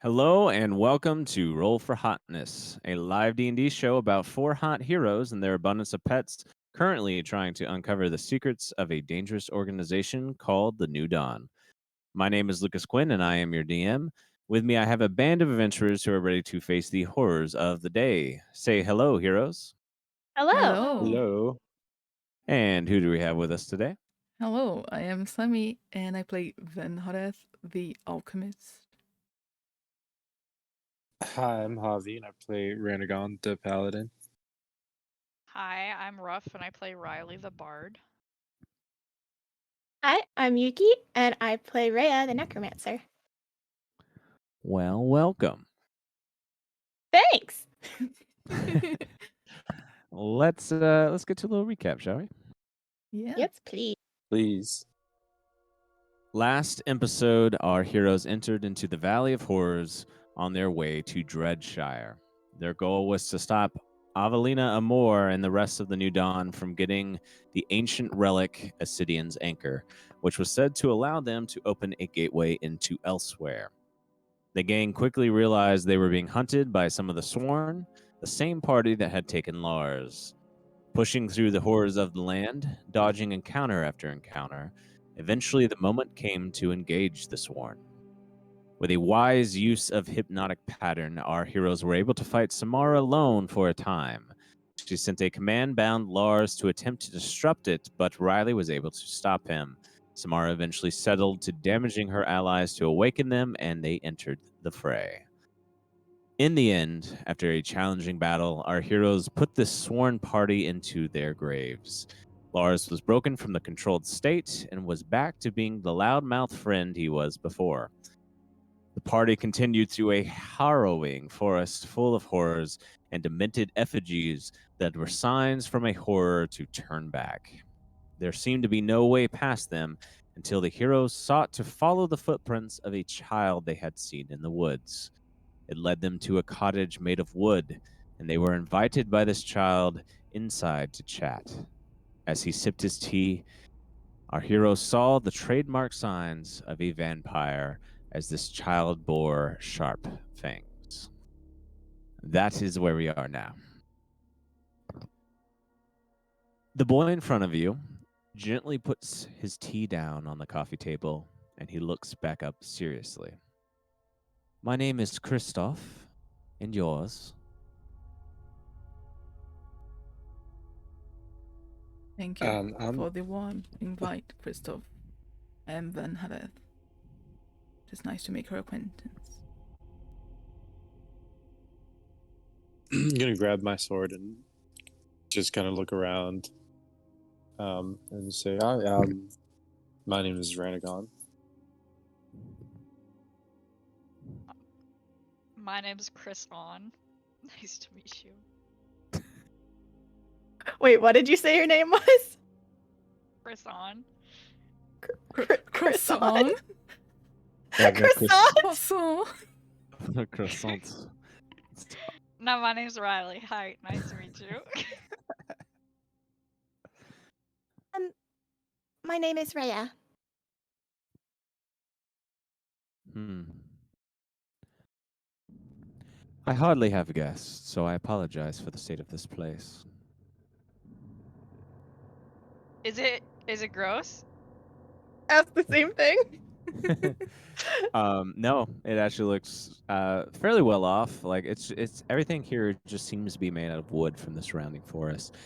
Hello and welcome to Roll for Hotness, a live D&D show about four hot heroes and their abundance of pets, currently trying to uncover the secrets of a dangerous organization called the New Dawn. My name is Lucas Quinn and I am your DM. With me I have a band of adventurers who are ready to face the horrors of the day. Say hello, heroes. Hello. Hello. Hello. And who do we have with us today? Hello, I am Sammy and I play Van Hareth, the alchemist. Hi, I'm Javi, and I play Ranagon, the Paladin. Hi, I'm Ruff and I play Riley the Bard. Hi, I'm Yuki, and I play Rhea, the Necromancer. Well, welcome. Thanks! Let's get to a little recap, shall we? Yeah. Yes, please. Please. Last episode, our heroes entered into the Valley of Horrors on their way to Dreadshire. Their goal was to stop Avelina Amor and the rest of the New Dawn from getting the ancient relic Ascidian's Anchor, which was said to allow them to open a gateway into elsewhere. The gang quickly realized they were being hunted by some of the Sworn, the same party that had taken Lars. Pushing through the horrors of the land, dodging encounter after encounter, eventually the moment came to engage the Sworn. With a wise use of hypnotic pattern, our heroes were able to fight Samara alone for a time. She sent a command-bound Lars to attempt to disrupt it, but Riley was able to stop him. Samara eventually settled to damaging her allies to awaken them, and they entered the fray. In the end, after a challenging battle, our heroes put this sworn party into their graves. Lars was broken from the controlled state and was back to being the loudmouth friend he was before. The party continued through a harrowing forest full of horrors and demented effigies that were signs from a horror to turn back. There seemed to be no way past them until the heroes sought to follow the footprints of a child they had seen in the woods. It led them to a cottage made of wood, and they were invited by this child inside to chat. As he sipped his tea, our hero saw the trademark signs of a vampire as this child bore sharp fangs. That is where we are now. The boy in front of you gently puts his tea down on the coffee table and he looks back up seriously. My name is Christoph, and yours? Thank you I'm for the warm invite, Christoph. I am Van Hareth. It is nice to make her acquaintance. gonna grab my sword and just kind of look around, and say, "Hi, my name is Ranagon." My name's Chris On. Nice to meet you. Wait, what did you say your name was? Chris On. Croissant? Croissant? Croissant! Croissant. No, my name's Riley. Hi, nice to meet you. My name is Rhea. Hmm. I hardly have guests, so I apologize for the state of this place. Is it gross? Ask the same thing. No, it actually looks fairly well off. Like it's everything here just seems to be made out of wood from the surrounding forest.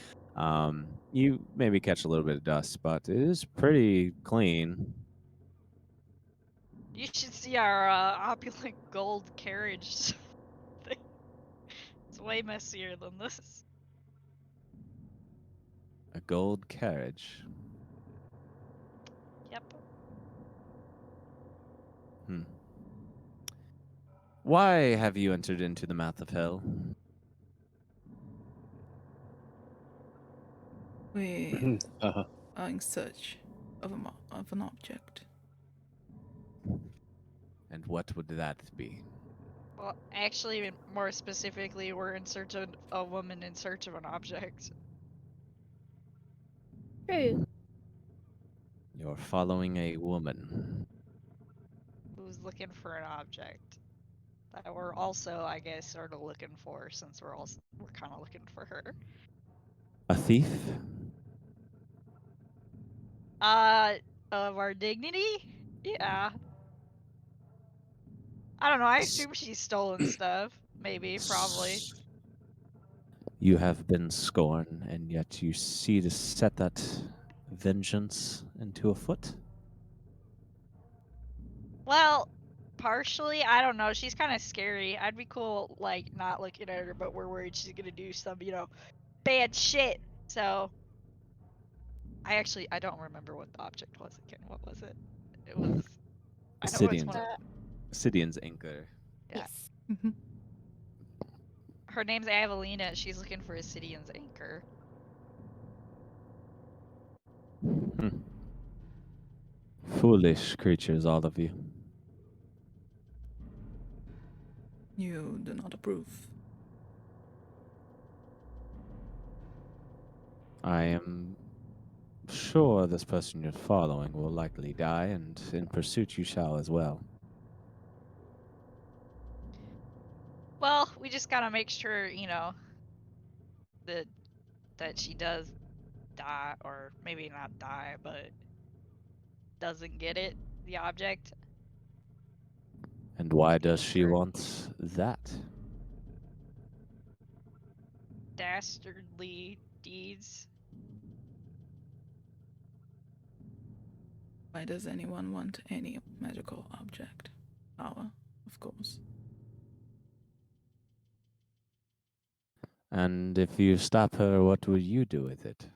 You maybe catch a little bit of dust, but it is pretty clean. You should see our opulent gold carriage thing. It's way messier than this. A gold carriage. Yep. Hmm. Why have you entered into the mouth of hell? We uh, are in search of, of an object. And what would that be? Well, actually, more specifically, we're in search of a woman in search of an object. True. You're following a woman. Who's looking for an object. that we're also, I guess, sort of looking for, since we're kind of looking for her. A thief? Of our dignity? Yeah. I don't know. I S- assume she's stolen stuff. Maybe, probably. You have been scorned, and yet you see to set that vengeance into afoot? Well, partially. I don't know. She's kind of scary. I'd be cool, like, not looking at her, but we're worried she's gonna do some, bad shit. So, I don't remember what the object was again. What was it? It was. I know it's one of. Sidian's anchor. Yeah. Yes. Mhm. Her name's Avelina. She's looking for Assidian's anchor. Hmm. Foolish creatures, all of you. You do not approve. I am sure this person you're following will likely die, and in pursuit you shall as well. Well, we just gotta make sure, that she does die, or maybe not die, but doesn't get it, the object. And why does she Sure. want that? Dastardly deeds. Why does anyone want any magical object? Power, of course. And if you stop her, what will you do with it?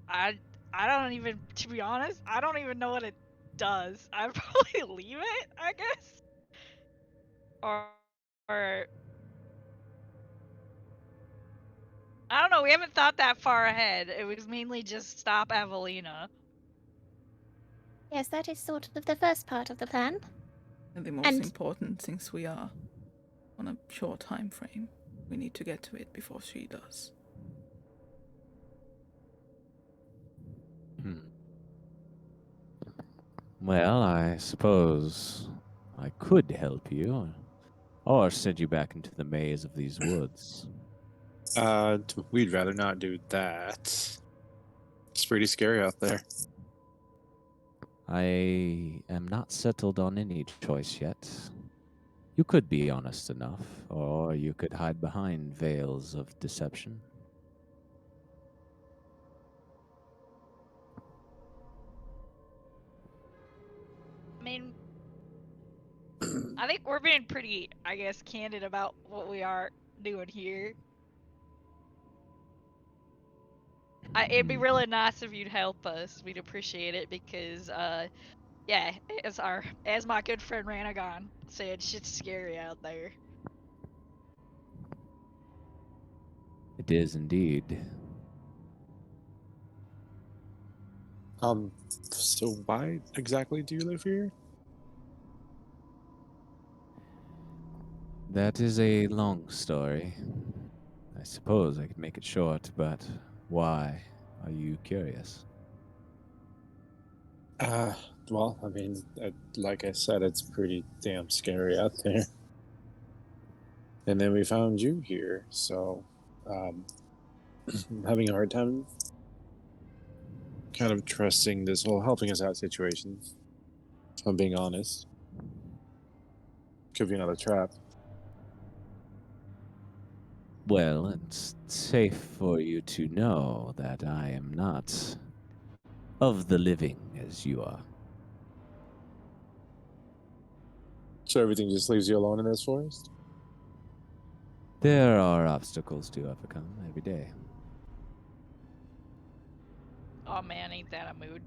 I don't even, to be honest, I don't even know what it does. I'd probably leave it, I guess. Or I don't know, we haven't thought that far ahead. It was mainly just stop Avelina. Yes, that is sort of the first part of the plan. And the most And- important, since we are on a short time frame, we need to get to it before she does. Well, I suppose I could help you, or send you back into the maze of these woods. We'd rather not do that. It's pretty scary out there. I am not settled on any choice yet. You could be honest enough, or you could hide behind veils of deception. I mean, I think we're being pretty, I guess, candid about what we are doing here. It'd be Hmm. really nice if you'd help us. We'd appreciate it because, yeah, as my good friend Ranagon said, shit's scary out there. It is indeed. So why exactly do you live here? That is a long story. I suppose I could make it short, but why are you curious? Well, I mean, like I said, it's pretty damn scary out there. And then we found you here, so I'm having a hard time kind of trusting this whole helping us out situation. If I'm being honest, could be another trap. Well, it's safe for you to know that I am not of the living as you are. So everything just leaves you alone in this forest? There are obstacles to overcome every day. Oh man, ain't that a mood?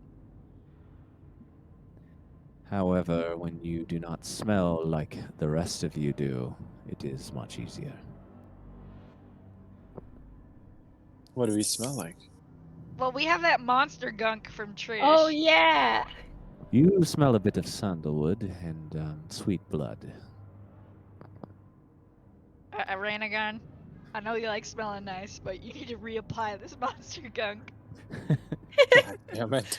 However, when you do not smell like the rest of you do, it is much easier. What do we smell like? Well, we have that monster gunk from Trish. Oh yeah. You smell a bit of sandalwood and sweet blood. Ranagon, I know you like smelling nice, but you need to reapply this monster gunk. God damn it.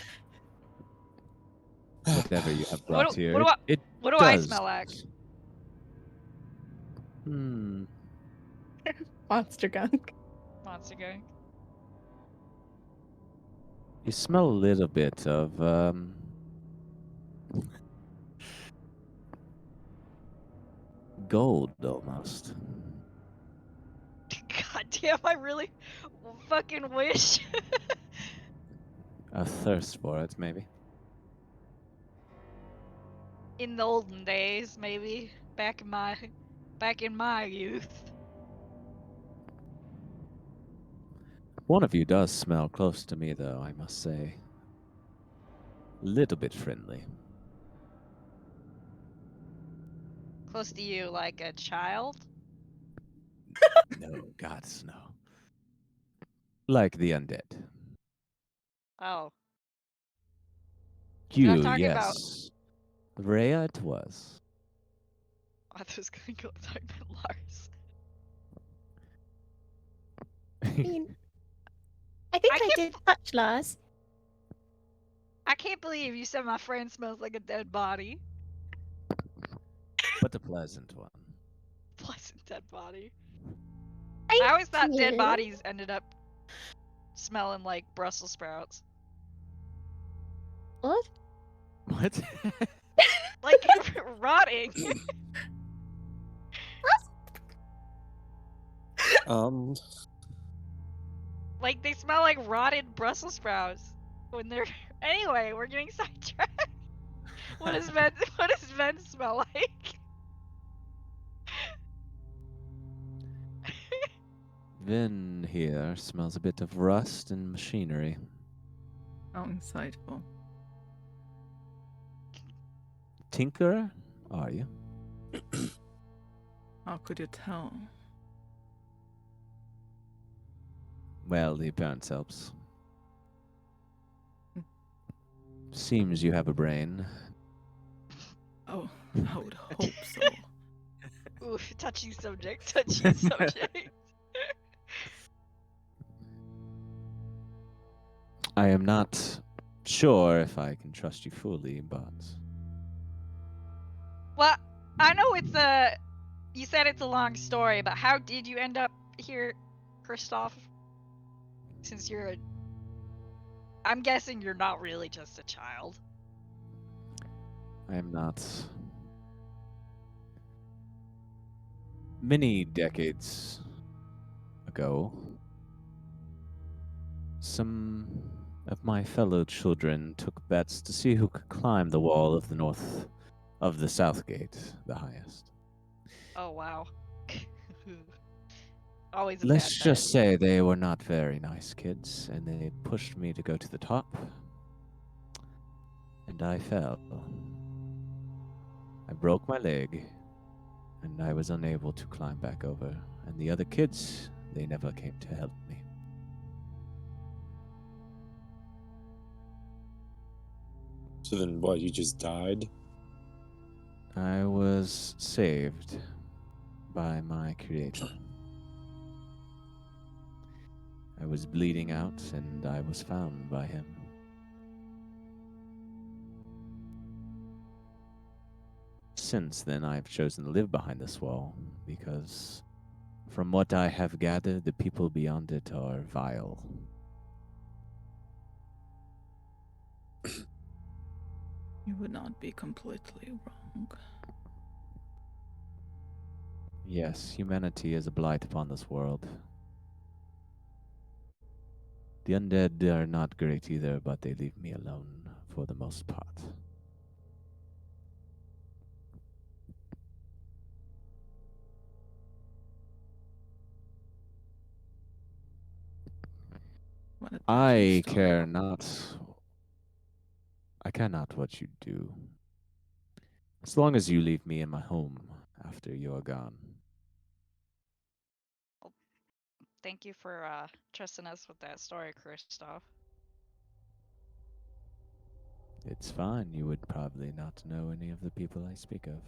What whatever you have What brought do- here. what do I- it What do I does. smell like? Hmm. Monster gunk. Monster gang. You smell a little bit of gold almost. God damn, I really fucking wish. A thirst for it, maybe. In the olden days, maybe back in my youth. One of you does smell close to me, though, I must say. Little bit friendly. Close to you, like a child. No, gods, no. Like the undead. Oh, You, talking about- yes. Rhea, it was. I was gonna go talk about Lars. I mean, I think I I, can't did touch Lars. I can't believe you said my friend smells like a dead body. But a pleasant one. Pleasant dead body. Thank I always thought dead you. bodies ended up smelling like Brussels sprouts. What? What? Like rotting. Like they smell like rotted Brussels sprouts when they're. Anyway, we're getting sidetracked. What does vent smell like? Vin here smells a bit of rust and machinery. How insightful. Tinkerer, are you? How could you tell? Well, the appearance helps. Seems you have a brain. Oh, I would hope so. Ooh, touchy subject. Touchy subject. I am not sure if I can trust you fully, but Well, I know it's a. You said it's a long story, but how did you end up here, Kristoff? Since you're a. I'm guessing you're not really just a child. I am not. Many decades ago, some of my fellow children took bets to see who could climb the wall of the south gate, the highest. Oh wow. Always a Let's bad just say they were not very nice kids, and they pushed me to go to the top, and I fell. I broke my leg, and I was unable to climb back over, and the other kids, they never came to help me. So then what, you just died? I was saved by my creator. I was bleeding out, and I was found by him. Since then, I've chosen to live behind this wall, because from what I have gathered, the people beyond it are vile. You would not be completely wrong. Yes, humanity is a blight upon this world. The undead are not great either, but they leave me alone for the most part. What a I touching care story. not. I care not what you do, as long as you leave me in my home after you are gone. Thank you for trusting us with that story, Kristoff. It's fine. You would probably not know any of the people I speak of.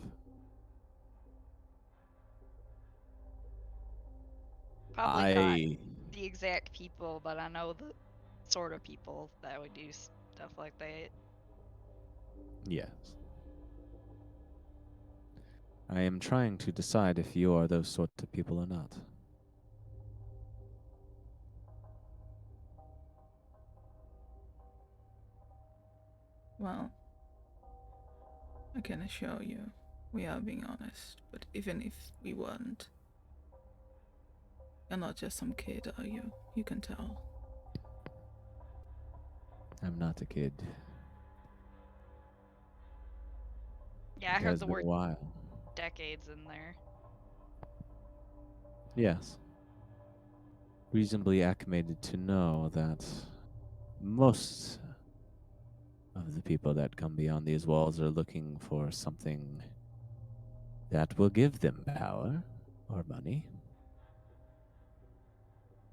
Probably not the exact people, but I know the sort of people that would do stuff like that. Yes. I am trying to decide if you are those sort of people or not. Well, I can assure you, we are being honest, but even if we weren't, you're not just some kid, are you? You can tell. I'm not a kid. Yeah, I It heard has the been a word while. decades in there. Yes. Reasonably acclimated to know that most of the people that come beyond these walls are looking for something that will give them power or money.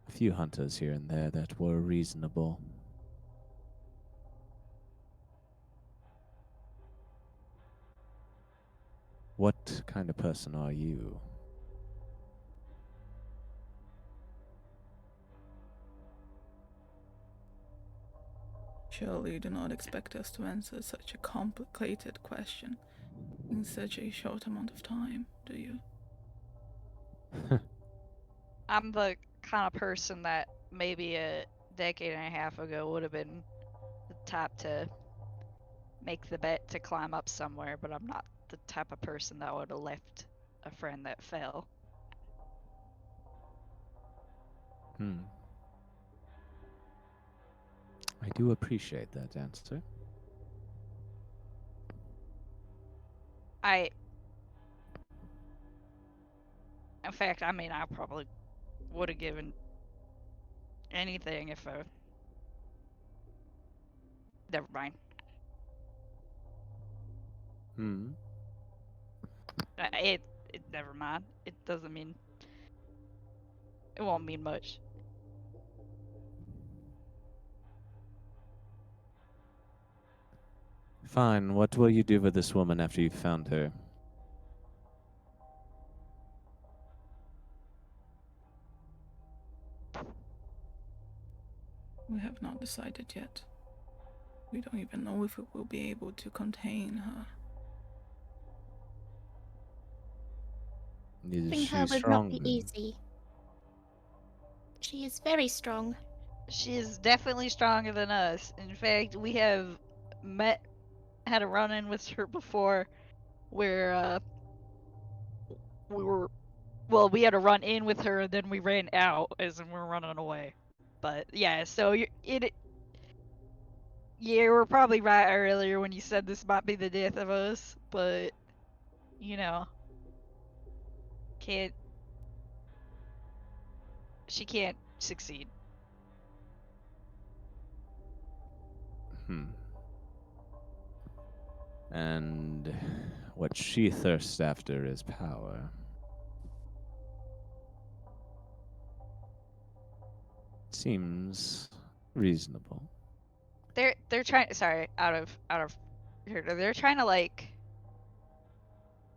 A few hunters here and there that were reasonable. What kind of person are you? Surely you do not expect us to answer such a complicated question in such a short amount of time, do you? I'm the kind of person that maybe a decade and a half ago would have been the type to make the bet to climb up somewhere, but I'm not the type of person that would have left a friend that fell. Hmm. I do appreciate that answer. In fact, I mean, I probably would have given anything if I. Never mind. Hmm. It never mind. It doesn't mean. It won't mean much. Fine. What will you do with this woman after you've found her? We have not decided yet. We don't even know if it will be able to contain her. Is Keeping her she would not be strong? easy. She is very strong. She is definitely stronger than us. In fact, we have had a run-in with her before, where we were. Well, we had a run in with her, and then we ran out as in we were running away. But yeah, so you were probably right earlier when you said this might be the death of us, but you know, can't she can't succeed. Hmm. And what she thirsts after is power. Seems reasonable. They're trying. Sorry, out of here. They're trying to like.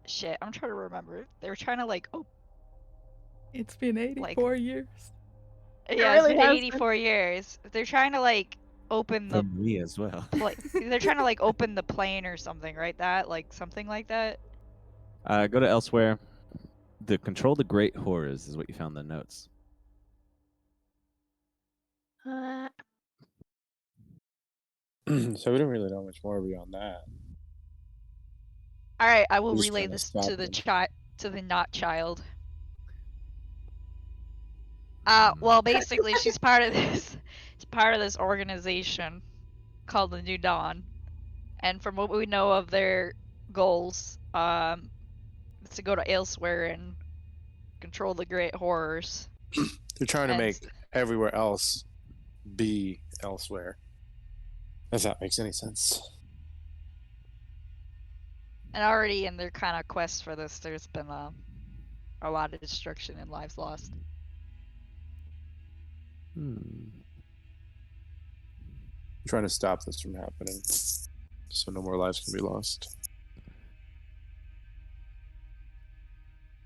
Shit, I'm trying to remember. They were trying to like. Oh, It's been like 84 years. yeah, it's really been has 84 years. They're trying to like open For the me as well. they're trying to like open the plane or something, right? That like something like that. Go to elsewhere. The control the great horrors is what you found in the notes. So we don't really know much more beyond that. All right, I will We're just relay trying to this stop to the them. to the not child. Hmm. Well, basically, she's part of this. She's part of this organization called the New Dawn, and from what we know of their goals, it's to go to elsewhere and control the great horrors. They're trying to And make everywhere else be elsewhere. If that makes any sense. and already in their kind of quest for this, there's been a lot of destruction and lives lost. Hmm. Trying to stop this from happening so no more lives can be lost.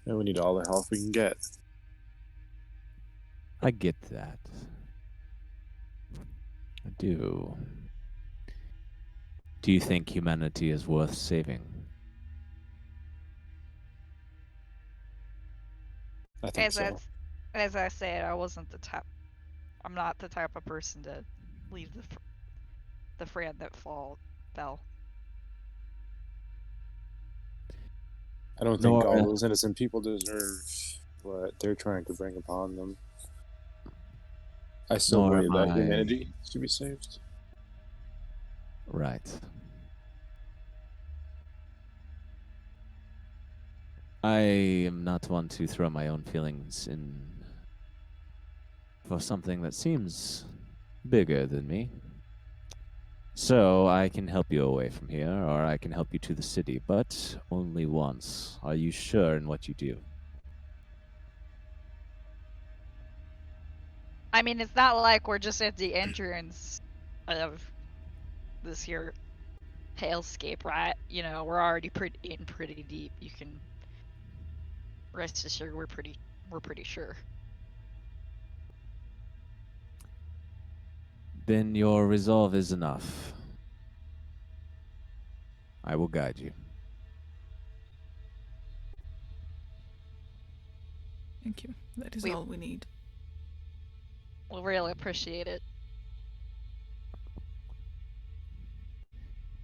And we need all the help we can get. I get that. I do. Do you think humanity is worth saving? I think As so. as I said, I wasn't the type. I'm not the type of person to leave the friend that fell. I don't think all Nora, those innocent people deserve what they're trying to bring upon them. I still nor believe am that I. humanity should be saved. Right. I am not one to throw my own feelings in for something that seems bigger than me. So I can help you away from here, or I can help you to the city, but only once. Are you sure in what you do? I mean, it's not like we're just at the entrance of this here hellscape, right? You know, we're already pretty deep. You can rest assured we're pretty sure. Then your resolve is enough. I will guide you. Thank you. That is We- all we need. We'll really appreciate it.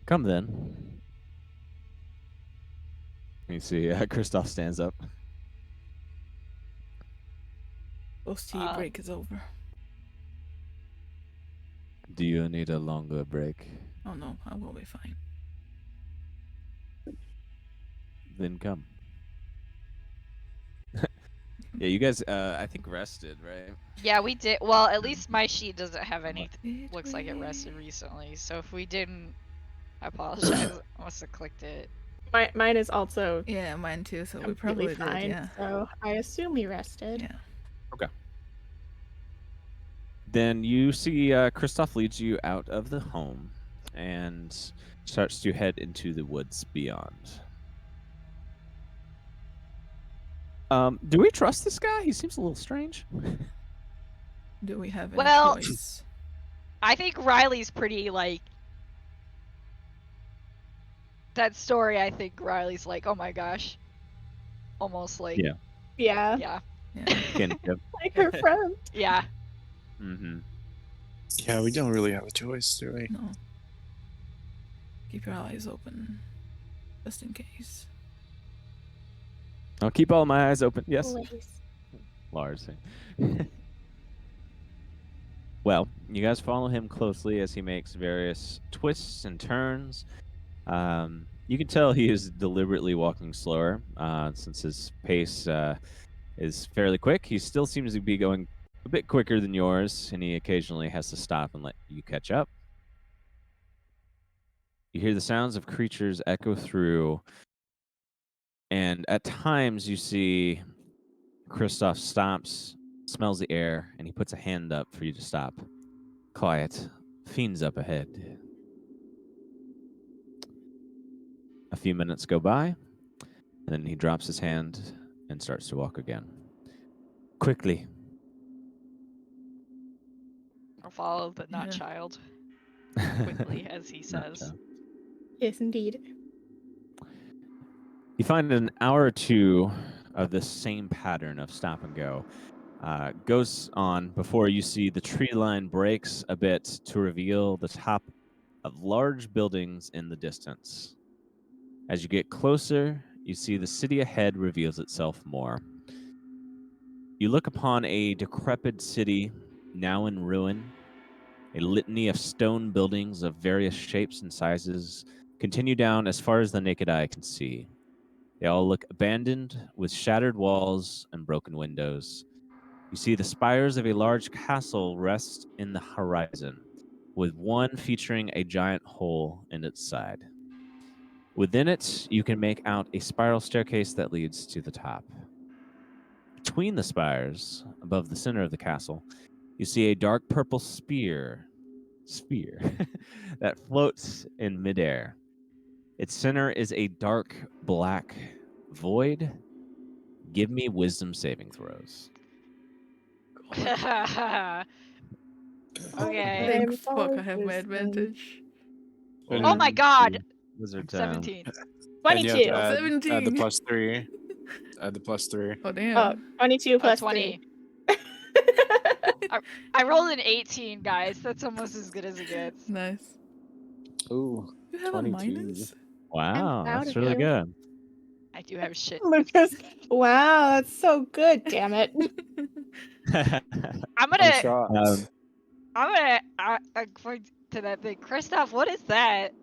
Come then. You see, Kristoff stands up. Post tea break is over. Do you need a longer break? Oh no, I will be fine. Then come. Yeah, you guys, I think rested, right? Yeah, we did. Well, at least my sheet doesn't have anything. Did Looks like it rested we? recently. So if we didn't, I apologize. I must have clicked it. Mine is also Yeah, mine too. So we completely probably fine. did. Yeah. So I assume we rested. Yeah. Then you see Kristoff leads you out of the home and starts to head into the woods beyond. Do we trust this guy? He seems a little strange. Do we have any Well- choice? I think Riley's pretty like. That story, I think Riley's like, oh my gosh. Almost like. Yeah. Yeah, Yeah. Yeah. Kinship. like her friend. Yeah. Mm-hmm. Yeah, we don't really have a choice, do we? No. Keep your eyes open, just in case. I'll keep all my eyes open. Yes, Always. Lars. Well, you guys follow him closely as he makes various twists and turns. You can tell he is deliberately walking slower since his pace is fairly quick. He still seems to be going a bit quicker than yours, and he occasionally has to stop and let you catch up. You hear the sounds of creatures echo through, and at times you see Kristoff stops, smells the air, and he puts a hand up for you to stop. Quiet. Fiends up ahead. A few minutes go by, and then he drops his hand and starts to walk again. Quickly. I'll follow, but not Yeah. child. Quickly, as he Not says. child. Yes, indeed. You find an hour or two of this same pattern of stop and go. Goes on before you see the tree line breaks a bit to reveal the top of large buildings in the distance. As you get closer, you see the city ahead reveals itself more. You look upon a decrepit city, now in ruin. A litany of stone buildings of various shapes and sizes continue down as far as the naked eye can see. They all look abandoned, with shattered walls and broken windows. You see the spires of a large castle rest in the horizon, with one featuring a giant hole in its side. Within it, you can make out a spiral staircase that leads to the top. Between the spires, above the center of the castle, you see a dark purple sphere that floats in midair. Its center is a dark black void. Give me wisdom saving throws. Okay. Thank I'm fuck I always have my wisdom. advantage. Oh my god! Wizard time. 17. And you have to 22. add the 17. +3. Add the +3. Oh damn. Oh, 22 Oh, plus 20. 3. I rolled an 18, guys. That's almost as good as it gets. Nice. Ooh, You have 22. a minus? Wow, proud that's of really you. good. I do have shit. Lucas. Wow, that's so good, damn it. I'm I'm gonna, shocked. point to that thing. Kristoff, what is that?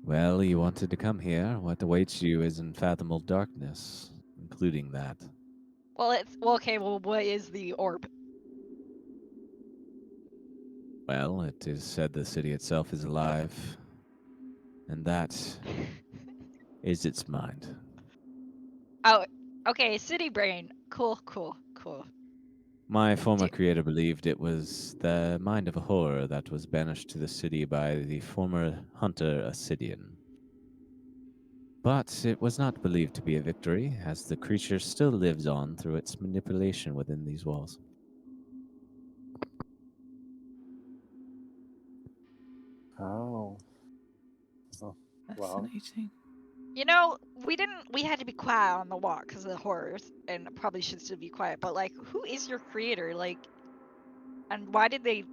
Well, you wanted to come here. What awaits you is unfathomable darkness, including that. Well, okay. Well, what is the orb? Well, it is said the city itself is alive, and that is its mind. Oh, okay. City brain. Cool. My former Dude. creator believed it was the mind of a horror that was banished to the city by the former hunter Ascidian. But it was not believed to be a victory, as the creature still lives on through its manipulation within these walls. Oh. Well, Fascinating. You know, we had to be quiet on the walk because of the horrors, and probably should still be quiet. But like, who is your creator? Like, and why did they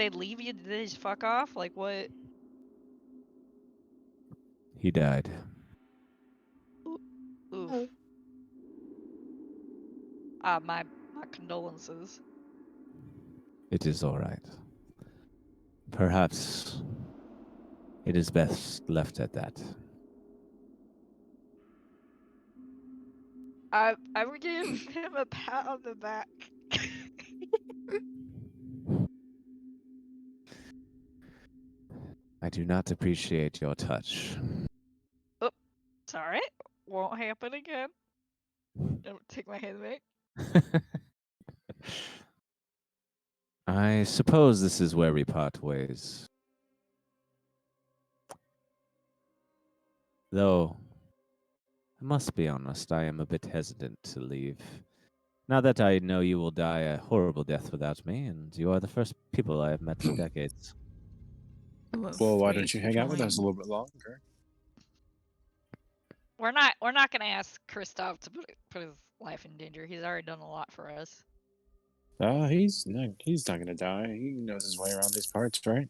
leave you? Did they just fuck off? Like, what? He died. Oof. Oh. My condolences. It is all right. Perhaps it is best left at that. I would give him a pat on the back. I do not appreciate your touch. It's alright. Won't happen again. Don't take my hand back. I suppose this is where we part ways. Though, I must be honest, I am a bit hesitant to leave. Now that I know you will die a horrible death without me, and you are the first people I have met in decades. well, why don't you hang out with us a little bit longer? We're not gonna ask Kristoff to put his life in danger. He's already done a lot for us. He's not gonna die. He knows his way around these parts, right?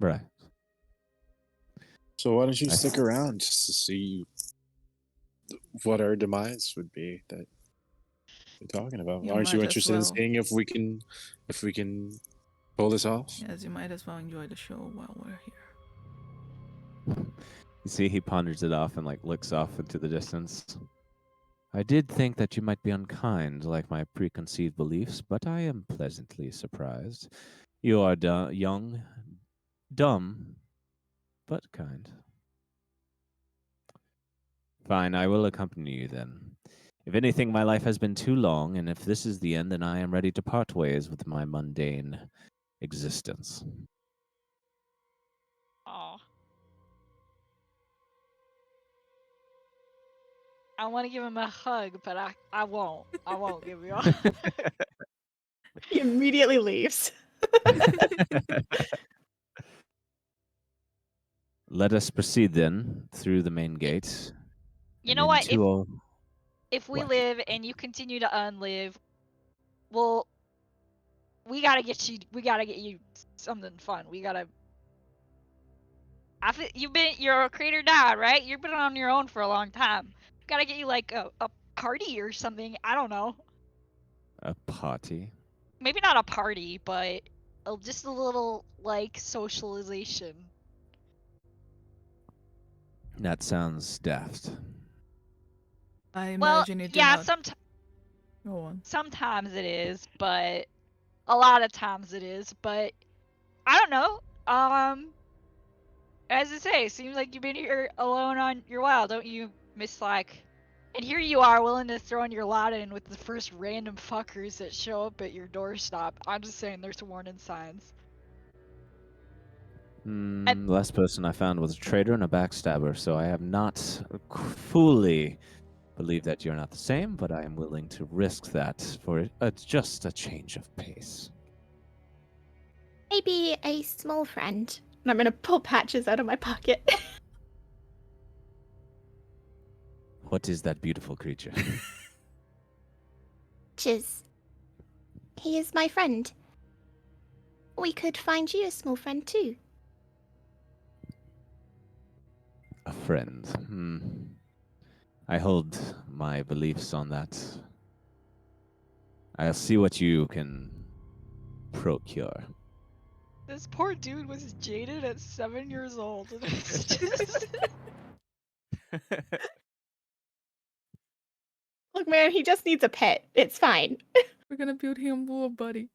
Right. So why don't you I stick see. around just to see what our demise would be that you're talking about? You Aren't you might as interested in well. seeing if we can pull this off? Yes, you might as well enjoy the show while we're here. You see, he ponders it off and looks off into the distance. I did think that you might be unkind, like my preconceived beliefs, but I am pleasantly surprised. You are young, dumb, but kind. Fine, I will accompany you then. If anything, my life has been too long, and if this is the end, then I am ready to part ways with my mundane existence. Oh. I want to give him a hug, but I won't. I won't give you a hug. He immediately leaves. Let us proceed then through the main gate. You and know what? into If we What? live and you continue to unlive, well, we gotta get you something fun. We gotta. Your creator died, right? You've been on your own for a long time. Gotta get you like a party or something. I don't know. a party. Maybe not a party, but just a little like socialization. That sounds daft. I Well, imagine you do yeah, not. Go on. sometimes it is, but a lot of times it is. But I don't know. As I say, it seems like you've been here alone on your wild, don't you, Miss Slack? And here you are, willing to throw in your lot in with the first random fuckers that show up at your doorstep. I'm just saying, there's warning signs. The last person I found was a traitor and a backstabber, so I have not fully believe that you're not the same, but I am willing to risk that for just a change of pace. Maybe a small friend. And I'm gonna pull Patches out of my pocket. What is that beautiful creature? Patches. He is my friend. We could find you a small friend too. A friend. I hold my beliefs on that. I'll see what you can procure. This poor dude was jaded at 7 years old. And it's just... Look, man, he just needs a pet. It's fine. We're gonna build him a little buddy.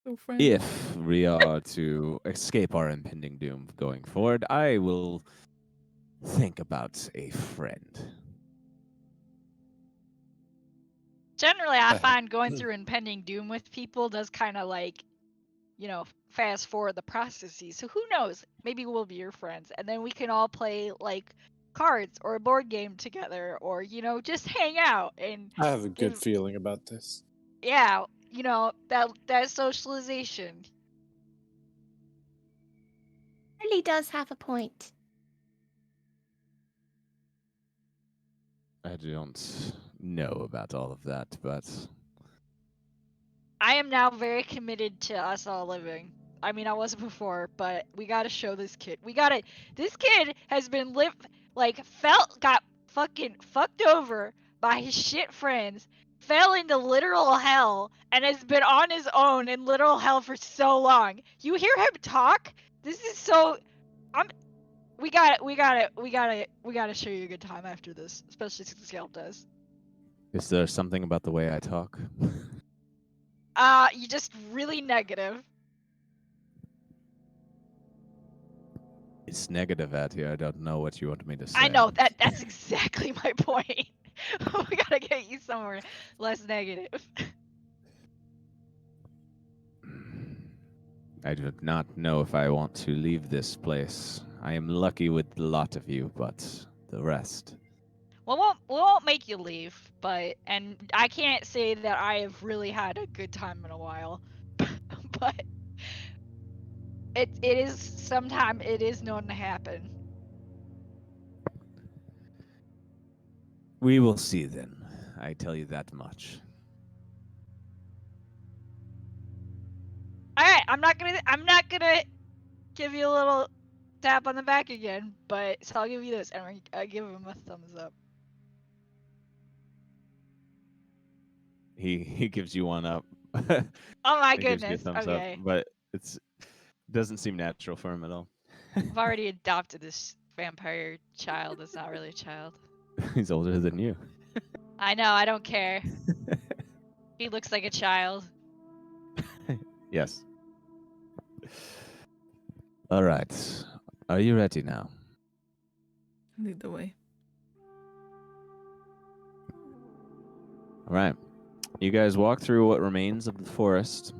So friendly. If we are to escape our impending doom going forward, I will think about a friend. Generally, I find going through impending doom with people does kind of like, you know, fast forward the processes. So who knows? Maybe we'll be your friends, and then we can all play like cards or a board game together, or you know, just hang out and I have a good give- feeling about this. yeah, you know, that socialization. Really does have a point. I don't know about all of that, but I am now very committed to us all living. I mean, I wasn't before, but we gotta show this kid. This kid has been got fucking fucked over by his shit friends, fell into literal hell, and has been on his own in literal hell for so long. You hear him talk? This is so. We gotta show you a good time after this, especially since Scale does. is there something about the way I talk? You just really negative. It's negative out here. I don't know what you want me to say. I know that's exactly my point. We gotta get you somewhere less negative. I do not know if I want to leave this place. I am lucky with a lot of you, but the rest. We won't make you leave, and I can't say that I have really had a good time in a while, but it is known to happen. We will see then. I tell you that much. All right, I'm not gonna give you a little tap on the back again, but so I'll give you this, and I give him a thumbs up. He gives you one up. Oh my He gives you a goodness. thumbs Okay. up, but it doesn't seem natural for him at all. I've already adopted this vampire child. It's not really a child. He's older than you. I know. I don't care. He looks like a child. Yes. All right. Are you ready now? Lead the way. All right. You guys walk through what remains of the forest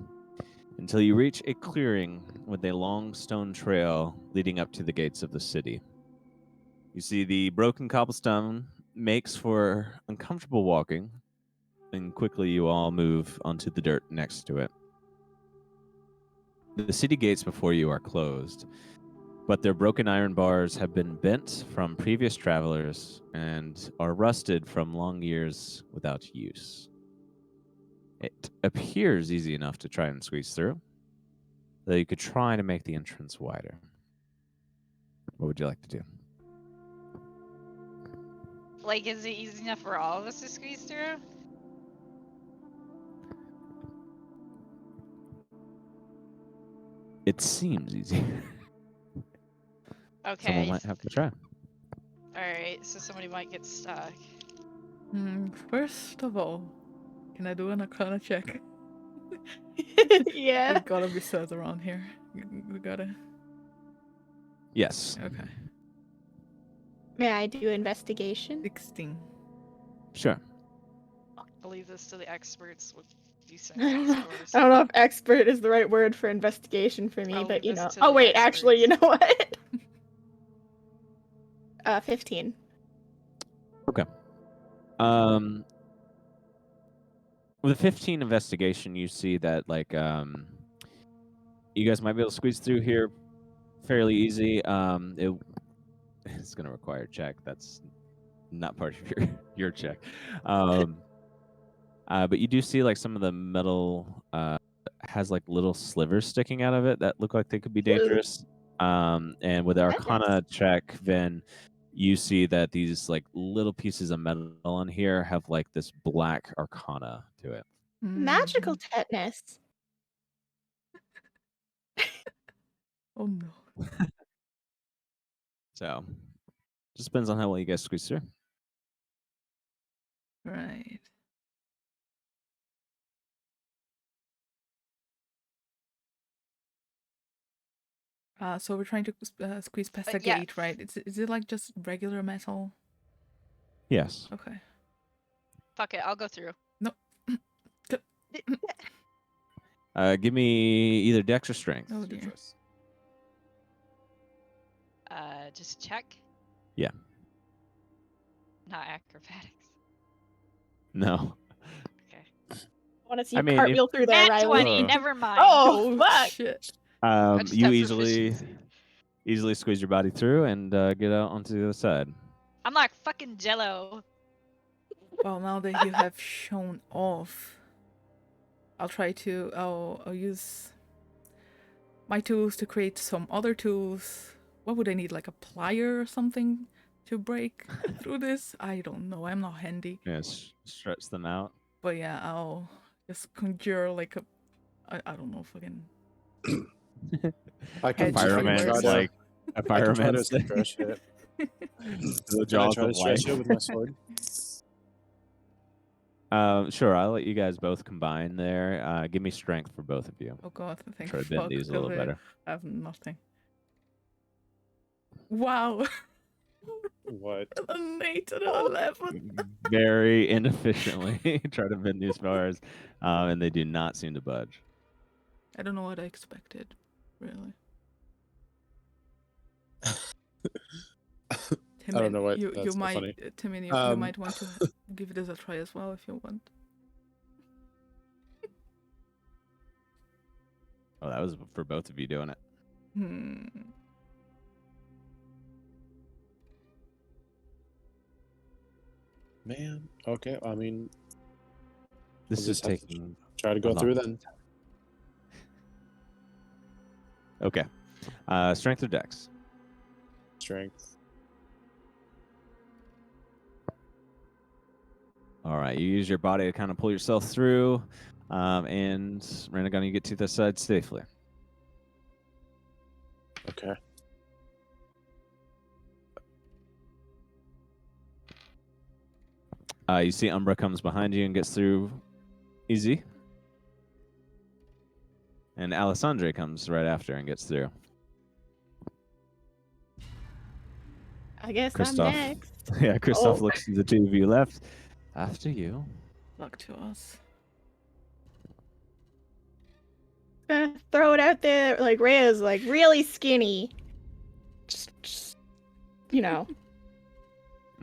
until you reach a clearing with a long stone trail leading up to the gates of the city. You see the broken cobblestone makes for uncomfortable walking, and quickly you all move onto the dirt next to it. The city gates before you are closed, but their broken iron bars have been bent from previous travelers and are rusted from long years without use. It appears easy enough to try and squeeze through, though you could try to make the entrance wider. What would you like to do? Like, is it easy enough for all of us to squeeze through? It seems easy. Okay. Someone might have to try. Alright, so somebody might get stuck. First of all, can I do an Arcana check? Yeah. There's gotta be sets around here. We gotta. Yes. Okay. May I do investigation? 16. Sure. I'll leave this to the experts with decent I don't know. scores. I don't know if expert is the right word for investigation for me, I'll but leave you this know. to Oh the wait, actually, you know experts. what? 15. With a 15 investigation, you see that you guys might be able to squeeze through here fairly easy. It's going to require a check. That's not part of your check. But you do see like some of the metal has like little slivers sticking out of it that look like they could be dangerous. And with the Arcana check, then you see that these like little pieces of metal on here have like this black Arcana to it. Magical tetanus. Oh no. So just depends on how well you guys squeeze through. Right. So we're trying to squeeze past the yeah. gate, right? Is it like just regular metal? Yes. Okay. Fuck it, I'll go through. No. Give me either Dex or Strength. Oh, Your dear. choice. Just check. Yeah. Not acrobatics. No. Okay. I want to see I you mean, cartwheel through there, Nat Riley. 20, Oh. never mind. Oh, fuck. Shit. just You have easily proficiency. squeeze your body through and get out onto the other side. I'm like fucking Jello. Well, now that you have shown off, I'll use my tools to create some other tools. What would I need, like a plier or something to break through this? I don't know. I'm not handy. Yeah, stretch them out. But yeah, I'll just conjure like I don't know, fucking I can Hedge try Fireman's to- like a I can try to fireman's stretch it. the Can I jaws try to of stretch it life. with my sword? Sure, I'll let you guys both combine there. Give me strength for both of you. oh god, thank Try to bend fuck. these a little because better. I have nothing. Wow. What? An 8 and an 11. Very inefficiently try to bend these bars, and they do not seem to budge. I don't know what I expected, really. I don't know what- you that's so might funny. Timmy, you might want to give this a try as well if you want. Oh, that was for both of you doing it. Man. Okay. I mean, This We'll is just have to taking try to go Hold through on. then. okay. Strength or Dex? Strength. All right, you use your body to kind of pull yourself through, and Renegon, you get to the side safely. Okay. You see Umbra comes behind you and gets through easy. And Alessandre comes right after and gets through. I guess Christoph. I'm next. Yeah, Christoph Oh. looks to the two of you left. After you. Luck to us. Gonna throw it out there, like Rhea's like really skinny. Just you know.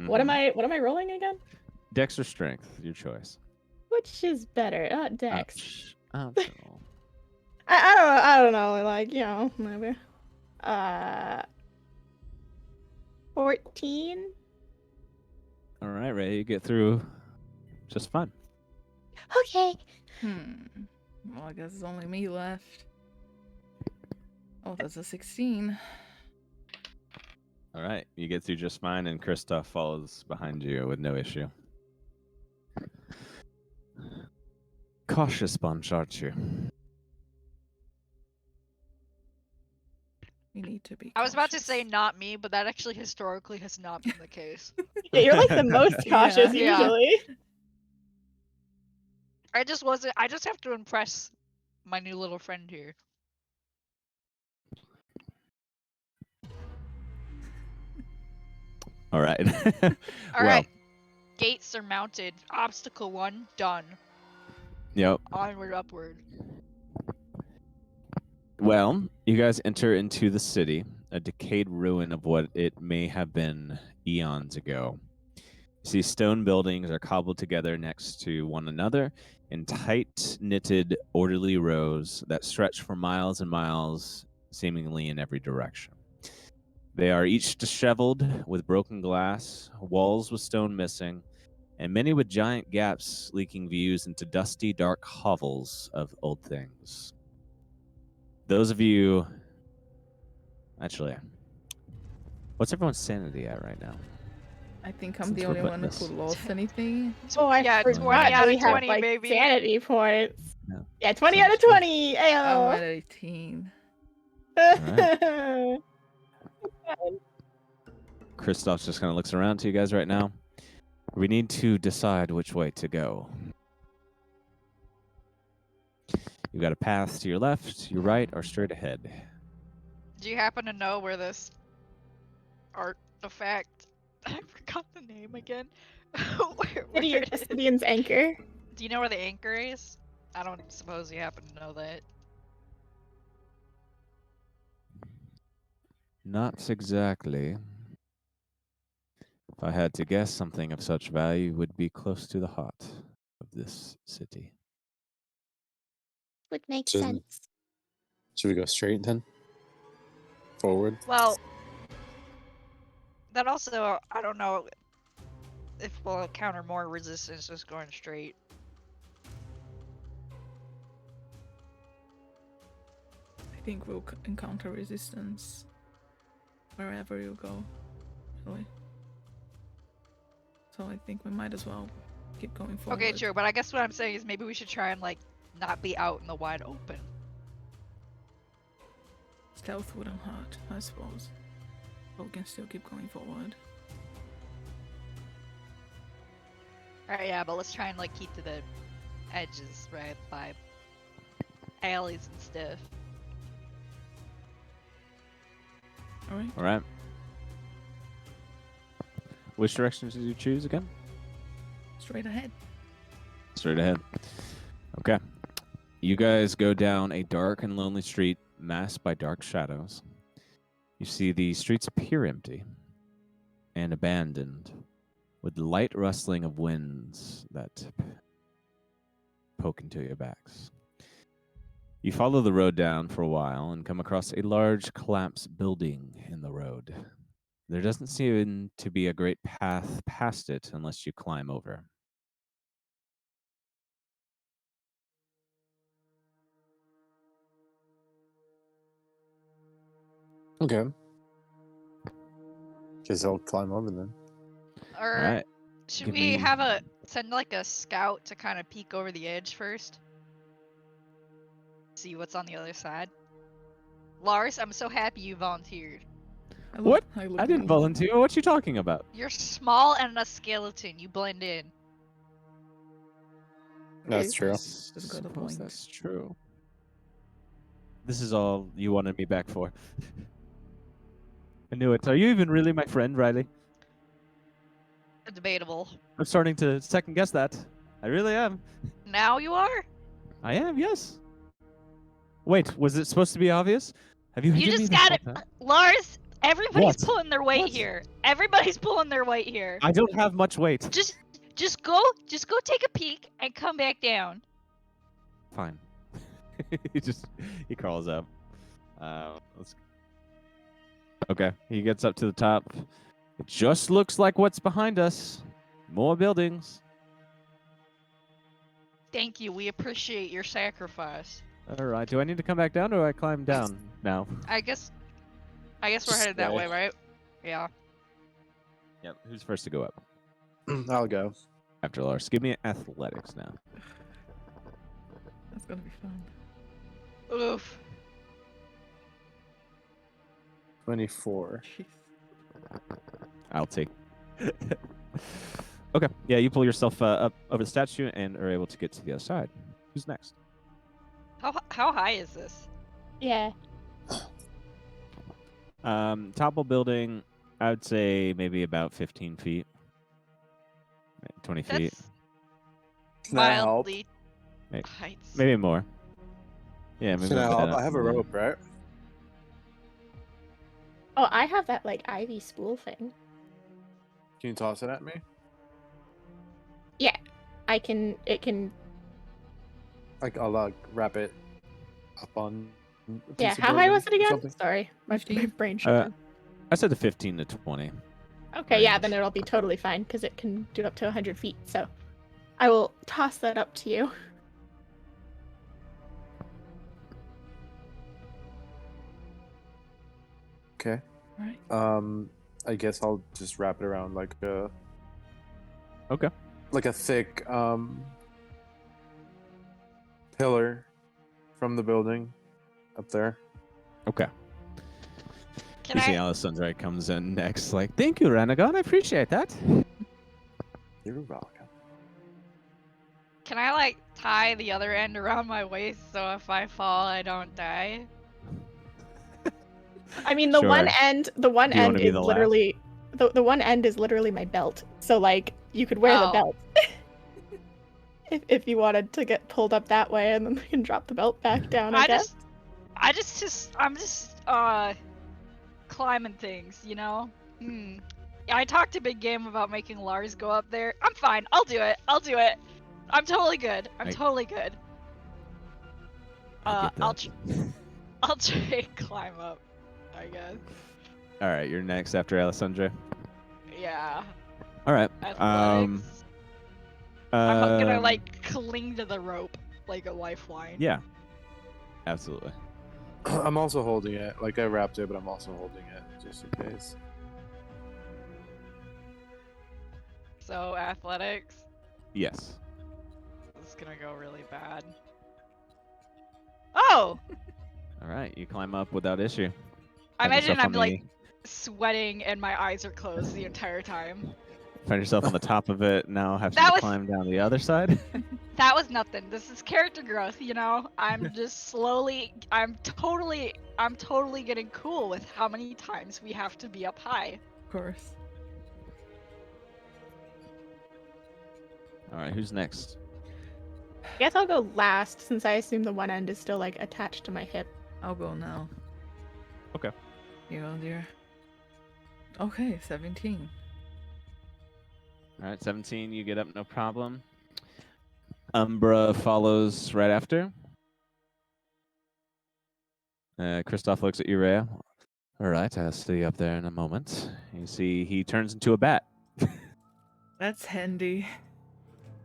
What am Mhm. I rolling again? Dex or strength, your choice. Which is better? Dex. Optional. I don't know, like, you know, maybe. 14? All right, Ray, you get through just fine. Okay. Well, I guess it's only me left. Oh, that's a 16. All right, you get through just fine, and Christoph follows behind you with no issue. Cautious bunch, aren't you? We need to be I was about to cautious. say not me, but that actually historically has not been the case. Yeah, you're like the most cautious Yeah. usually. I just wasn't. I just have to impress my new little friend here. All right. All right. Gate surmounted. Obstacle 1 done. Yep. Onward, upward. Well, you guys enter into the city, a decayed ruin of what it may have been eons ago. You see stone buildings are cobbled together next to one another in tight knitted, orderly rows that stretch for miles and miles, seemingly in every direction. They are each disheveled with broken glass, walls with stone missing, and many with giant gaps leaking views into dusty, dark hovels of old things. Those of you. Actually, what's everyone's sanity at right now? I think I'm Since the we're only putting one this- who lost anything. Oh, I Yeah, forgot 20 out that of we have 20, like baby. sanity points. Yeah. Yeah, 20 out of Sounds good. 20. I'm Ayo. at 18. Kristoff just kind of looks around to you guys right now. We need to decide which way to go. You've got a path to your left, your right, or straight ahead. Do you happen to know where this artifact? I forgot the name again. where it is? Obsidian's anchor. Do you know where the anchor is? I don't suppose you happen to know that. Not exactly. If I had to guess, something of such value would be close to the heart of this city. Would make Should- sense. Should we go straight then? Forward? Well, that also, I don't know if we'll encounter more resistance just going straight. I think we'll encounter resistance wherever you go, really. So I think we might as well keep going forward. Okay, true, but I guess what I'm saying is maybe we should try and like not be out in the wide open. Stealth wouldn't hurt, I suppose. But we can still keep going forward. Alright, yeah, but let's try and like keep to the edges, right, by alleys and stuff. Alright? All right. Which directions did you choose again? Straight ahead. Straight ahead. Okay. You guys go down a dark and lonely street masked by dark shadows. You see the streets appear empty and abandoned, with the light rustling of winds that poke into your backs. You follow the road down for a while and come across a large collapsed building in the road. There doesn't seem to be a great path past it unless you climb over. Okay. Guess I'll climb over then. Or All right. should give we me- have send like a scout to kind of peek over the edge first? See what's on the other side. Lars, I'm so happy you volunteered. What? I I didn't volunteer. What you talking about? You're small and a skeleton. You blend in. That's true. Just got a Suppose point. that's true. This is all you wanted me back for. I knew it. Are you even really my friend, Riley? Debatable. I'm starting to second guess that. I really am. Now you are? I am, yes. Wait, was it supposed to be obvious? Have you You hidden me just this got it. whole time? Lars, everybody's What? pulling their weight What? here. Everybody's pulling their weight here. I don't have much weight. Just go take a peek and come back down. Fine. he crawls up. Let's. Okay, he gets up to the top. It just looks like what's behind us. More buildings. Thank you. We appreciate your sacrifice. All right. Do I need to come back down, or do I climb down now? I guess we're Just headed that stay. way, right? Yeah. Yep. Who's first to go up? I'll go. After Lars. Give me athletics now. That's gonna be fun. Oof. 24. Jeez. I'll take. Okay. Yeah, you pull yourself up over the statue and are able to get to the other side. Who's next? How high is this? Yeah. Topple building, I would say maybe about 15 feet. 20 feet. That's Can I help? mildly May- heights. Maybe more. Yeah, maybe Can I about help? that. I have a rope, right? Oh, I have that like ivy spool thing. Can you toss it at me? it can. Like I'll wrap it up on. a Yeah, piece of how high board was it or again? something. Sorry, my 15? brain shut down. I said the 15 to 20. Okay, yeah, range. then it'll be totally fine because it can do up to 100 feet. So I will toss that up to you. Okay. Right. I guess I'll just wrap it around like a. Okay. Like a thick pillar from the building up there. Okay. Can You see I? Alessandra comes in next, like, thank you, Renegon. I appreciate that. You're welcome. Can I like tie the other end around my waist so if I fall, I don't die? I mean, the one Sure. end, Do you wanna be is the last? literally the one end is literally my belt. So like you could wear the Oh. belt if you wanted to get pulled up that way, and then you can drop the belt back down. I guess. I'm just climbing things, you know? I talked to Big Game about making Lars go up there. I'm fine. I'll do it. I'm totally good. I'm totally good. I get I'll that. I'll try and climb up, I guess. All right, you're next after Alessandra. Yeah. All right. Athletics. I'm gonna um, like cling to the rope like a lifeline. Yeah. Absolutely. I'm also holding it. Like I wrapped it, but I'm also holding it just in case. So athletics. Yes. This is gonna go really bad. Oh! All right, you climb up without issue. I Find imagine yourself I'm on like sweating and my eyes are closed the entire time. Find yourself on the top of it now, having That to was- climb down the other side. That was nothing. This is character growth, you know? I'm just slowly I'm totally getting cool with how many times we have to be up high. Of course. All right, who's next? I guess I'll go last since I assume the one end is still like attached to my hip. I'll go now. Okay. You go, dear. Okay, 17. All right, 17, you get up, no problem. Umbra follows right after. Kristoff looks at you, Rhea. All right, I'll see you up there in a moment. You see he turns into a bat. That's handy.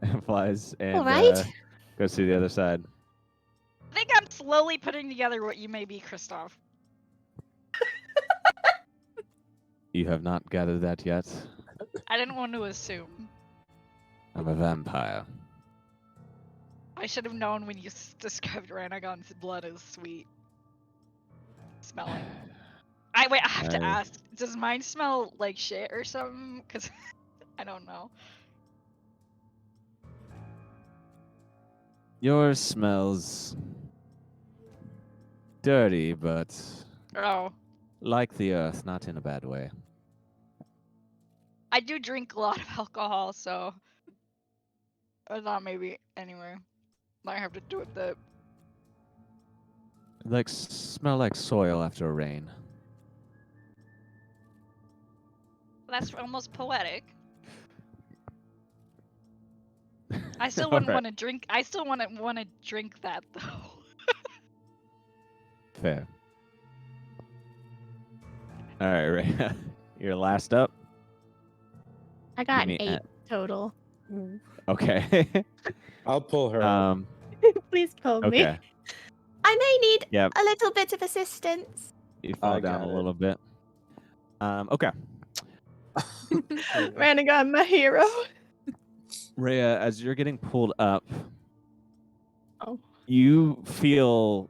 And flies and Alright. goes to the other side. I think I'm slowly putting together what you may be, Kristoff. You have not gathered that yet. I didn't want to assume. I'm a vampire. I should have known when you described Ranagon's blood as sweet. Smelling. I have to I- ask. Does mine smell like shit or something? Cause I don't know. Yours smells dirty, but Oh, like the earth, not in a bad way. I do drink a lot of alcohol, so I thought maybe anyway. Might have to do with the. Like smell like soil after a rain. That's almost poetic. I still wouldn't Alright. want to drink. I still want to drink that though. Fair. All right, Ray. You're last up. I got Give an me 8 total. Okay. I'll pull her up. Please pull me. Okay. I may need Yep. a little bit of assistance. You fall I down got a it. little bit. Okay. Ranagon, my hero. Rhea, as you're getting pulled up, Oh. you feel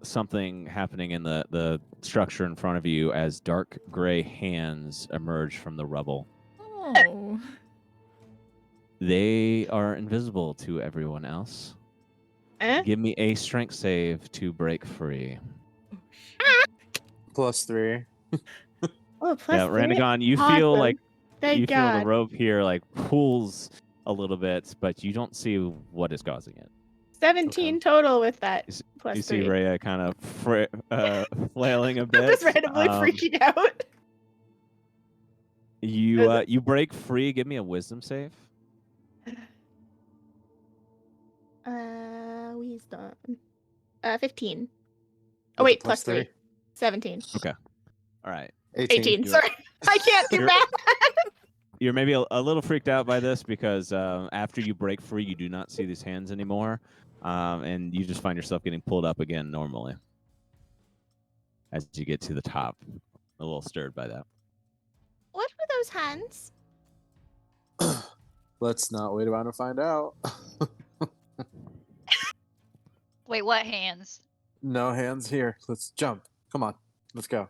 something happening in the structure in front of you as dark gray hands emerge from the rubble. Oh. They are invisible to everyone else. Give me a strength save to break free. +3. Oh, plus Yeah, 3? Ranagon, you feel Awesome. like Thank you God. feel the rope here like pulls a little bit, but you don't see what is causing it. 17 total with that. You Plus You 3. see Rhea kind of flailing a I'm bit. just randomly freaking out. You break free. Give me a wisdom save. Wisdom. 15. Oh, With wait, the plus 3. 17. All right. 18. You're- Sorry. I can't do You're- math. You're maybe a little freaked out by this because after you break free, you do not see these hands anymore, and you just find yourself getting pulled up again normally as you get to the top. A little stirred by that. What were those hands? Let's not wait around to find out. Wait, what hands? No hands here. Let's jump. Come on. Let's go.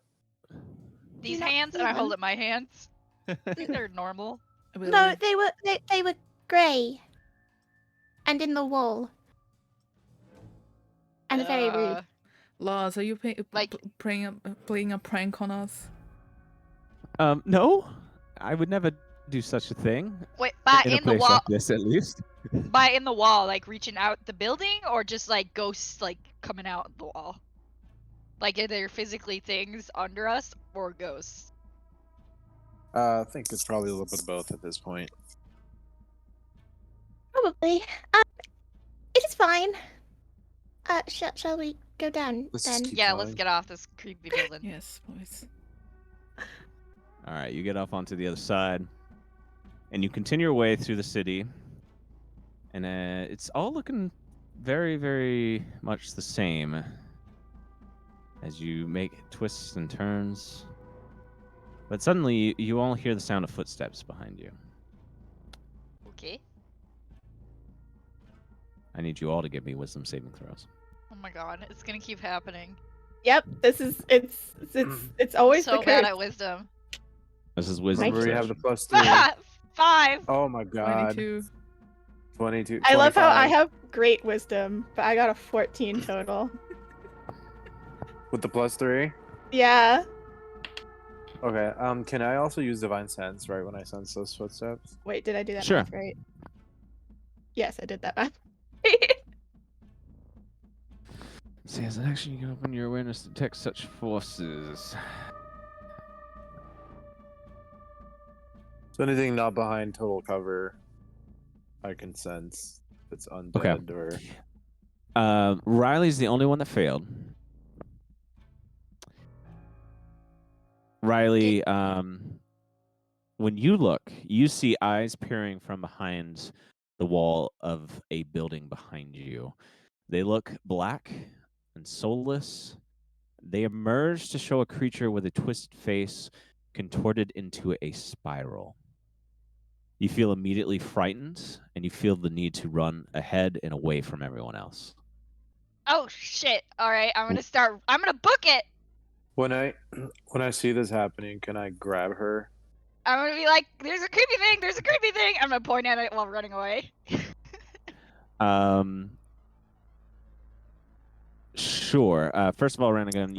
These not hands? see And I hold them. up my hands. I think they're normal. I No, believe- they were grey. And in the wall. And very rude. Lars, are you Like- playing a prank on us? No, I would never do such a thing Wait, by in a in the place wall, like this, at least. by in the wall, like reaching out the building, or just like ghosts like coming out the wall? Like, are there physically things under us, or ghosts? I think it's probably a little bit of both at this point. Probably. It is fine. Shall we go down Let's then? just keep Yeah, let's going. get off this creepy building. Yes, boys. All right, you get off onto the other side, and you continue your way through the city, and it's all looking very, very much the same as you make twists and turns. But suddenly, you all hear the sound of footsteps behind you. Okay. I need you all to give me wisdom saving throws. Oh my god, it's gonna keep happening. Yep, this is it's always So the bad curse. at wisdom. This is wisdom. Remember, we have the perception. +3. 5. Oh my god. 22. 22. I love how I 25. have great wisdom, but I got a 14 total. With the +3? Yeah. Okay, can I also use Divine Sense right when I sense those footsteps? Wait, did I do that Sure. math right? Yes, I did that math. See, as an action, you can open your awareness to detect such forces. So anything not behind total cover, I can sense. If it's undead or... Riley's the only one that failed. Riley, when you look, you see eyes peering from behind the wall of a building behind you. They look black and soulless. They emerge to show a creature with a twisted face contorted into a spiral. You feel immediately frightened, and you feel the need to run ahead and away from everyone else. Oh shit! All right, I'm gonna book it. When I see this happening, can I grab her? I'm gonna be like, "There's a creepy thing! There's a creepy thing!" I'm gonna point at it while running away. Sure. First of all, Renegan,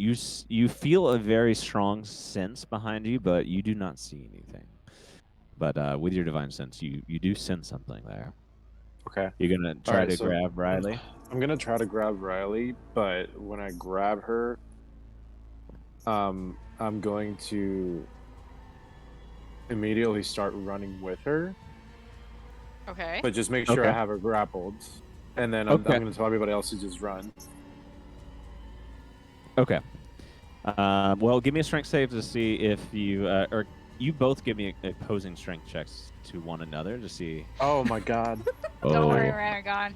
you feel a very strong sense behind you, but you do not see anything. But with your divine sense, you do sense something there. Okay. You're gonna try Alright, to so- grab Riley. I'm gonna try to grab Riley, but when I grab her, I'm going to immediately start running with her, Okay. but just make sure Okay. I have her grappled, and then I'm Okay. going to tell everybody else to just run. Okay. Well, give me a strength save to see if you or you both give me opposing strength checks to one another to see. Oh my god! Don't worry, Oh. Ranagon.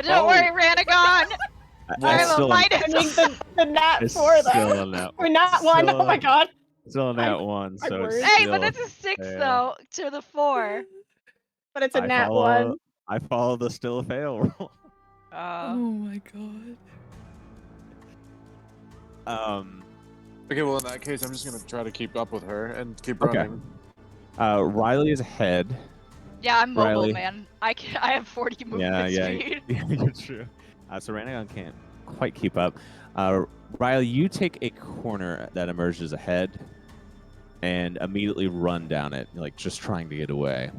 Don't worry, Ranagon. It's I have a still, minus. I mean the nat it's 4 still though. a nat, Or not 1. still Oh my a- god. still a nat one, my so it's word. Hey, but still- it's a 6 fail. though to the 4. But it's a I nat follow- 1. I follow the still a fail rule. Oh my god. Okay, well in that case, I'm just gonna try to keep up with her and keep Okay. running. Riley is ahead. Yeah, I'm mobile, Riley. man. I have 40 movement speed. Yeah, you're true. So Ranagon can't quite keep up. Riley, you take a corner that emerges ahead and immediately run down it, like just trying to get away.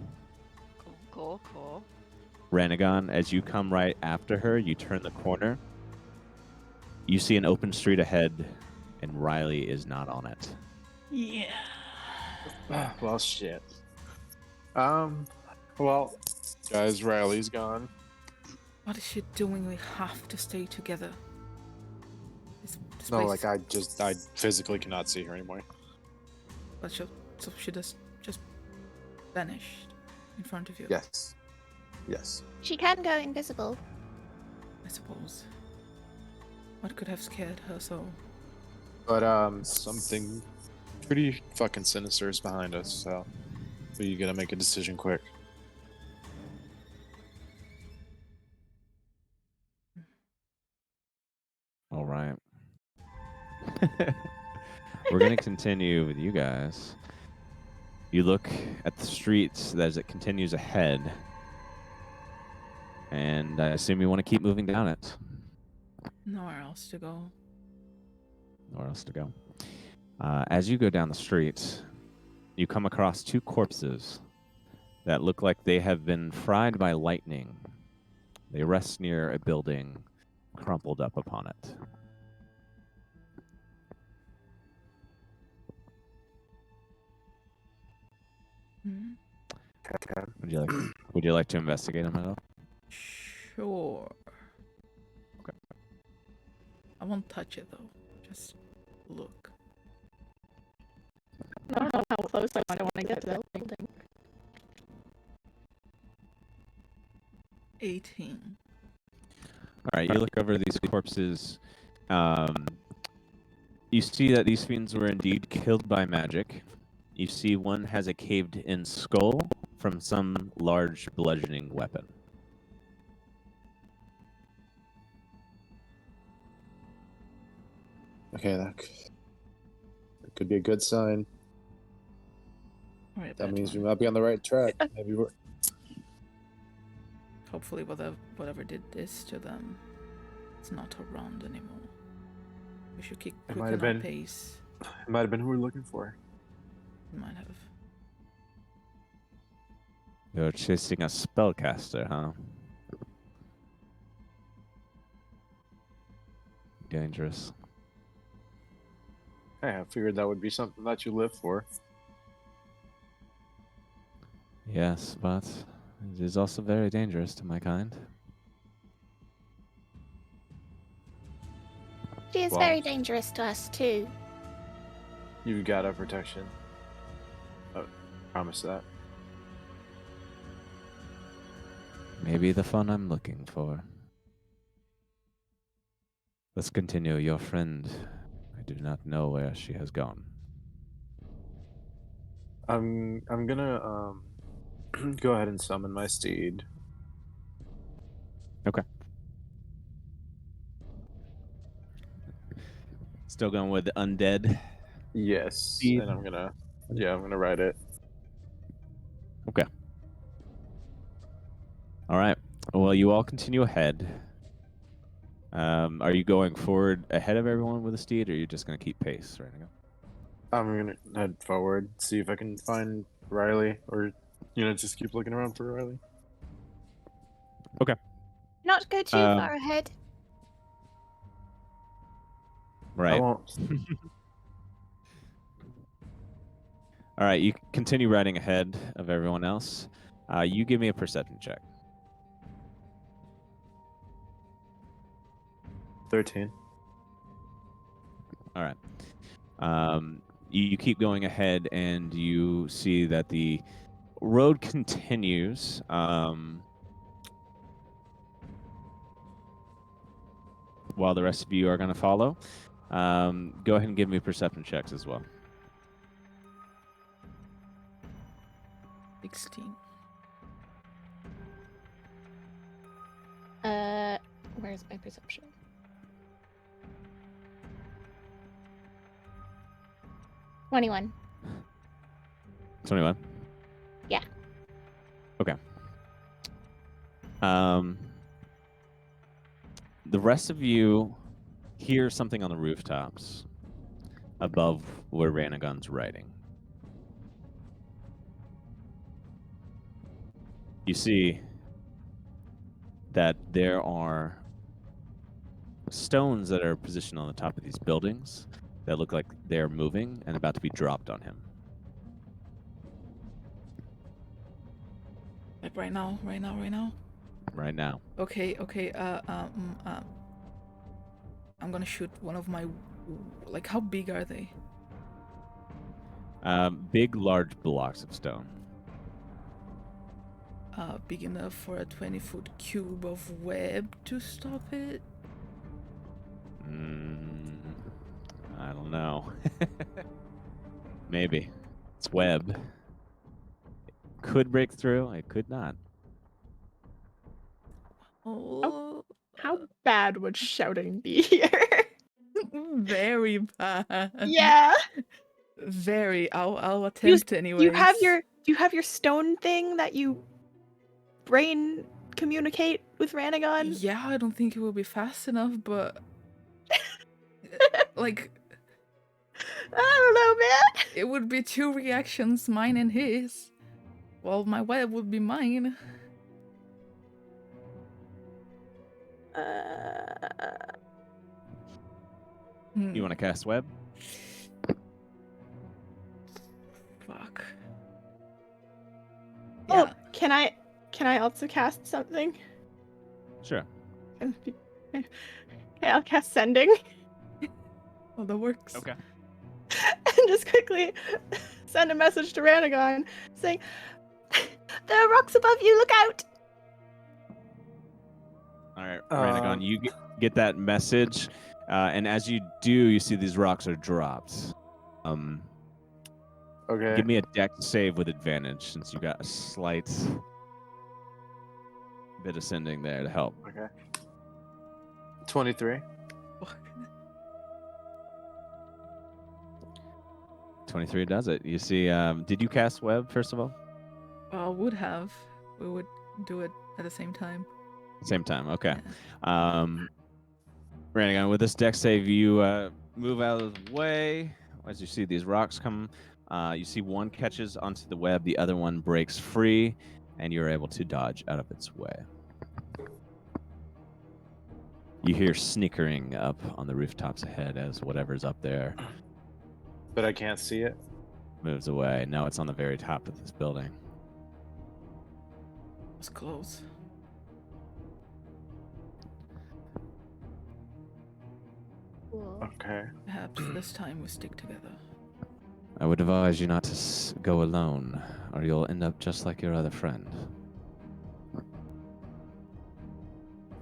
Cool, cool. Ranagon, as you come right after her, you turn the corner. You see an open street ahead, and Riley is not on it. Yeah. Well, shit. Well, guys, Riley's gone. What is she doing? We have to stay together. This No, place- like I physically cannot see her anymore. But so she just vanished in front of you. Yes. Yes. She can go invisible. I suppose. What could have scared her so? But something pretty fucking sinister is behind us, so you gotta make a decision quick. All right. We're going to continue with you guys. You look at the streets as it continues ahead, and I assume you want to keep moving down it. Nowhere else to go. Nowhere else to go. As you go down the street, you come across two corpses that look like they have been fried by lightning. They rest near a building, crumpled up upon it. Hmm? Would you like to investigate them at all? Sure. Okay. I won't touch it though. Just look. I don't know how close I want to get to that building. 18. All right, you look over these corpses. You see that these fiends were indeed killed by magic. You see one has a caved-in skull from some large bludgeoning weapon. Okay, that could be a good sign. Right, That bad means we one. might be on the right track. Maybe we're. Hopefully whatever did this to them, it's not around anymore. We should keep It might quicken have our been. pace. It might have been who we're looking for. We might have. You're chasing a spellcaster, huh? Dangerous. Hey, I figured that would be something that you live for. Yes, but it is also very dangerous to my kind. She is Wow. very dangerous to us too. You got our protection. Promise that. Maybe the fun I'm looking for. Let's continue. Your friend, I do not know where she has gone. I'm gonna go ahead and summon my steed. Still going with undead. Yes, Steed. and I'm gonna ride it. All right. Well, you all continue ahead. Are you going forward ahead of everyone with a steed, or are you just going to keep pace right now? I'm gonna head forward, see if I can find Riley, or just keep looking around for Riley. Not go too far ahead. I Right. won't. All right. You continue riding ahead of everyone else. You give me a perception check. 13. All right. You keep going ahead, and you see that the road continues. While the rest of you are going to follow. Go ahead and give me perception checks as well. 16. Where's my perception? $21. 21? Yeah. Okay. The rest of you hear something on the rooftops above where Ranagon's riding. You see that there are stones that are positioned on the top of these buildings that look like they're moving and about to be dropped on him. Like right now. right now. Okay. I'm gonna shoot one of my. Like, how big are they? Big, large blocks of stone. Big enough for a 20-foot cube of web to stop it? I don't know. Maybe. It's web. It could break through. It could not. Oh, How bad would shouting be here? very bad. Yeah. Very. I'll attempt anyway. Do you have your stone thing that you brain communicate with Ranagon? Yeah, I don't think it will be fast enough, but like I don't know, man. it would be 2 reactions, mine and his. Well, my web would be mine. You want to cast web? Fuck. Oh, can I also cast something? Sure. Okay, I'll cast sending. Well, that works. Okay. And just quickly send a message to Ranagon saying, "There are rocks above you, look out!" All right, Ranagon, you get that message, and as you do, you see these rocks are dropped. Okay. Give me a dex save with advantage since you got a slight bit of sending there to help. Okay. 23. 23 does it. You see, did you cast web first of all? Well, would have. We would do it at the same time. Same time, okay. Ranagon, with this dex save, you move out of the way as you see these rocks come. You see one catches onto the web, the other one breaks free, and you're able to dodge out of its way. You hear snickering up on the rooftops ahead as whatever's up there But I can't see it. moves away. Now it's on the very top of this building. It was close. Okay. Perhaps this time we stick together. I would advise you not to go alone, or you'll end up just like your other friend.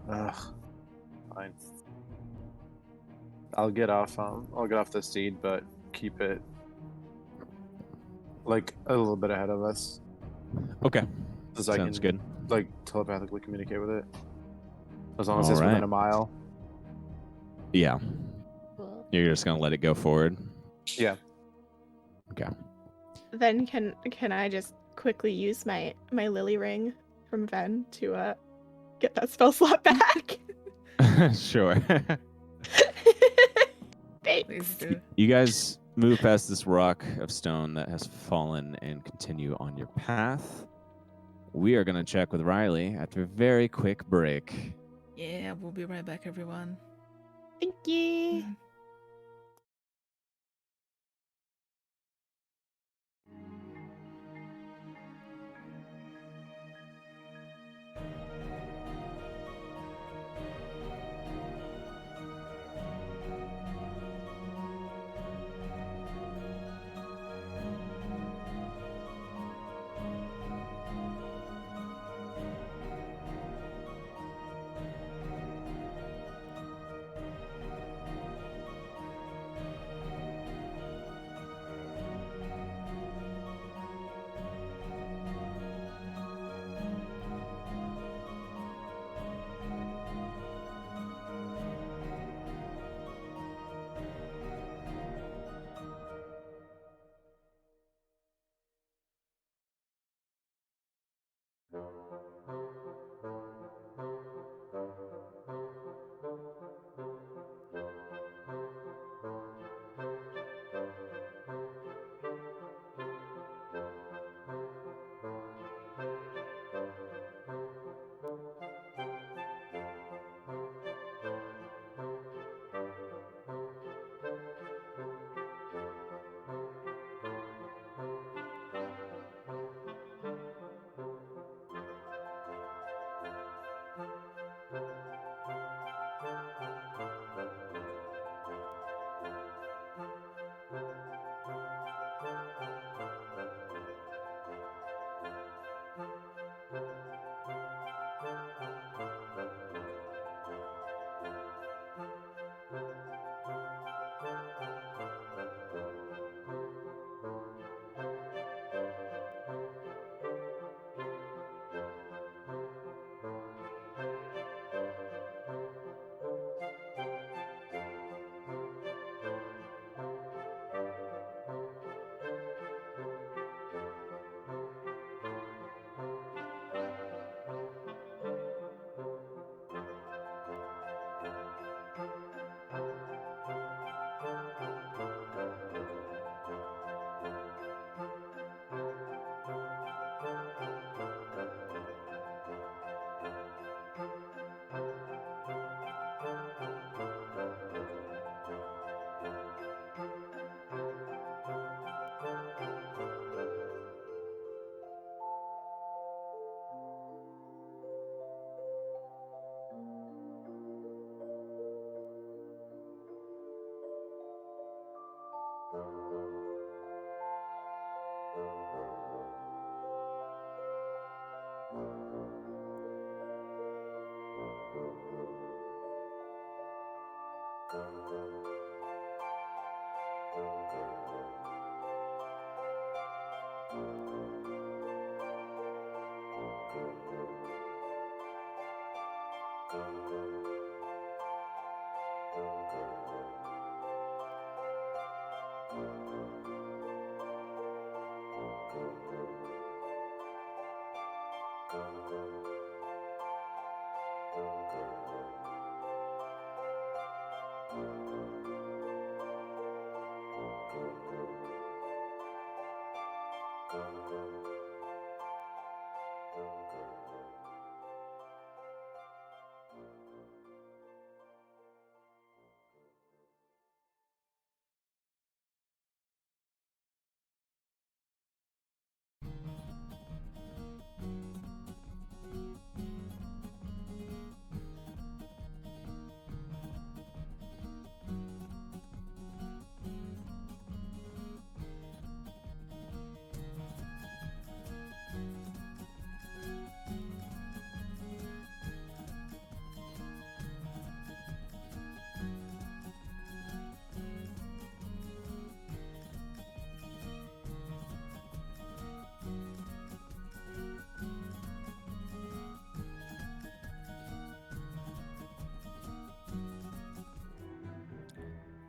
Ugh. Fine. I'll get off the steed, but keep it like a little bit ahead of us. Okay, As I sounds can, good. like telepathically communicate with it. As long as All it's right. within a mile. Yeah, you're just gonna let it go forward. Yeah. Okay. Then can I just quickly use my lily ring from Ven to get that spell slot back? Sure. Thanks. Please do. You guys move past this rock of stone that has fallen and continue on your path. We are going to check with Riley after a very quick break. Yeah, we'll be right back, everyone. Thank you.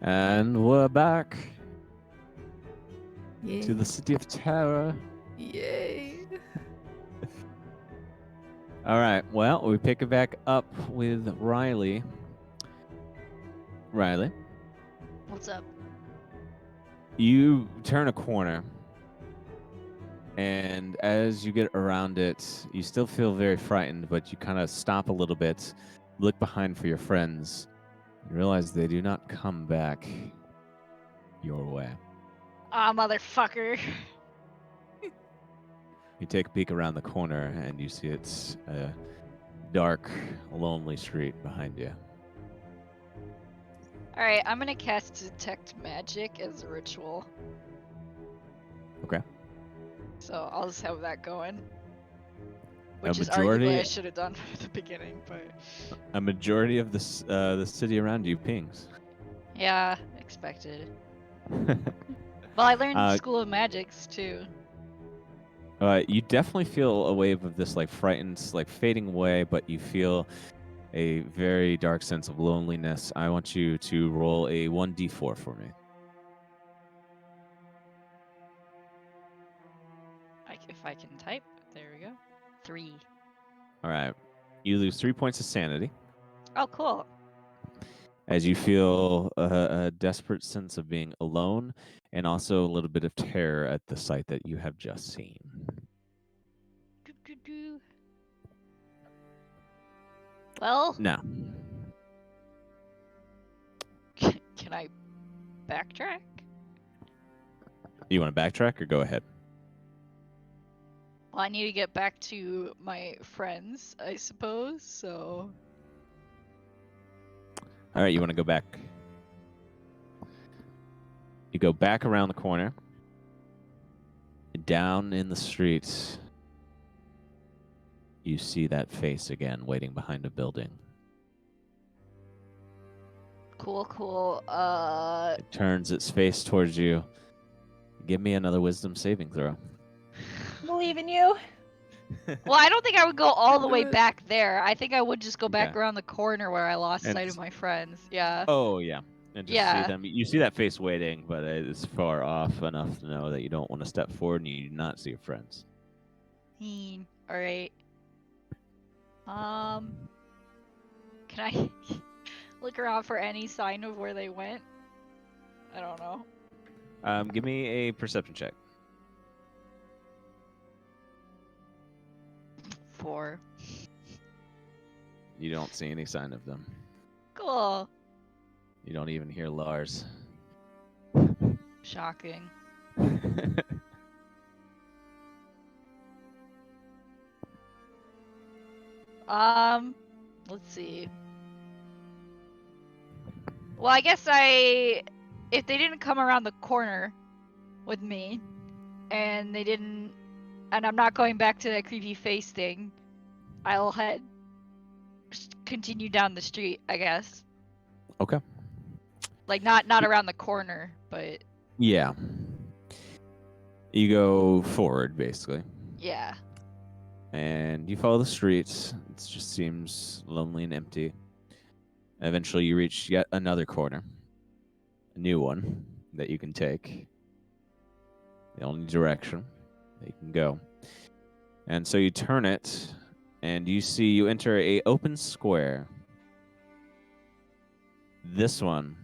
And we're back Yay. to the City of Terror. Yay. All right. Well, we pick it back up with Riley. Riley, What's up? you turn a corner, and as you get around it, you still feel very frightened, but you kind of stop a little bit, look behind for your friends, and realize they do not come back your way. Ah, motherfucker. You take a peek around the corner, and you see it's a dark, lonely street behind you. Alright, I'm gonna cast Detect Magic as a ritual. Okay. So I'll just have that going. A Which is majority- arguably I should have done at the beginning, but A majority of the city around you pings. yeah, expected. Well, I learned Uh, School of Magics too. You definitely feel a wave of this like frightened, like fading away, but you feel a very dark sense of loneliness. I want you to roll a 1d4 for me. If I can type, there we go. 3. All right. You lose 3 points of sanity Oh, cool. as you feel a desperate sense of being alone and also a little bit of terror at the sight that you have just seen. Doo-doo-doo. Well, Now, can I backtrack? you want to backtrack or go ahead? Well, I need to get back to my friends, I suppose, so... All right, you want to go back. You go back around the corner. Down in the street, you see that face again waiting behind a building. Cool, cool. It turns its face towards you. Give me another wisdom saving throw. Believe in you. Well, I don't think I would go all the way Good. back there. I think I would just go back Okay. around the corner where I lost And sight of my friends. Yeah. Oh, yeah. And just Yeah. see them. You see that face waiting, but it's far off enough to know that you don't want to step forward and you do not see your friends. All right. Can I look around for any sign of where they went? I don't know. Give me a perception check. 4. You don't see any sign of them. Cool. You don't even hear Lars. Shocking. Let's see. Well, I guess if they didn't come around the corner with me, and I'm not going back to that creepy face thing, I'll continue down the street, I guess. Okay. Like not around the corner, but Yeah. You go forward, basically. yeah. And you follow the streets. It just seems lonely and empty. Eventually, you reach yet another corner, a new one that you can take. The only direction that you can go. And so you turn it, and you enter a open square. This one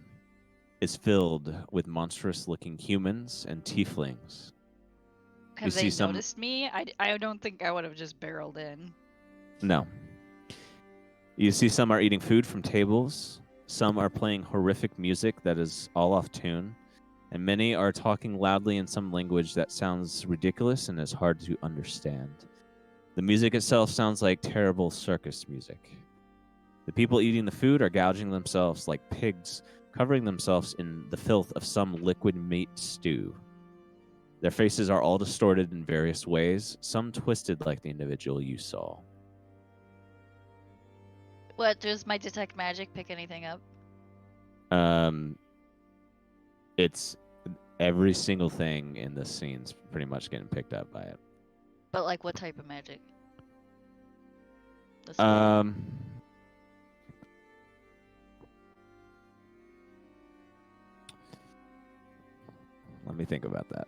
is filled with monstrous-looking humans and tieflings. Have see they some- noticed me? I don't think I would have just barreled in. No. You see some are eating food from tables, some are playing horrific music that is all off tune, and many are talking loudly in some language that sounds ridiculous and is hard to understand. The music itself sounds like terrible circus music. The people eating the food are gouging themselves like pigs, covering themselves in the filth of some liquid meat stew. Their faces are all distorted in various ways, some twisted like the individual you saw. What, does my detect magic pick anything up? It's every single thing in this scene's pretty much getting picked up by it. But like what type of magic? The spell? Let me think about that.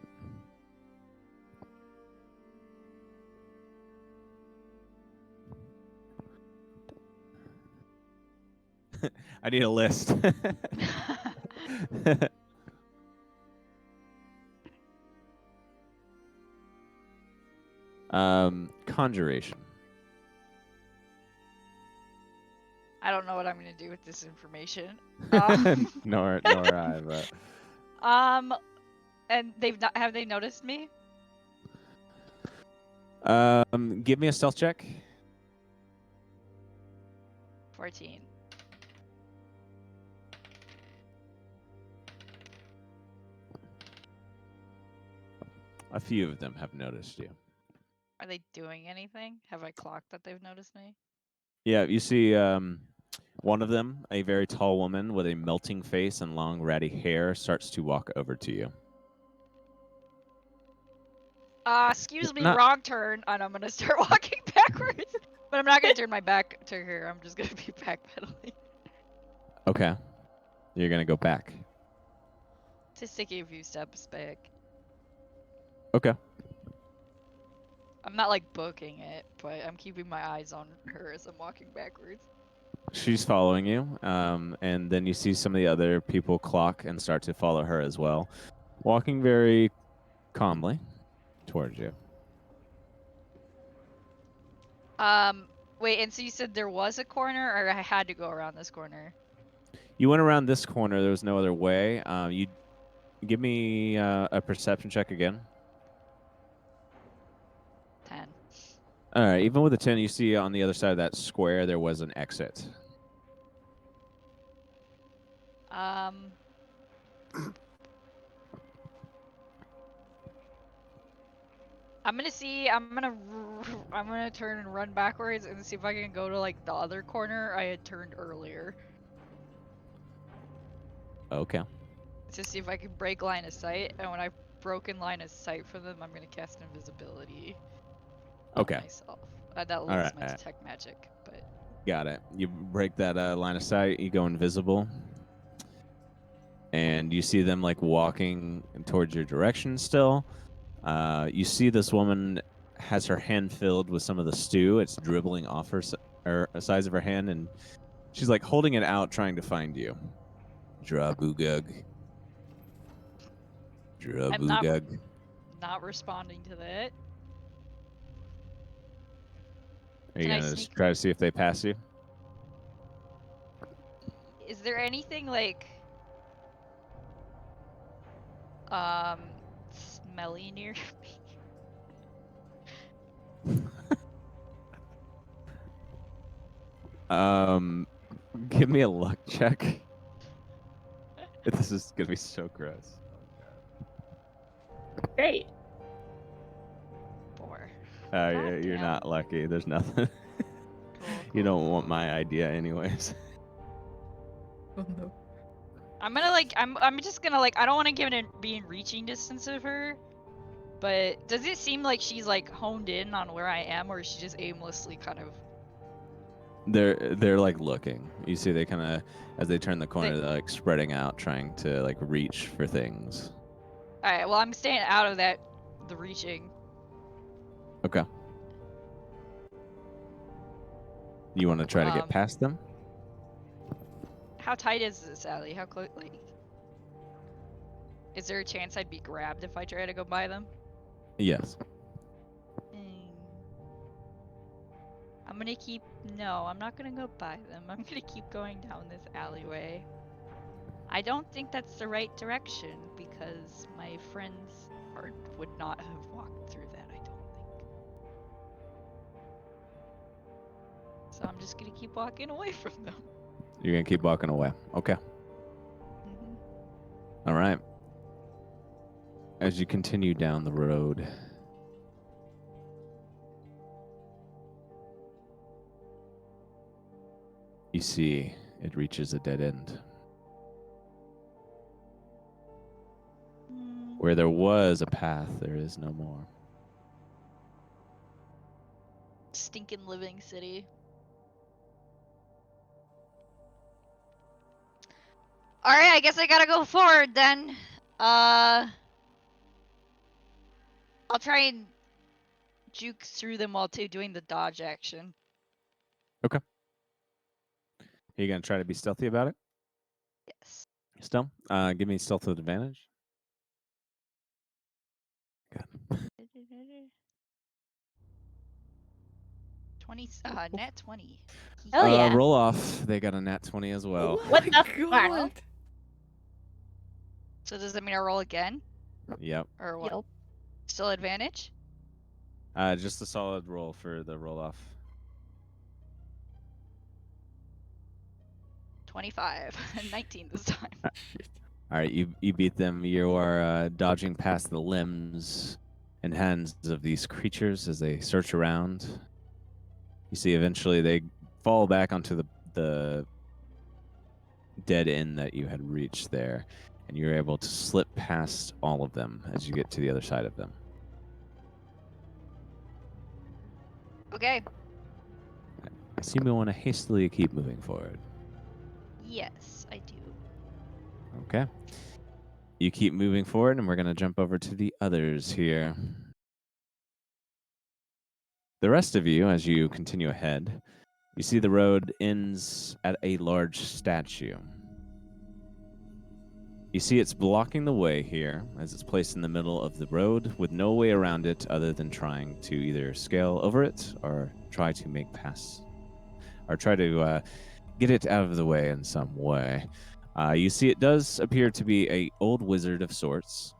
I need a list. Conjuration. I don't know what I'm gonna do with this information. nor I, but And have they noticed me? give me a stealth check. 14. A few of them have noticed you. Are they doing anything? Have I clocked that they've noticed me? Yeah, you see one of them, a very tall woman with a melting face and long ratty hair, starts to walk over to you. Excuse me, Not- wrong turn, and I'm gonna start walking backwards. But I'm not gonna turn my back to her. I'm just gonna be backpedaling. Okay. You're going to go back. Just taking a few steps back. Okay. I'm not like booking it, but I'm keeping my eyes on her as I'm walking backwards. She's following you, and then you see some of the other people clock and start to follow her as well, walking very calmly towards you. Wait, and so you said there was a corner, or I had to go around this corner? You went around this corner. There was no other way. You give me a perception check again. 10. All right. Even with a 10, you see on the other side of that square there was an exit. I'm gonna turn and run backwards and see if I can go to like the other corner I had turned earlier. Okay. To see if I can break line of sight, and when I've broken line of sight for them, I'm gonna cast invisibility on Okay. myself. That All loses my right. detect magic, but Got it. You break that line of sight. You go invisible. And you see them like walking towards your direction still. You see this woman has her hand filled with some of the stew. It's dribbling off her size of her hand, and she's like holding it out, trying to find you. Drabugug. I'm not Drabugug. responding to that. Are you Can I gonna just sneak? try to see if they pass you? Is there anything like smelly near me? Give me a luck check. This is gonna be so gross. Great. 4. You're damn. not lucky. There's nothing. Cool, You cool, don't want cool. my idea, anyways. Oh no. I'm gonna like I'm just gonna like I don't want to be in reaching distance of her, but does it seem like she's like honed in on where I am, or is she just aimlessly kind of? They're like looking. You see, they kind of as they turn the corner, they're like spreading out, trying to like reach for things. All right, well I'm staying out of the reaching. Okay. You want to try to get past them? How tight is this alley? How close? Like, is there a chance I'd be grabbed if I try to go by them? Yes. I'm gonna keep. No, I'm not gonna go by them. I'm gonna keep going down this alleyway. I don't think that's the right direction because my friends would not have walked through that, I don't think. So I'm just gonna keep walking away from them. You're gonna keep walking away. Okay. Mhm. All right. As you continue down the road, you see it reaches a dead end. Where there was a path, there is no more. Stinking living city. Alright, I guess I gotta go forward then. I'll try and juke through them while doing the dodge action. Are you gonna try to be stealthy about it? Yes. Still, give me stealth with advantage. Good. 20, nat 20. Oh, yeah. Roll off. They got a nat 20 as well. Oh What my the fuck? god. So does that mean I roll again? Yep. Or what? Yup. Still advantage? Just a solid roll for the roll off. 25. 19 this time. All right, you beat them. You are dodging past the limbs and hands of these creatures as they search around. You see, eventually they fall back onto the dead end that you had reached there, and you're able to slip past all of them as you get to the other side of them. Okay. I assume you want to hastily keep moving forward. Yes, I do. Okay. You keep moving forward, and we're going to jump over to the others here. The rest of you, as you continue ahead, you see the road ends at a large statue. You see it's blocking the way here, as it's placed in the middle of the road with no way around it other than trying to either scale over it or try to make pass, or try to get it out of the way in some way. You see it does appear to be an old wizard of sorts,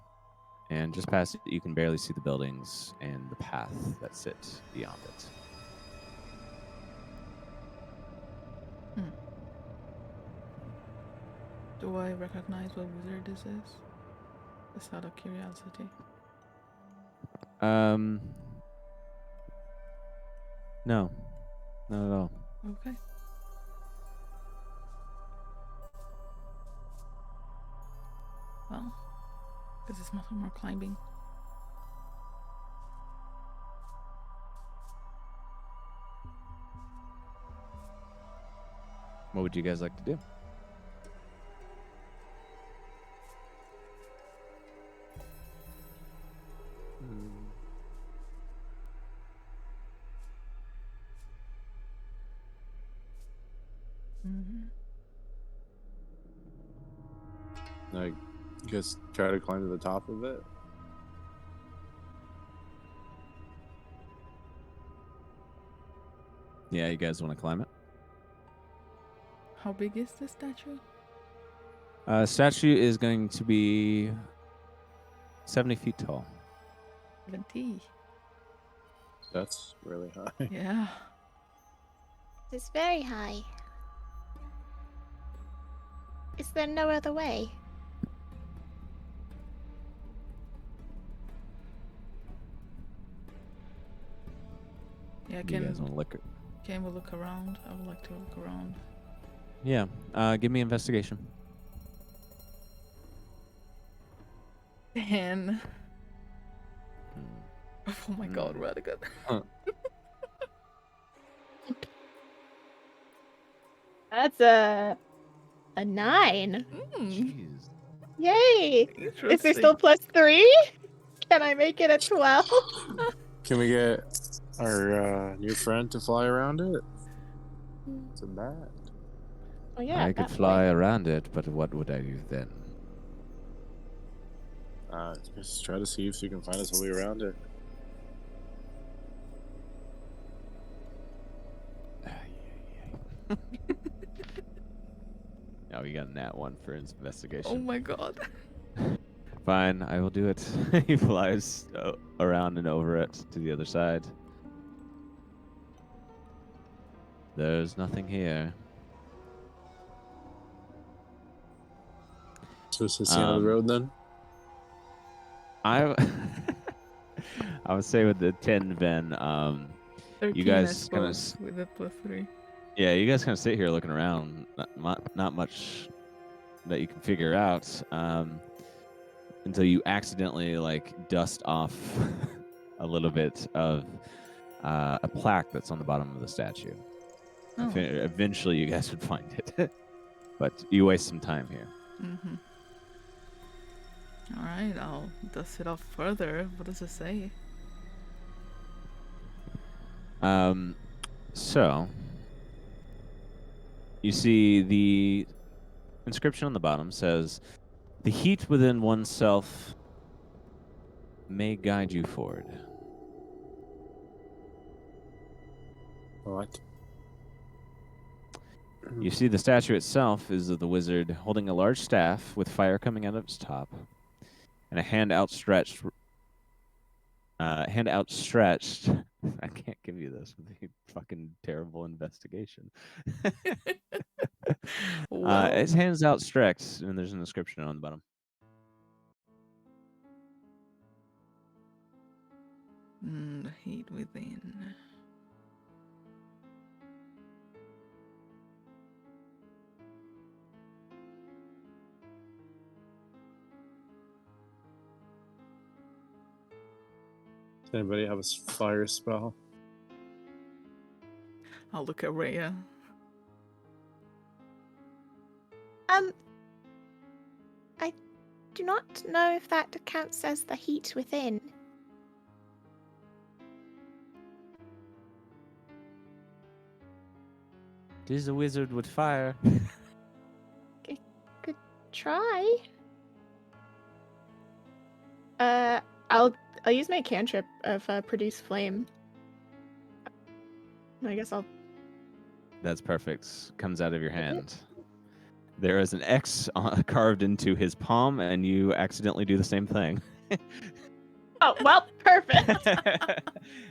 and just past it, you can barely see the buildings and the path that sits beyond it. Do I recognize what wizard this is? Just out of curiosity. No, not at all. Okay. Well, this is nothing more climbing. What would you guys like to do? Mm-hmm. I guess try to climb to the top of it. Yeah, you guys want to climb it? How big is this statue? Statue is going to be 70 feet tall. 70. That's really high. Yeah. It's very high. Is there no other way? Yeah, You guys want to look? can we look around? I would like to look around. Yeah. Give me investigation. 10. Hmm. Oh my god, really good. That's a 9. Jeez. Yay! Is there Interesting. still +3? Can I make it a 12? Can we get our new friend to fly around it? It's a bat. Oh yeah, I could that fly way. around it, but what would I do then? Just try to see if you can find us a way around it. Oh, you got a nat 1 for his investigation. Oh my god. Fine, I will do it. He flies around and over it to the other side. There's nothing here. So it's the end of the road then? I would say with the 10 Ven, 13, guys I kinda suppose, with the +3. yeah, you guys kind of sit here looking around. Not much that you can figure out until you accidentally dust off a little bit of a plaque that's on the bottom of the statue. Oh. Eventually, you guys would find it, but you waste some time here. Mm-hmm. Alright, I'll dust it off further. What does it say? So you see the inscription on the bottom says, "The heat within oneself may guide you forward." What? You see the statue itself is of the wizard holding a large staff with fire coming out of its top, and a hand outstretched. Hand outstretched. I can't give you this with a fucking terrible investigation. Well. His hand's outstretched, and there's an inscription on the bottom. The heat within. Does anybody have a fire spell? I'll look at Rhea. I do not know if that counts as the heat within. This is a wizard with fire. Could try. I'll use my cantrip of produce flame. I guess I'll. That's perfect. Comes out of your hand. There is an X carved into his palm, and you accidentally do the same thing. Oh well, perfect.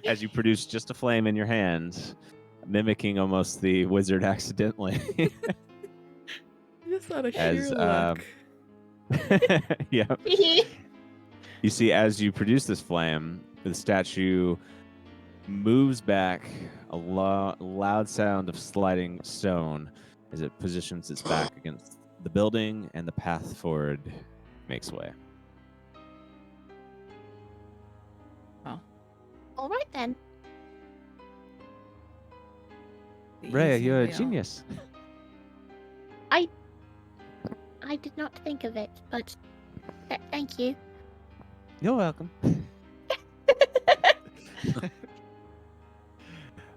As you produce just a flame in your hand, mimicking almost the wizard accidentally. Just out of As, sheer luck. Yeah. You see, as you produce this flame, the statue moves back, a loud sound of sliding stone as it positions its back against the building, and the path forward makes way. All right then. Rhea, Easy you're a way out. genius. I did not think of it, but thank you. You're welcome.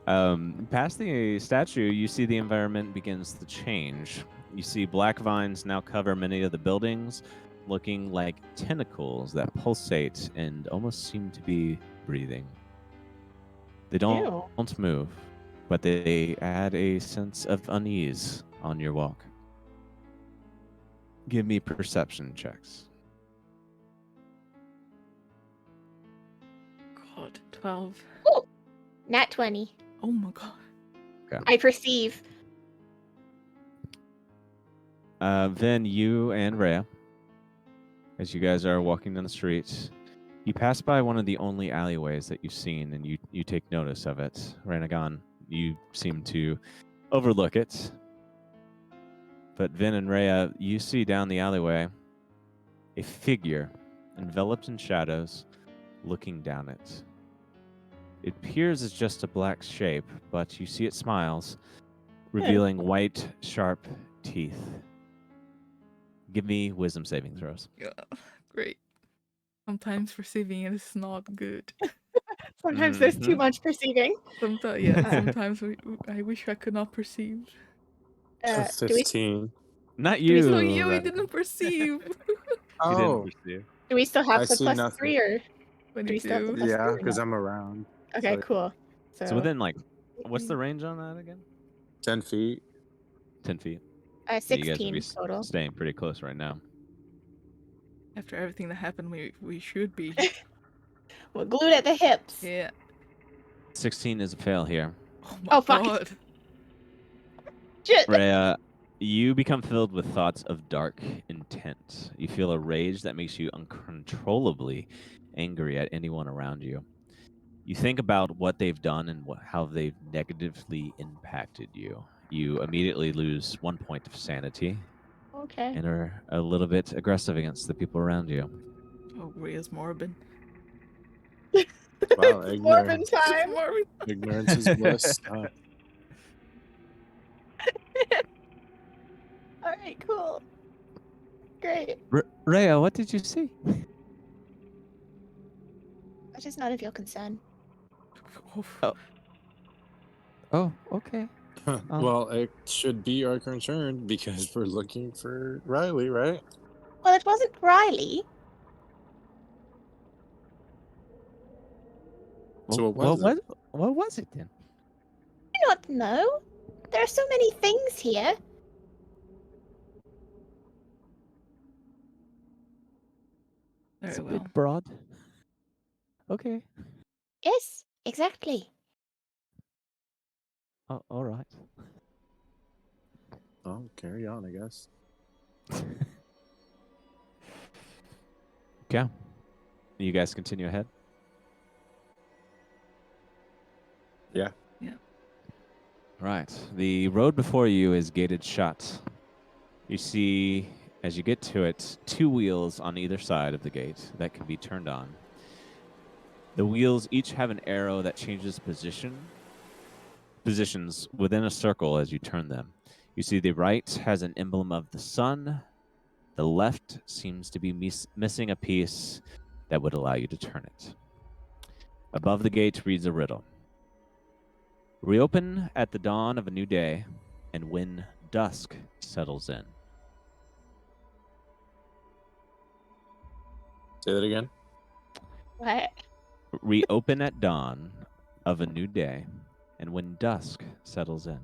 Past the statue, you see the environment begins to change. You see black vines now cover many of the buildings, looking like tentacles that pulsate and almost seem to be breathing. They don't move, but they add a sense of unease on your walk. Give me perception checks. God, 12. Nat 20. Oh my god. I perceive. Then you and Rhea, as you guys are walking down the street, you pass by one of the only alleyways that you've seen, and you take notice of it. Ranagon, you seem to overlook it. But Vin and Rhea, you see down the alleyway a figure enveloped in shadows looking down it. It appears as just a black shape, but you see it smiles, revealing white, sharp teeth. Give me wisdom saving throws. Yeah, great. Sometimes perceiving it is not good. Sometimes there's too much perceiving. Sometimes, yeah. Sometimes I wish I could not perceive. A Do we 15. Not we you. still So you Ren- didn't perceive. You didn't perceive. do we still have I the see plus nothing. 3 or do we still have the 22. plus Yeah, 3 or because no? I'm around. Okay, so- cool. So within, like, what's the range on that again? 10 feet. 10 feet. uh, You guys would 16 be total. staying pretty close right now. After everything that happened, we should be. We're glued at the hips. Yeah. 16 is a fail here. Oh my Oh, fuck. god. Shit. Rhea, you become filled with thoughts of dark intent. You feel a rage that makes you uncontrollably angry at anyone around you. You think about what they've done and how they've negatively impacted you. You immediately lose 1 point of sanity Okay. and are a little bit aggressive against the people around you. Oh, Rhea's morbid. Wow, It's Morbin ignorance. time. Morbid. Ignorance is bliss. Alright, cool. Great. Rhea, what did you see? That is none of your concern. Oof. Oh. Oh, okay. Well, it should be our concern because we're looking for Riley, right? Well, it wasn't Riley. So what was it? What was it then? I do not know. There are so many things here. It's a Very well. bit broad. Okay. Yes, exactly. Oh, all right. Oh, carry on, I guess. Okay. You guys continue ahead. Yeah. Right. The road before you is gated shut. You see, as you get to it, 2 wheels on either side of the gate that can be turned on. The wheels each have an arrow that changes positions within a circle as you turn them. You see the right has an emblem of the sun. The left seems to be missing a piece that would allow you to turn it. Above the gate reads a riddle. Reopen at the dawn of a new day and when dusk settles in. Say that again. What? Reopen at dawn of a new day and when dusk settles in.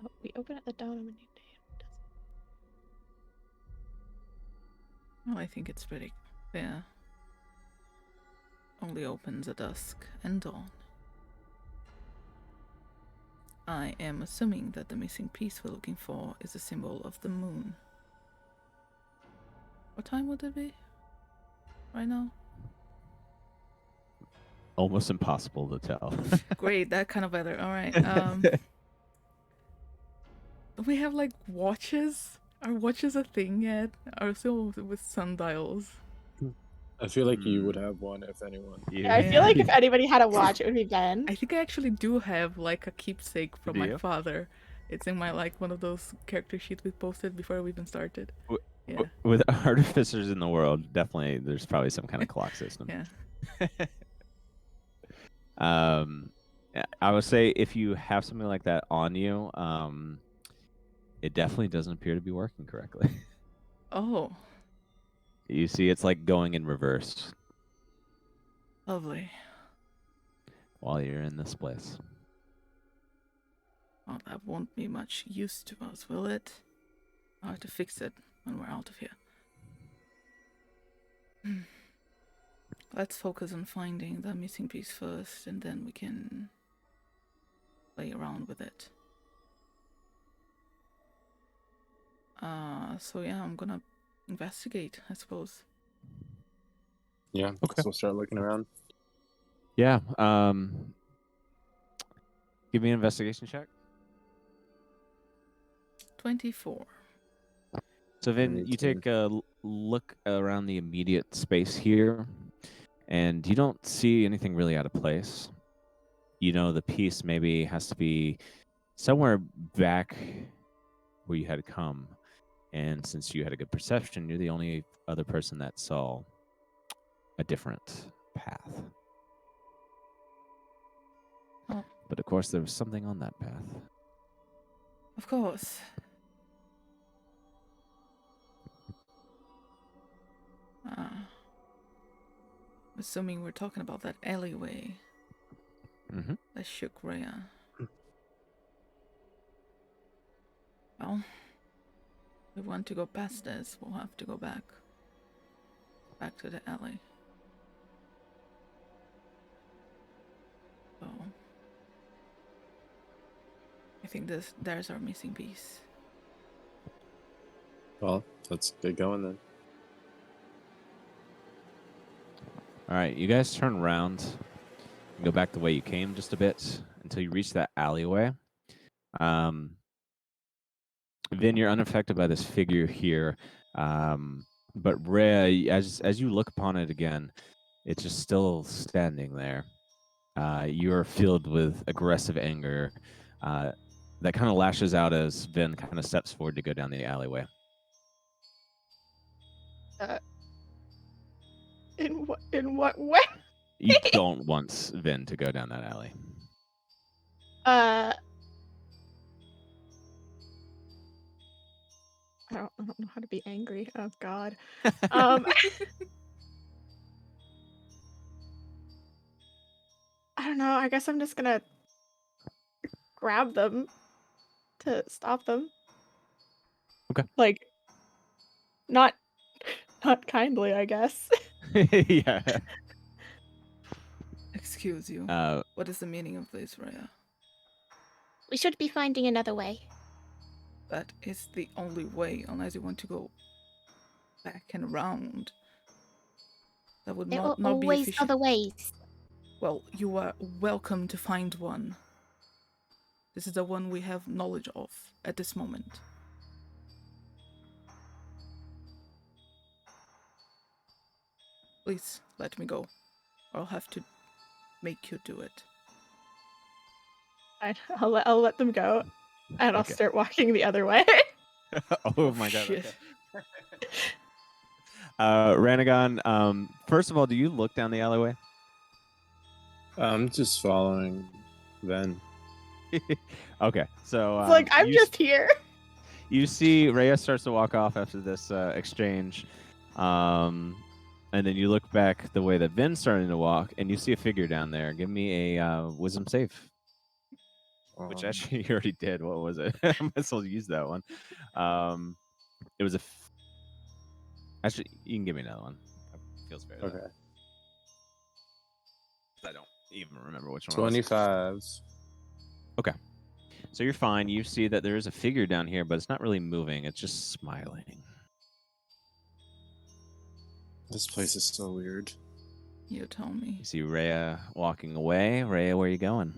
Oh, we open at the dawn of a new day. Well, I think it's pretty clear. Only opens at dusk and dawn. I am assuming that the missing piece we're looking for is a symbol of the moon. What time would it be right now? Almost impossible to tell. Great, that kind of weather. All right. Do we have like watches? Are watches a thing yet? Are still with sundials? I feel like you would have one if anyone. Yeah, I feel like if anybody had a watch, it would be Ben. I think I actually do have like a keepsake from Do my you? father. It's in my like one of those character sheets we posted before we even started. Yeah. With artificers in the world, definitely there's probably some kind of clock system. Yeah. I would say if you have something like that on you, it definitely doesn't appear to be working correctly. Oh, You see, it's like going in reverse lovely. while you're in this place. Well, that won't be much use to us, will it? I'll have to fix it when we're out of here. Let's focus on finding the missing piece first, and then we can play around with it. So yeah, I'm gonna investigate, I suppose. Yeah. Okay. So start looking around. Yeah. Give me an investigation check. 24. So then you take a look around the immediate space here, and you don't see anything really out of place. You know the piece maybe has to be somewhere back where you had come. And since you had a good perception, you're the only other person that saw a different path. Oh. But of course, there was something on that path. Of course. Assuming we're talking about that alleyway Mm-hmm. that shook Rhea. Well, if we want to go past this, we'll have to go back to the alley. So, I think there's our missing piece. Well, let's get going then. All right, you guys turn around and go back the way you came just a bit until you reach that alleyway. Then you're unaffected by this figure here. But Rhea, as you look upon it again, it's just still standing there. You're filled with aggressive anger that kind of lashes out as Vin kind of steps forward to go down the alleyway. In what way? You don't want Vin to go down that alley. I don't know how to be angry. Oh God. I don't know. I guess I'm just gonna grab them to stop them. Okay. Like, not kindly, I guess. Yeah. Excuse you. What is the meaning of this, Rhea? We should be finding another way. That is the only way, unless you want to go back and around. That would There are not be always efficient. other ways. Well, you are welcome to find one. This is the one we have knowledge of at this moment. Please let me go. I'll have to make you do it. I'll let them go, and I'll Okay. start walking the other way. Oh my god. Shit. Okay. Ranagon, first of all, do you look down the alleyway? I'm just following Ven. Okay, so It's like, I'm you, just here. you see Rhea starts to walk off after this exchange, and then you look back the way that Vin's starting to walk, and you see a figure down there. Give me a wisdom save. Which actually you already did. What was it? I might as well use that one. It was actually, you can give me another one. That feels fair. Okay. I don't even remember which one. 25. Okay. So you're fine. You see that there is a figure down here, but it's not really moving. It's just smiling. This place is so weird. You tell me. You see Rhea walking away. Rhea, where are you going?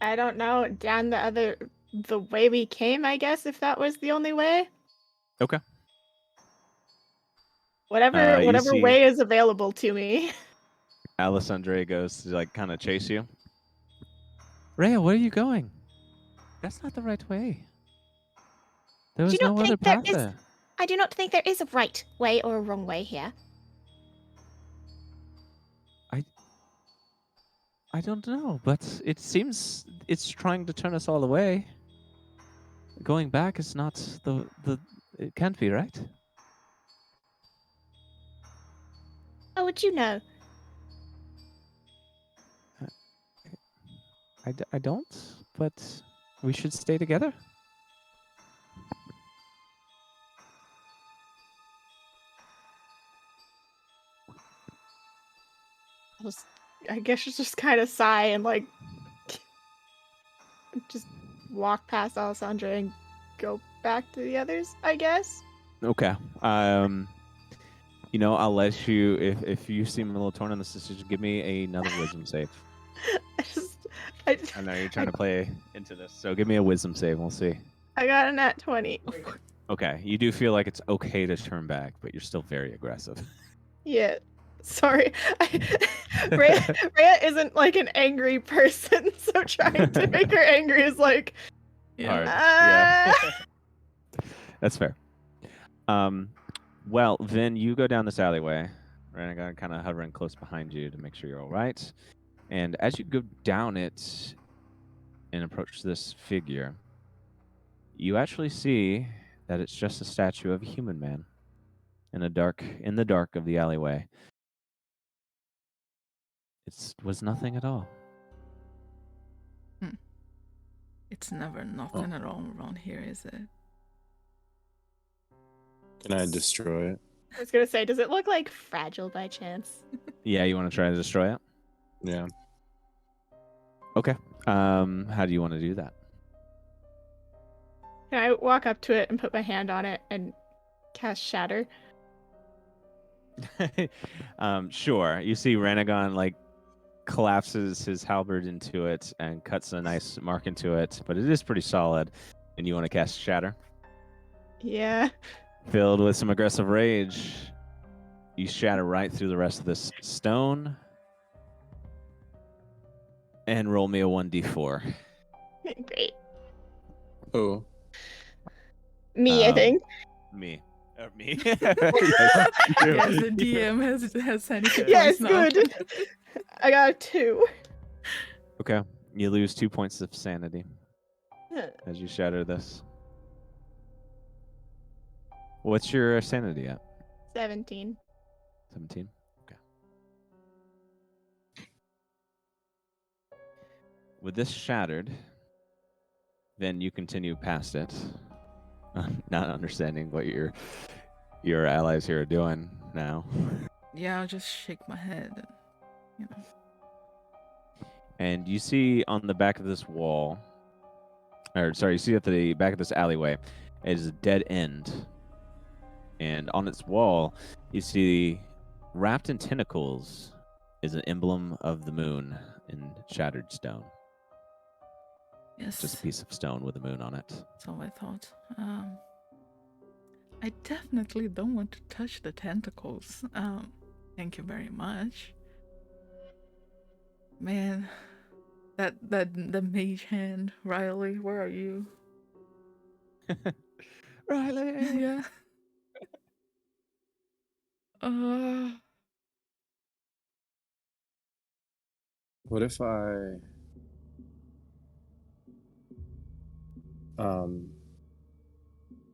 I don't know. Down the way we came, I guess, if that was the only way. Okay. Whatever you see- way is available to me. Alessandra goes to kind of chase you. Rhea, where are you going? That's not the right way. There was Do you no not other think there path is- there. I do not think there is a right way or a wrong way here. I don't know, but it seems it's trying to turn us all away. Going back is not it can't be, right? How would you know? I don't, but we should stay together. I guess just kind of sigh and just walk past Alessandra and go back to the others, I guess. Okay. I'll let you if you seem a little torn on this decision, give me another wisdom save. I know you're trying to play into this, so give me a wisdom save and we'll see. I got a nat 20. Okay. You do feel like it's okay to turn back, but you're still very aggressive. Yeah. Sorry. Rhea isn't an angry person, so trying to make her angry is Hard. Yeah. That's fair. Well, Vin, you go down this alleyway. Ranagon kind of hovering close behind you to make sure you're all right. And as you go down it and approach this figure, you actually see that it's just a statue of a human man in the dark of the alleyway. It was nothing at all. It's never nothing at all around here, is it? Can I destroy it? I was gonna say, does it look fragile by chance? Yeah, you want to try to destroy it? Yeah. Okay. How do you want to do that? Can I walk up to it and put my hand on it and cast Shatter? Sure. You see Ranagon collapses his halberd into it and cuts a nice mark into it, but it is pretty solid. And you want to cast Shatter? Yeah. Filled with some aggressive rage, you shatter right through the rest of this stone. And roll me a 1d4. Great. Oh. Me, I think. Me. Me? Yes, the DM has sanity Yes, points now. good. I got a 2. Okay. You lose 2 points of sanity as you shatter this. What's your sanity at? 17. 17? Okay. With this shattered, then you continue past it, not understanding what your allies here are doing now. Yeah, I'll just shake my head. And, you know. And you see on the back of this wall, or sorry, you see at the back of this alleyway is a dead end. And on its wall, you see wrapped in tentacles is an emblem of the moon in shattered stone. Yes, Just a piece of stone with a moon on it. so I thought. I definitely don't want to touch the tentacles. Thank you very much. Man, the mage hand, Riley, where are you? Riley! Yeah. What if I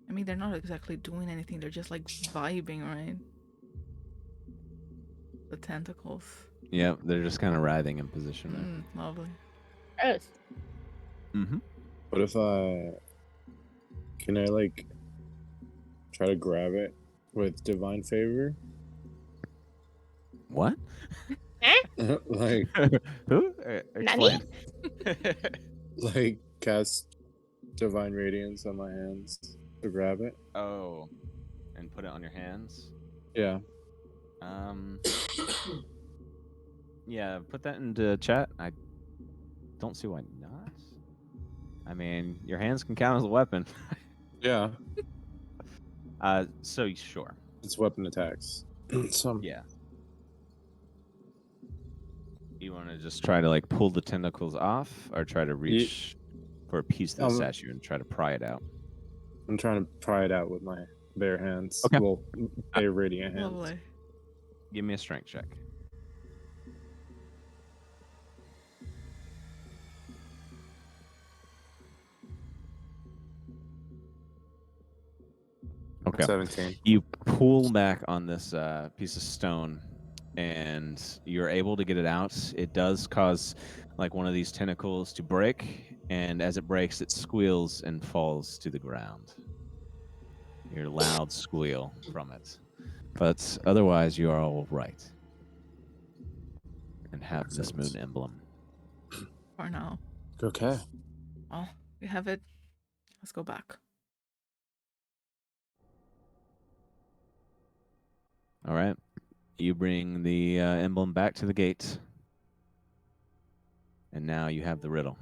I mean, they're not exactly doing anything. They're just like vibing, right? The tentacles. Yep, they're just kind of writhing in position Lovely. Gross. there. Mm-hmm. what if can I like try to grab it with divine favor? What? like Who? Nani? Explain. like cast divine radiance on my hands to grab it? Oh, and put it on your hands? Yeah. Yeah, put that into chat. I don't see why not. I mean, your hands can count as a weapon. Yeah. So sure. It's weapon attacks. Some Yeah. You want to just try to like pull the tentacles off, or try to reach for a piece of the statue and try to pry it out? I'm trying to pry it out with my bare hands. Okay. Well, bare radiant hands. Lovely. Give me a strength check. Okay. 17. You pull back on this piece of stone, and you're able to get it out. It does cause like one of these tentacles to break, and as it breaks, it squeals and falls to the ground. You hear a loud squeal from it, but otherwise you are all right, and have this moon emblem. For now. Okay. Well, we have it. Let's go back. All right. You bring the emblem back to the gate. And now you have the riddle.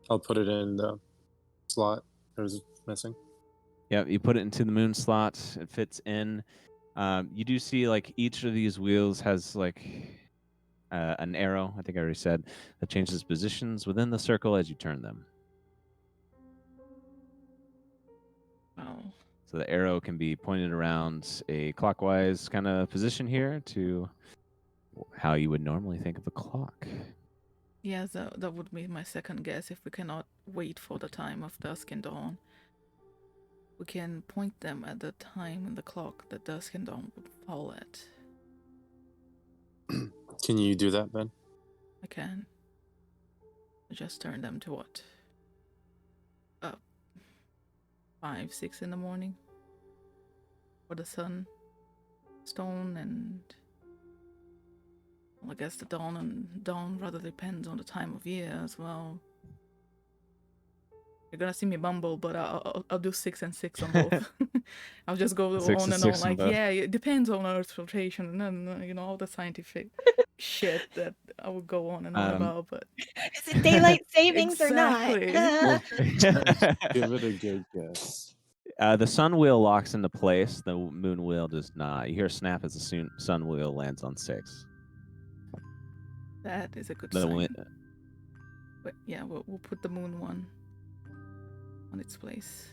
I'll put it in the slot. It was missing. Yeah, you put it into the moon slot. It fits in. You do see like each of these wheels has like an arrow, I think I already said, that changes positions within the circle as you turn them. Wow. So the arrow can be pointed around a clockwise kind of position here to how you would normally think of a clock. Yeah, that would be my second guess. If we cannot wait for the time of dusk and dawn, we can point them at the time in the clock that dusk and dawn would fall at. Can you do that, Ben? I can. I just turn them to what? 5, 6 in the morning. For the sun, stone, and well, I guess the dawn rather depends on the time of year as well. You're gonna see me bumble, but I'll do 6 and 6 on both. I'll just go 6 on and and on 6 on like, both. yeah, it depends on Earth's rotation and you know all the scientific shit that I would go on and on about. But Is it daylight savings or not? Exactly. Give it a good guess. The sun wheel locks into place. The moon wheel does not. You hear a snap as the sun wheel lands on 6. That is a good The sign. wi- But yeah, we'll put the moon one. on its place.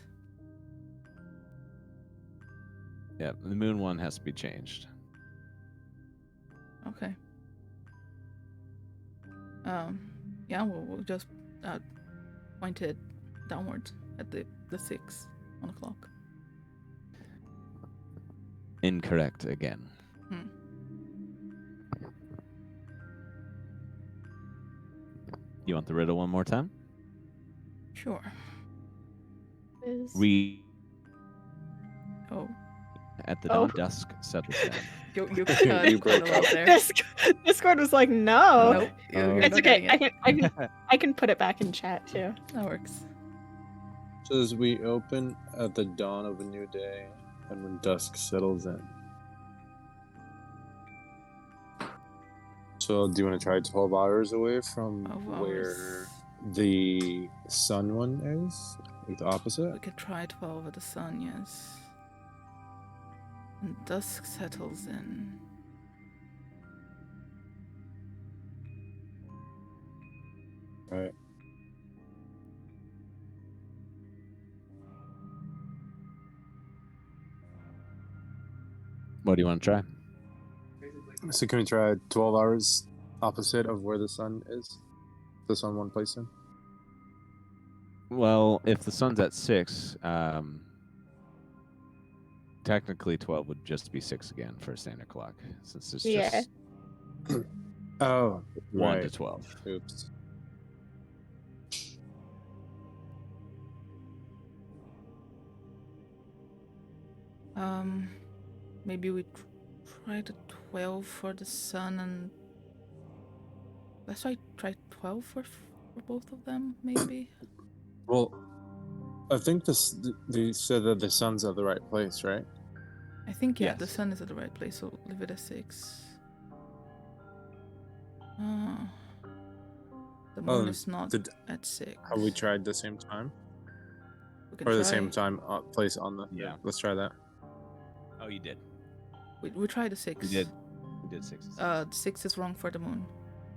Yeah, the moon one has to be changed. Okay. Yeah, we'll just point it downwards at the 6 1 o'clock. Incorrect again. You want the riddle one more time? Sure. Is... Read Oh, at the Oh. dawn dusk settles down. you cut You quite a broke lot up. there. Discord was like, no. Nope, you're It's not okay. getting it. I can put it back in chat too. That works. Says we open at the dawn of a new day and when dusk settles in. So do you want to try 12 hours away from 12 where hours. the sun one is? Like the opposite? We could try 12 at the sun, yes. And dusk settles in. Right. What do you want to try? So can we try 12 hours opposite of where the sun is? The sun one place in? Well, if the sun's at 6, technically 12 would just be 6 again for a standard clock, since it's Yeah. just Oh, 1 to right. 12. Oops. Maybe we try the 12 for the sun and let's try 12 for both of them, maybe. Well, I think they said that the sun's at the right place, right? I think the Yes. sun is at the right place, so leave it at 6. The moon Oh, is not did- at 6. Have we tried the same time? We can Or the try- same time place on the... Yeah. Let's try that. Oh, you did. We tried the 6. You did. You did 6. 6 is wrong for the moon,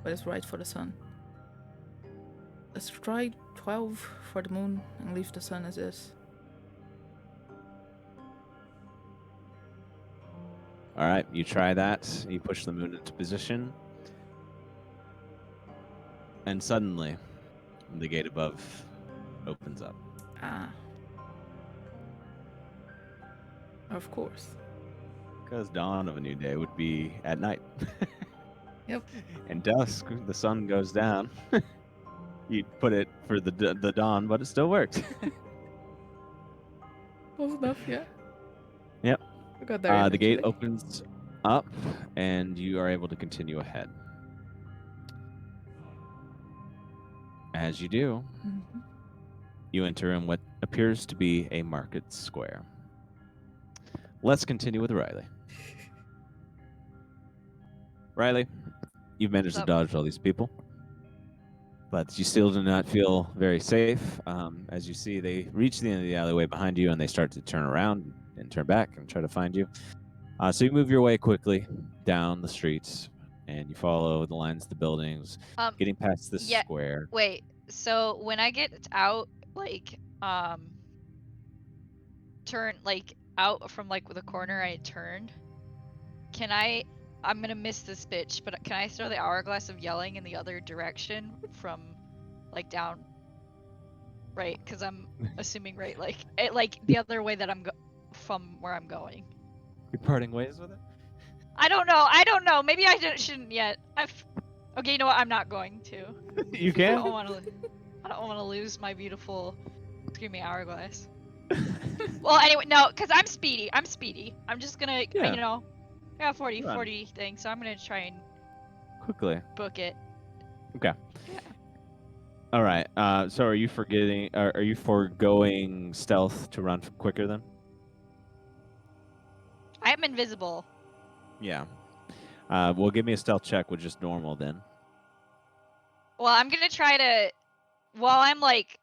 but it's right for the sun. Let's try 12 for the moon and leave the sun as is. All right, you try that. You push the moon into position. And suddenly, the gate above opens up. Ah. Of course. Because dawn of a new day would be at night. Yep. And dusk, the sun goes down. You put it for the dawn, but it still worked. Close enough, yeah. Yep. We got there The gate eventually. opens up, and you are able to continue ahead. As you do, Mhm. you enter in what appears to be a market square. Let's continue with Riley. Riley, you've managed to Sup? dodge all these people, but you still do not feel very safe. As you see, they reach the end of the alleyway behind you, and they start to turn around and turn back and try to find you. So you move your way quickly down the streets, and you follow the lines of the buildings, getting past this yeah. square. Wait, so when I get out, like, turn, like, out from, like, the corner I turned, I'm gonna miss this bitch, but can I throw the hourglass of yelling in the other direction from, like, down, right? Because I'm assuming, right, like the other way that from where I'm going. You're parting ways with it? I don't know. Maybe I shouldn't yet. Okay, you know what? I'm not going to. You I can. don't want to lose my beautiful screaming hourglass. Well, anyway, no, because I'm speedy. I'm just gonna, Yeah. you know, I got 40 Run. thing, so I'm gonna try and Quickly. book it. Okay. Yeah. All right. So are you are you foregoing stealth to run quicker then? I am invisible. Yeah. Well, give me a stealth check with just normal then. Well, I'm gonna try to, while I'm like,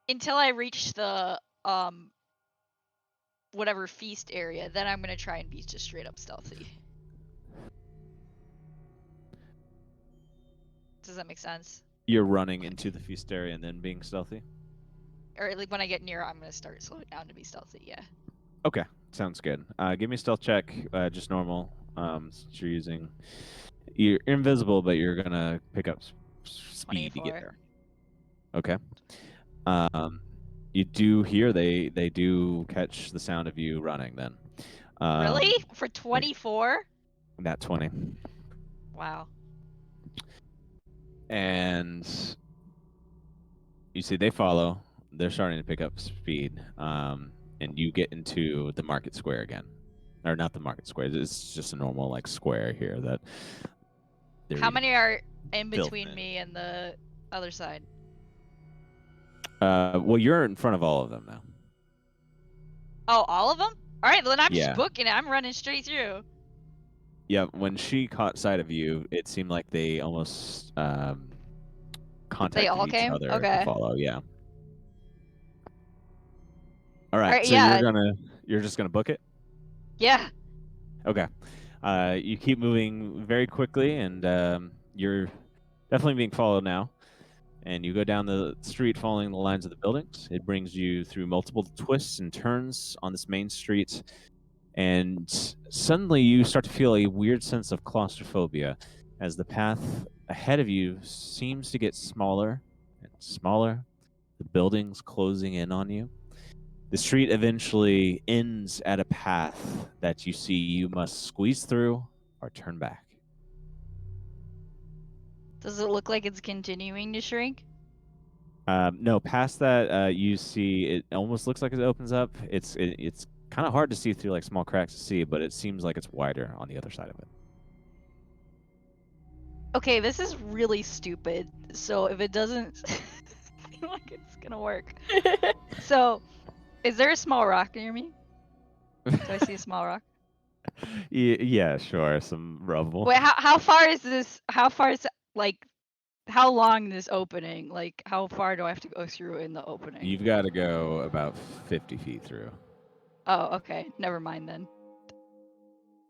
until I reach the whatever feast area, then I'm gonna try and be just straight up stealthy. Does that make sense? You're running into the feast area and then being stealthy? or like when I get near, I'm gonna start slowing down to be stealthy. Yeah. Okay, sounds good. Give me a stealth check, just normal. Since you're invisible, but you're gonna pick up speed to get 24. there. Okay. You do hear they do catch the sound of you running. Then. Really? For 24? Nat 20. Wow. And you see they follow. They're starting to pick up speed. And you get into the market square again. Or not the market square. It's just a normal like square here that they're How eating many are in filth between in. me and the other side? Well, you're in front of all of them now. Oh, all of them? All right, then I'm Yeah. just booking it. I'm running straight through. Yeah, when she caught sight of you, it seemed like they almost contacted all each came? other Okay. to follow. Yeah. All right, Alright, so yeah. you're just gonna book it. Yeah. Okay. You keep moving very quickly, and you're definitely being followed now. And you go down the street following the lines of the buildings. It brings you through multiple twists and turns on this main street. And suddenly you start to feel a weird sense of claustrophobia as the path ahead of you seems to get smaller and smaller, the buildings closing in on you. The street eventually ends at a path that you see you must squeeze through or turn back. Does it look like it's continuing to shrink? No, past that, you see it almost looks like it opens up. It's kind of hard to see through like small cracks to see, but it seems like it's wider on the other side of it. Okay, this is really stupid. So if it doesn't feel like it's gonna work. So, is there a small rock near me? Do I see a small rock? Yeah, sure, some rubble. Wait, how far is this? How far is like? How long this opening? Like, how far do I have to go through in the opening? You've got to go about 50 feet through. Oh, okay. Never mind then.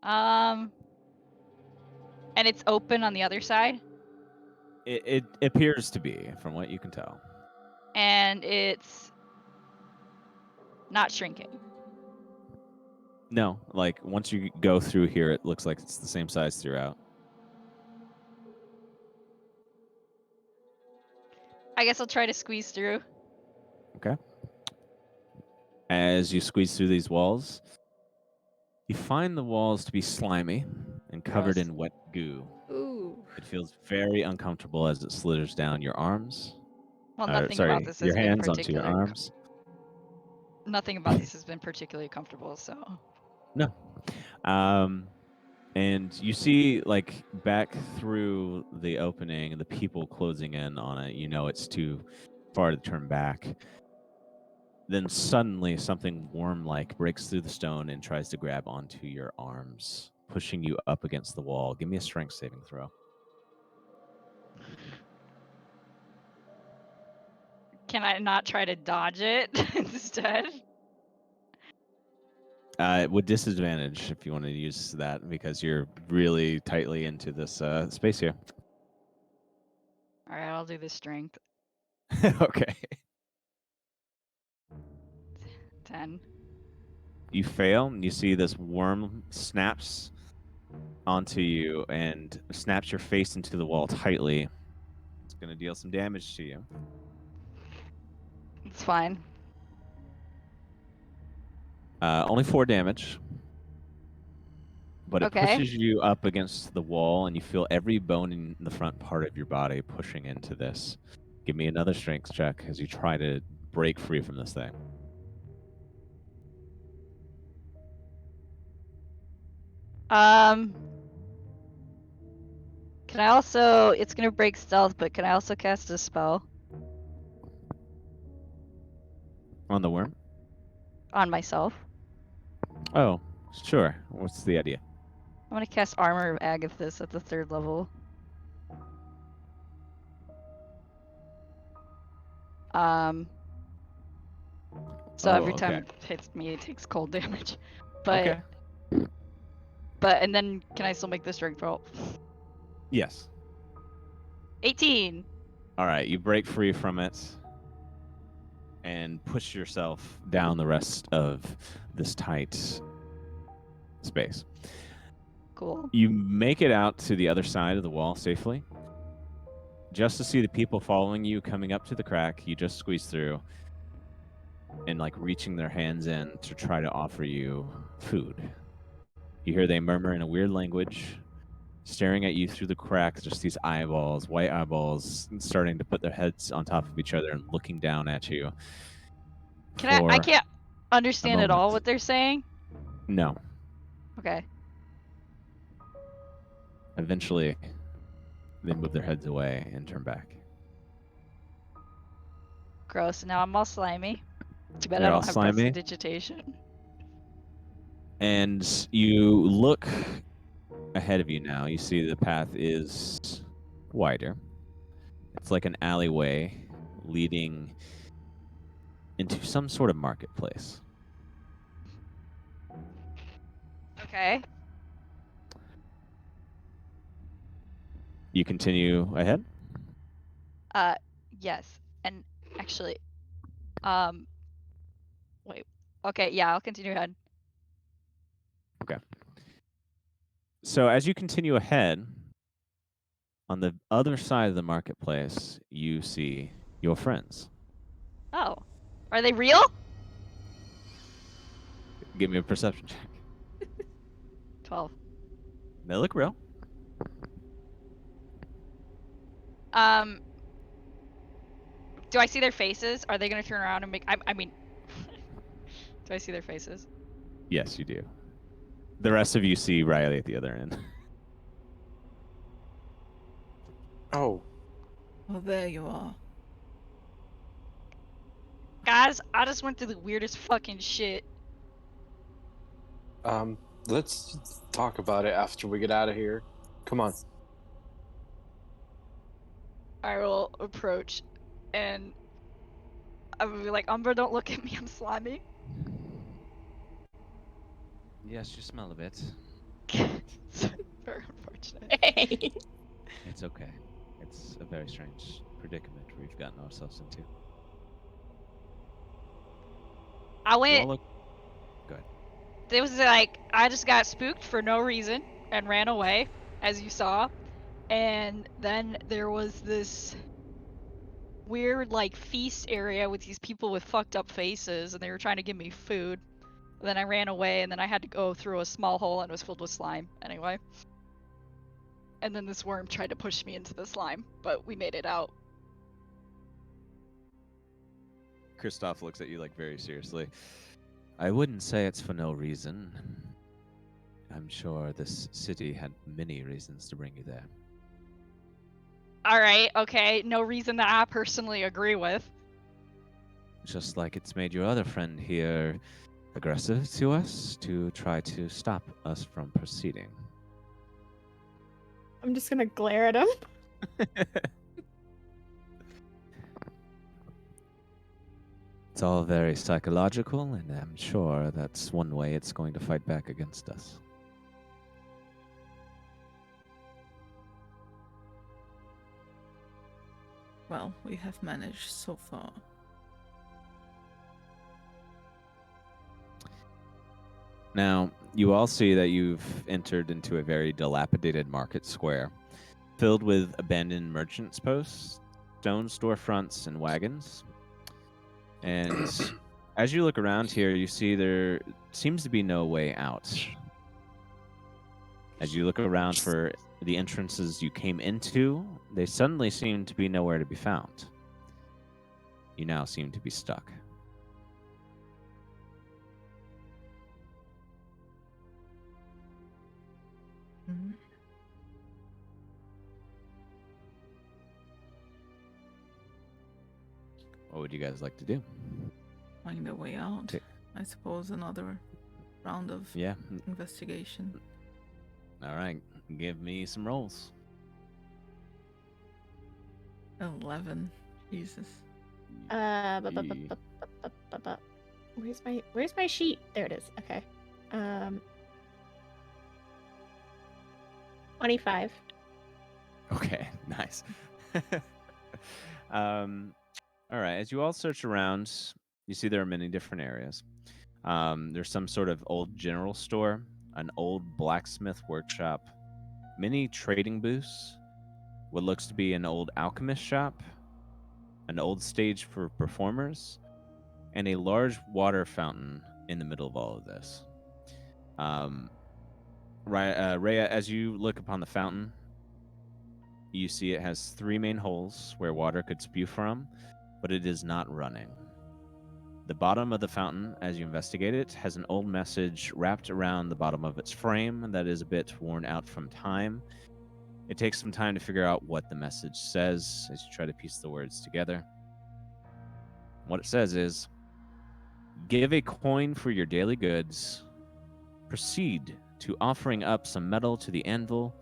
And it's open on the other side, It appears to be, from what you can tell. and it's not shrinking. No, like once you go through here, it looks like it's the same size throughout. I guess I'll try to squeeze through. Okay. As you squeeze through these walls, you find the walls to be slimy and covered Gross. in wet goo. Ooh. It feels very uncomfortable as it slithers down your arms. Well, nothing about this has your been hands onto your particular. arms. Nothing about this has been particularly comfortable. So. No. And you see, like, back through the opening, the people closing in on it. You know it's too far to turn back. Then suddenly something worm-like breaks through the stone and tries to grab onto your arms, pushing you up against the wall. Give me a strength saving throw. Can I not try to dodge it instead? With disadvantage, if you want to use that, because you're really tightly into this space here. All right, I'll do the strength. Okay. 10. You fail, and you see this worm snaps onto you and snaps your face into the wall tightly. It's going to deal some damage to you. It's fine. Only 4 damage. But it Okay. pushes you up against the wall, and you feel every bone in the front part of your body pushing into this. Give me another strength check as you try to break free from this thing. Can I also? It's gonna break stealth, but can I also cast a spell On the worm? on myself? Oh, sure. What's the idea? I'm gonna cast Armor of Agathis at the 3rd level. So every time it hits me, it takes cold damage. But Okay. and then can I still make the strength roll? Yes. 18. All right, you break free from it. and push yourself down the rest of this tight space. Cool. You make it out to the other side of the wall safely. Just to see the people following you coming up to the crack, you just squeeze through and like reaching their hands in to try to offer you food. You hear they murmur in a weird language, staring at you through the crack, just these eyeballs, white eyeballs, starting to put their heads on top of each other and looking down at you. I can't understand at all moment. what they're saying. No. Okay. Eventually, they move their heads away and turn back. Gross. Now I'm all slimy. Too bad You're I all don't have slimy? prestidigitation. And you look ahead of you now. You see the path is wider. It's like an alleyway leading into some sort of marketplace. Okay. You continue ahead? Yes. And actually, wait. Okay, yeah, I'll continue ahead. So as you continue ahead, on the other side of the marketplace, you see your friends. Oh. Are they real? Give me a perception check. 12. They look real. Do I see their faces? Are they gonna turn around and make? I mean, do I see their faces? Yes, you do. The rest of you see Riley at the other end. Oh, Oh, there you are. Guys, I just went through the weirdest fucking shit. let's talk about it after we get out of here. Come on. I will approach, and I will be like, Umbra, don't look at me. I'm slimy. Yes, you smell a bit. It's very unfortunate. Hey. It's okay. It's a very strange predicament we've gotten ourselves into. I You went. all look good. It was like I just got spooked for no reason and ran away, as you saw. And then there was this weird like feast area with these people with fucked up faces, and they were trying to give me food. And then I ran away, and then I had to go through a small hole, and it was filled with slime anyway. And then this worm tried to push me into the slime, but we made it out. Kristoff looks at you like very seriously. I wouldn't say it's for no reason. I'm sure this city had many reasons to bring you there. All right, okay, no reason that I personally agree with. Just like it's made your other friend here aggressive to us to try to stop us from proceeding. I'm just gonna glare at him. It's all very psychological, and I'm sure that's one way it's going to fight back against us. Well, we have managed so far. Now, you all see that you've entered into a very dilapidated market square, filled with abandoned merchants' posts, stone storefronts, and wagons. And as you look around here, you see there seems to be no way out. As you look around for the entrances you came into, they suddenly seem to be nowhere to be found. You now seem to be stuck. Mhm. What would you guys like to do? Find a way out. Okay. I suppose another round of Yeah. investigation. All right. Give me some rolls. 11. Jesus. Where's my sheet? There it is. Okay. 25. Okay, nice. All right. As you all search around, you see there are many different areas. There's some sort of old general store, an old blacksmith workshop, many trading booths, what looks to be an old alchemist shop, an old stage for performers, and a large water fountain in the middle of all of this. Rhea, as you look upon the fountain, you see it has 3 main holes where water could spew from, but it is not running. The bottom of the fountain, as you investigate it, has an old message wrapped around the bottom of its frame that is a bit worn out from time. It takes some time to figure out what the message says as you try to piece the words together. What it says is, give a coin for your daily goods, proceed to offering up some metal to the anvil,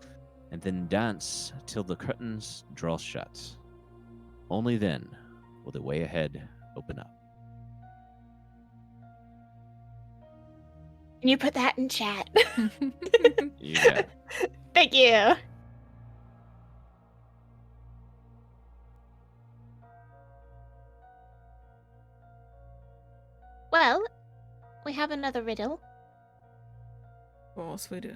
and then dance till the curtains draw shut. Only then will the way ahead open up. Can you put that in chat? You got it. Thank you. Well, we have another riddle. Of course we do.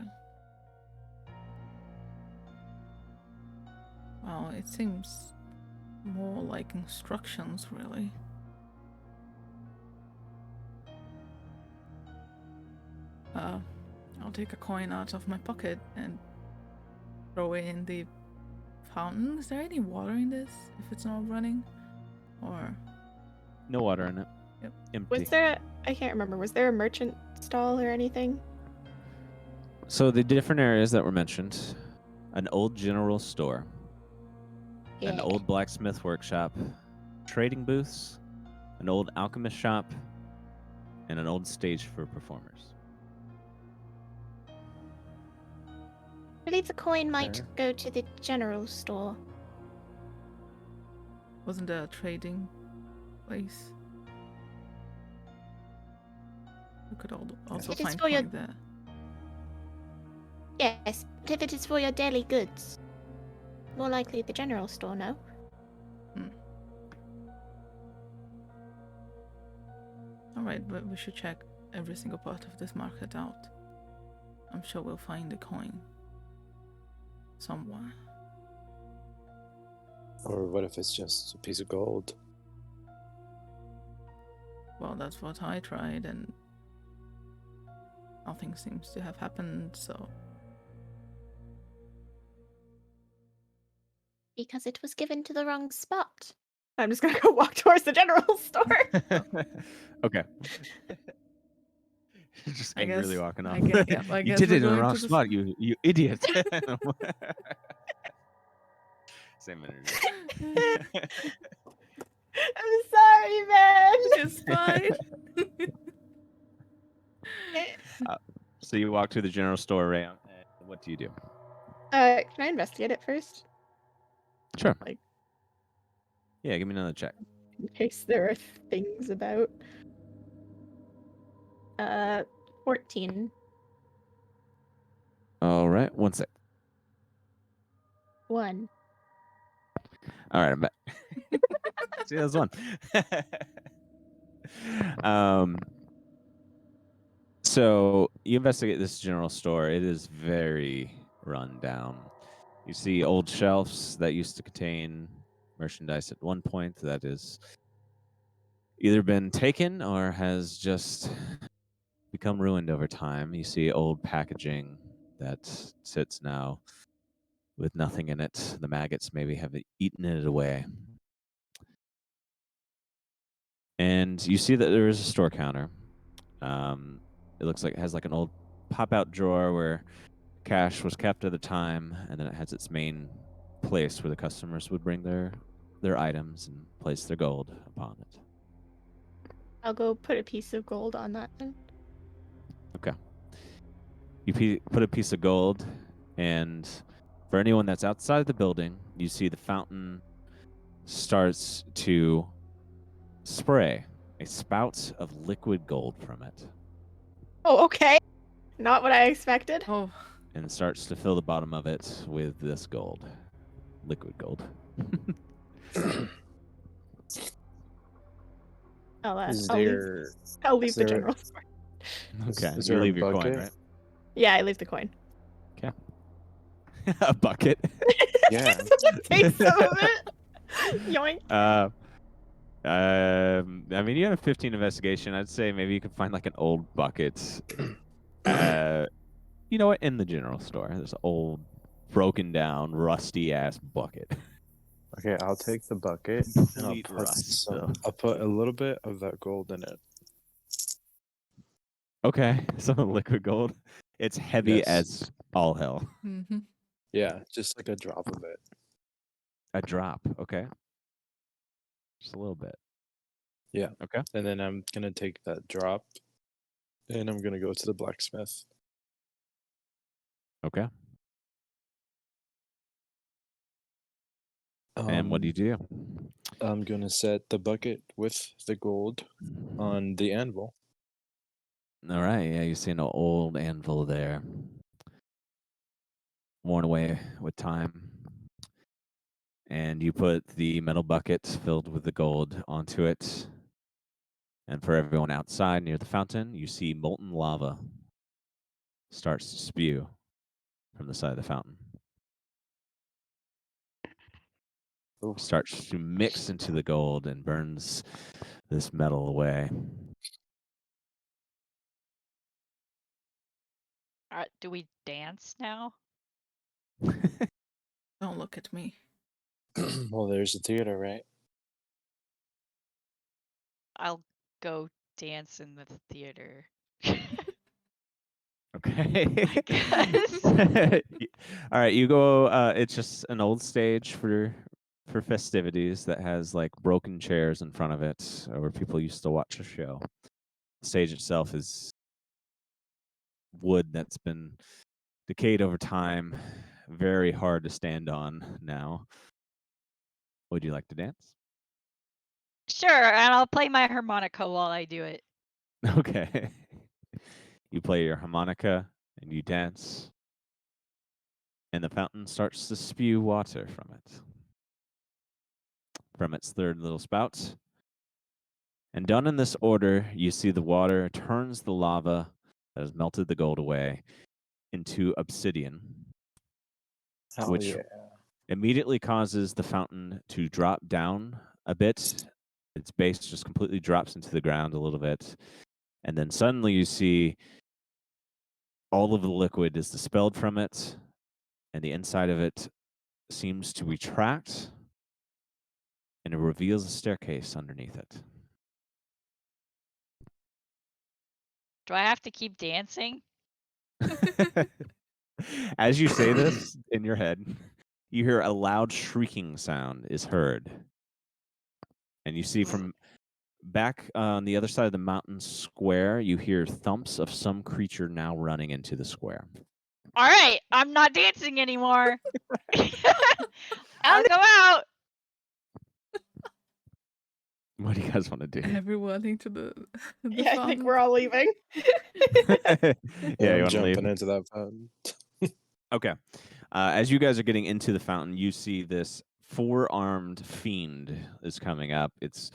Well, it seems more like instructions, really. I'll take a coin out of my pocket and throw it in the fountain. Is there any water in this if it's not running? Or No water in it. Yep. Empty. Was there I can't remember, was there a merchant stall or anything? So the different areas that were mentioned, an old general store, an old blacksmith workshop, trading booths, an old alchemist shop, and an old stage for performers. I believe the coin might Okay. go to the general store. wasn't there a trading place? We could also It is find for your- coin there. Yes, but if it is for your daily goods, more likely the general store, no? Alright, but we should check every single part of this market out. I'm sure we'll find a coin somewhere. Or what if it's just a piece of gold? Well, that's what I tried, and nothing seems to have happened, so. Because it was given to the wrong spot. I'm just gonna go walk towards the general store. Okay. Just I angrily guess- walking off. I guess- yeah, I You guess did we're it in the going wrong to the spot, you idiot. Same energy. I'm sorry, man. It's fine. So you walk to the general store, Ray. What do you do? Can I investigate it first? Sure. Like, Yeah, give me another check. in case there are things about. 14. All right, 1 sec. 1. All right, I'm back. See, that's one. So you investigate this general store. It is very run down. You see old shelves that used to contain merchandise at one point that is either been taken or has just become ruined over time. You see old packaging that sits now with nothing in it. The maggots maybe have eaten it away. And you see that there is a store counter. It looks like it has like an old pop-out drawer where cash was kept at the time, and then it has its main place where the customers would bring their items and place their gold upon it. I'll go put a piece of gold on that then. Okay. You put a piece of gold, and for anyone that's outside the building, you see the fountain starts to spray a spout of liquid gold from it, Oh, okay. Not what I expected. Oh, and starts to fill the bottom of it with this gold, liquid gold. Is I'll leave. there I'll leave is the there a- general store. Okay. is You there a leave your coin, bucket? right? Yeah, I leave the coin. A bucket. Yeah. Take some of it. Yoink. I mean, you have a 15 investigation. I'd say maybe you could find like an old bucket. You know what? In the general store, this old, broken down, rusty ass bucket. Okay, I'll take the bucket and Complete rust, though. I'll put a little bit of that gold in it. Okay, some liquid gold. It's heavy Yes. as all hell. Mm-hmm. Yeah, just like a drop of it. A drop. Okay. Just a little bit. Yeah. Okay. And then I'm gonna take that drop and I'm gonna go to the blacksmith. Okay. And what do you do? I'm gonna set the bucket with the gold on the anvil. All right. Yeah, you see an old anvil there, worn away with time. And you put the metal bucket filled with the gold onto it. And for everyone outside near the fountain, you see molten lava starts to spew from the side of the fountain. Oof. Starts to mix into the gold and burns this metal away. Do we dance now? Don't look at me. Well, there's the theater, right? I'll go dance in the theater. Okay. I guess. All right, you go. It's just an old stage for festivities that has like broken chairs in front of it, where people used to watch a show. The stage itself is wood that's been decayed over time, very hard to stand on now. Would you like to dance? Sure, and I'll play my harmonica while I do it. Okay. You play your harmonica and you dance, and the fountain starts to spew water from it, from its third little spout. And done in this order, you see the water turns the lava that has melted the gold away into obsidian, Hell which yeah. immediately causes the fountain to drop down a bit. Its base just completely drops into the ground a little bit. And then suddenly you see all of the liquid is dispelled from it, and the inside of it seems to retract, and it reveals a staircase underneath it. Do I have to keep dancing? As you say this in your head, you hear a loud shrieking sound is heard. And you see from back on the other side of the mountain square, you hear thumps of some creature now running into the square. All right, I'm not dancing anymore. I'll go out. What do you guys want to do? Everyone into the Yeah, I think fountain. we're all leaving. Yeah, you I'm want to leave? jumping into that fountain. Okay. As you guys are getting into the fountain, you see this four-armed fiend is coming up. Its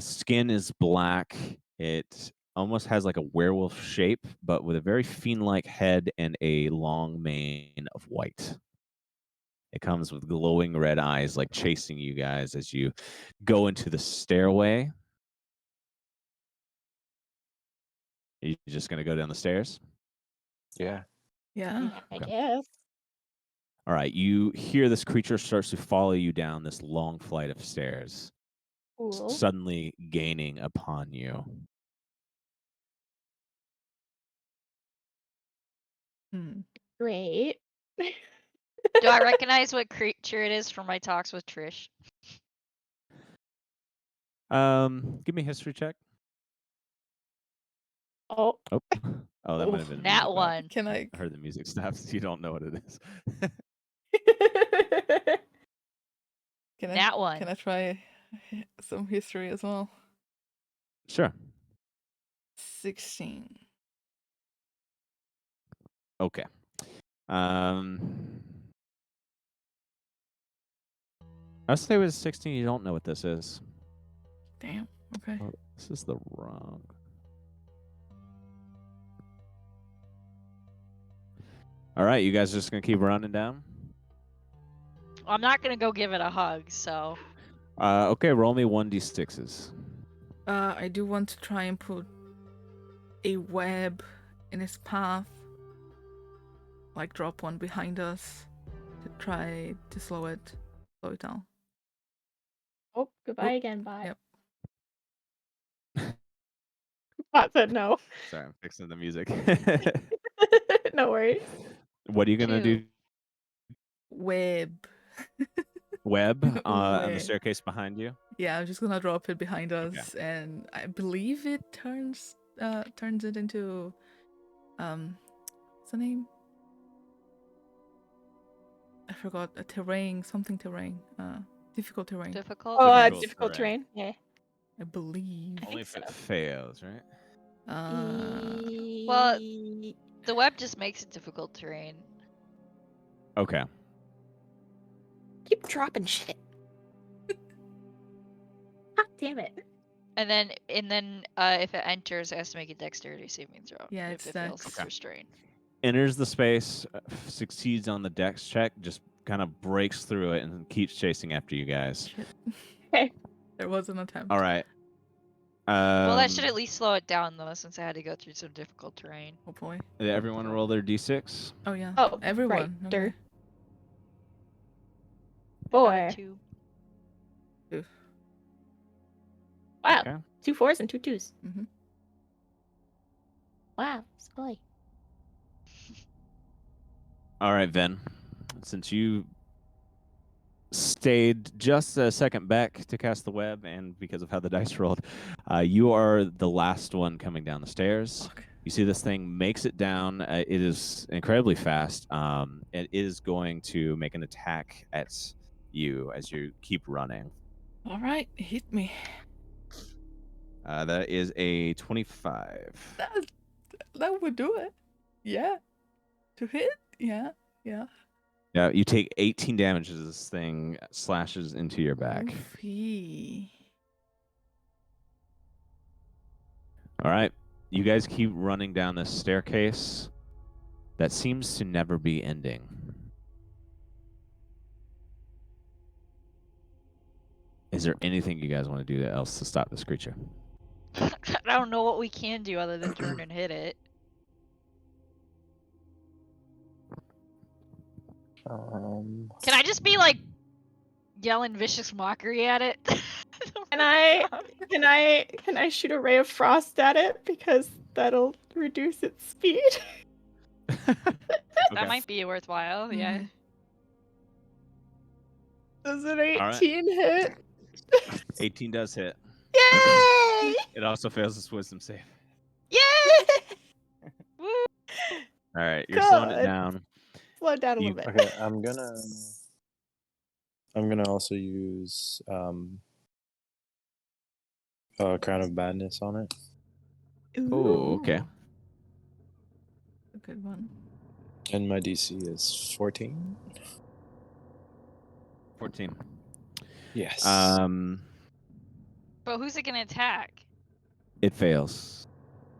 skin is black. It almost has like a werewolf shape, but with a very fiend-like head and a long mane of white. It comes with glowing red eyes, like chasing you guys as you go into the stairway. Are you just going to go down the stairs? Yeah. Yeah. I Okay. guess. All right, you hear this creature starts to follow you down this long flight of stairs, Cool. suddenly gaining upon you. Hmm. Great. Do I recognize what creature it is from my talks with Trish? Give me a history check. Oh, Oh, oh, that might have Oof, been Nat music. one. Can I? I heard the music stops. You don't know what it is. Can I? Nat one. Can I try some history as well? Sure. 16. Okay. I'll say with 16, you don't know what this is. Damn. Okay. Oh, this is the wrong. All right, you guys just gonna keep running down? I'm not gonna go give it a hug, so Okay, roll me 1d6s. I do want to try and put a web in its path. Like drop one behind us to try to slow it down. Oh, goodbye Oop. again. Bye. Yep. Bot said no. Sorry, I'm fixing the music. No worries. What are you gonna do? Web. Web on the Web. staircase behind you? Yeah, I'm just gonna drop it behind Okay. us, and I believe it turns it into what's the name? I forgot. A terrain, something terrain. Difficult terrain. difficult. Oh, Difficult difficult terrain. terrain. Yeah. I believe. I Only think if it so. fails, right? Well, the web just makes it difficult terrain. Okay. keep dropping shit. God damn it. And then if it enters, it has to make a dexterity saving throw. Yeah, if it's it fails, dex. it's Okay. restrained. Enters the space, succeeds on the dex check, just kind of breaks through it and keeps chasing after you guys. Shit. Okay. There was an attempt. All right. Well, that should at least slow it down though, since I had to go through some difficult terrain. Oh boy. Did everyone roll their d6? Oh yeah. Oh, Everyone. right. Okay. Boy. 2. Wow. Okay. 2 4s and 2 2s. Mhm. Wow. Scully. All right, Ven. Since you stayed just a second back to cast the web, and because of how the dice rolled, you are the last one coming down the stairs. Fuck. You see this thing makes it down. It is incredibly fast. It is going to make an attack at you as you keep running. All right, hit me. That is a 25. That would do it. Yeah. To hit? Yeah. Yeah. Yeah, you take 18 damage as this thing slashes into your back. Oofy. All right. You guys keep running down this staircase that seems to never be ending. Is there anything you guys want to do else to stop this creature? I don't know what we can do other than turn and hit it. Can I just be like yelling vicious mockery at it? Can I shoot a ray of frost at it because that'll reduce its speed? That might be worthwhile. Yeah. Mhm. Does an right. 18 hit? 18 does hit. Yay! It also fails its wisdom save. Yay! Woo! All right, you're slowing it God. down. Slow it down a You- little bit. Okay, I'm gonna also use Crown of Madness on it. Oh, okay. A good one. And my DC is 14. 14. Yes. But who's it gonna attack? It fails.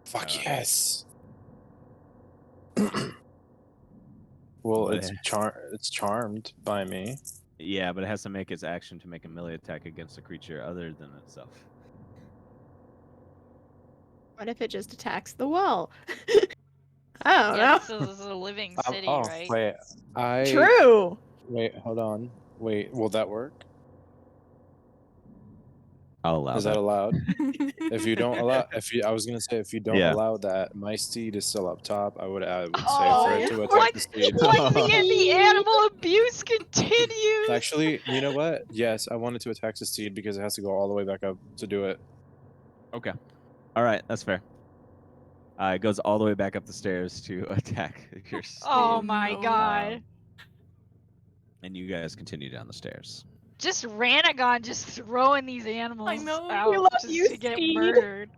Fuck yes. Well, But it's charmed by me. Yeah, but it has to make its action to make a melee attack against a creature other than itself. What if it just attacks the wall? I don't know. This is a living city, Oh, right? wait. True. Wait, hold on. Wait, will that work? I'll allow Is that allowed? If you don't allow, I was gonna say if you don't Yeah. allow that, my steed is still up top. I would say Oh, for it to what? attack the steed. What? The animal abuse continues. Actually, you know what? Yes, I wanted to attack the steed because it has to go all the way back up to do it. Okay. All right, that's fair. It goes all the way back up the stairs to attack your steed. Oh my no. god. And you guys continue down the stairs. Just Ranagon just throwing these animals know. out We love just you, to get Steve. murdered.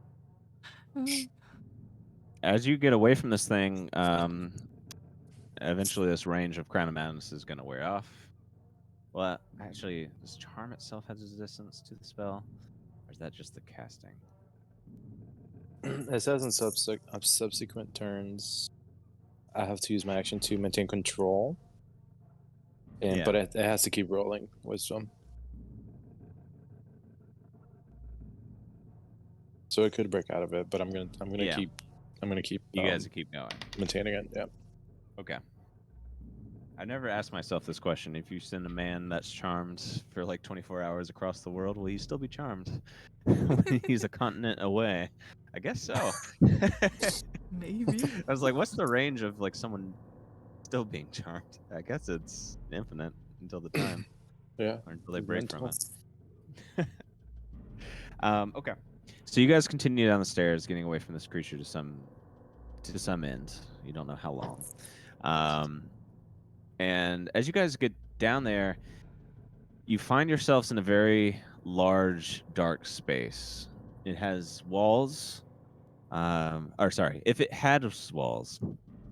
As you get away from this thing, eventually this range of Crown of Madness is going to wear off. Well, actually, does Charm itself have resistance to the spell? is that just the casting? It says in subsequent turns, I have to use my action to maintain control. And Yeah. but it has to keep rolling wisdom. So it could break out of it, but I'm gonna Yeah. keep You guys keep going. maintaining it. Yeah. Okay. I never asked myself this question. If you send a man that's charmed for like 24 hours across the world, will he still be charmed when he's a continent away? I guess so. Maybe. I was like, what's the range of like someone still being charmed? I guess it's infinite until the time Yeah. or until they break from Mental. it. Okay. So you guys continue down the stairs, getting away from this creature to some end. You don't know how long. And as you guys get down there, you find yourselves in a very large, dark space. It has walls. If it had walls,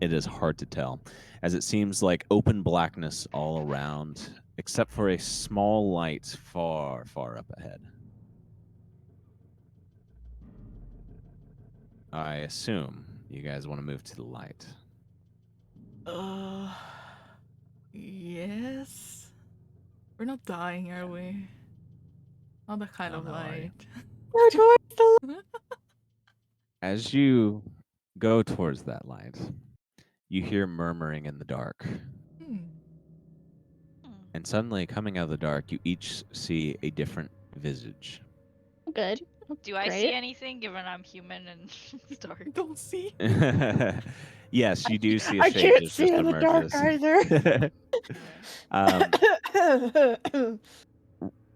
it is hard to tell, as it seems like open blackness all around, except for a small light far, far up ahead. I assume you guys want to move to the light. Yes. We're not dying, are we? Not that kind of No, are you? light. Go towards the As you go towards that light, you hear murmuring in the dark. Hmm. And suddenly, coming out of the dark, you each see a different visage. good. Do I Great. see anything given I'm human and it's dark? Don't see. Yes, you do see a I shape can't that see just in the dark emerges. either.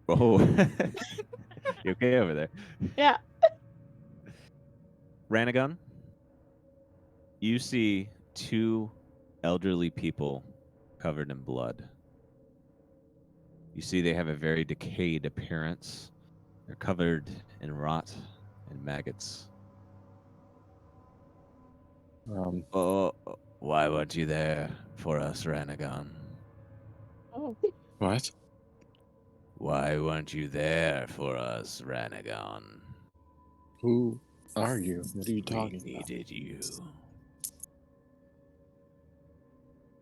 Oh, you okay over there? Yeah. Ranagon, you see two elderly people covered in blood. You see they have a very decayed appearance. They're covered in rot and maggots. Oh, why weren't you there for us, Ranagon? Oh. What? Why weren't you there for us, Ranagon? Who are you? What are you We talking about? needed you.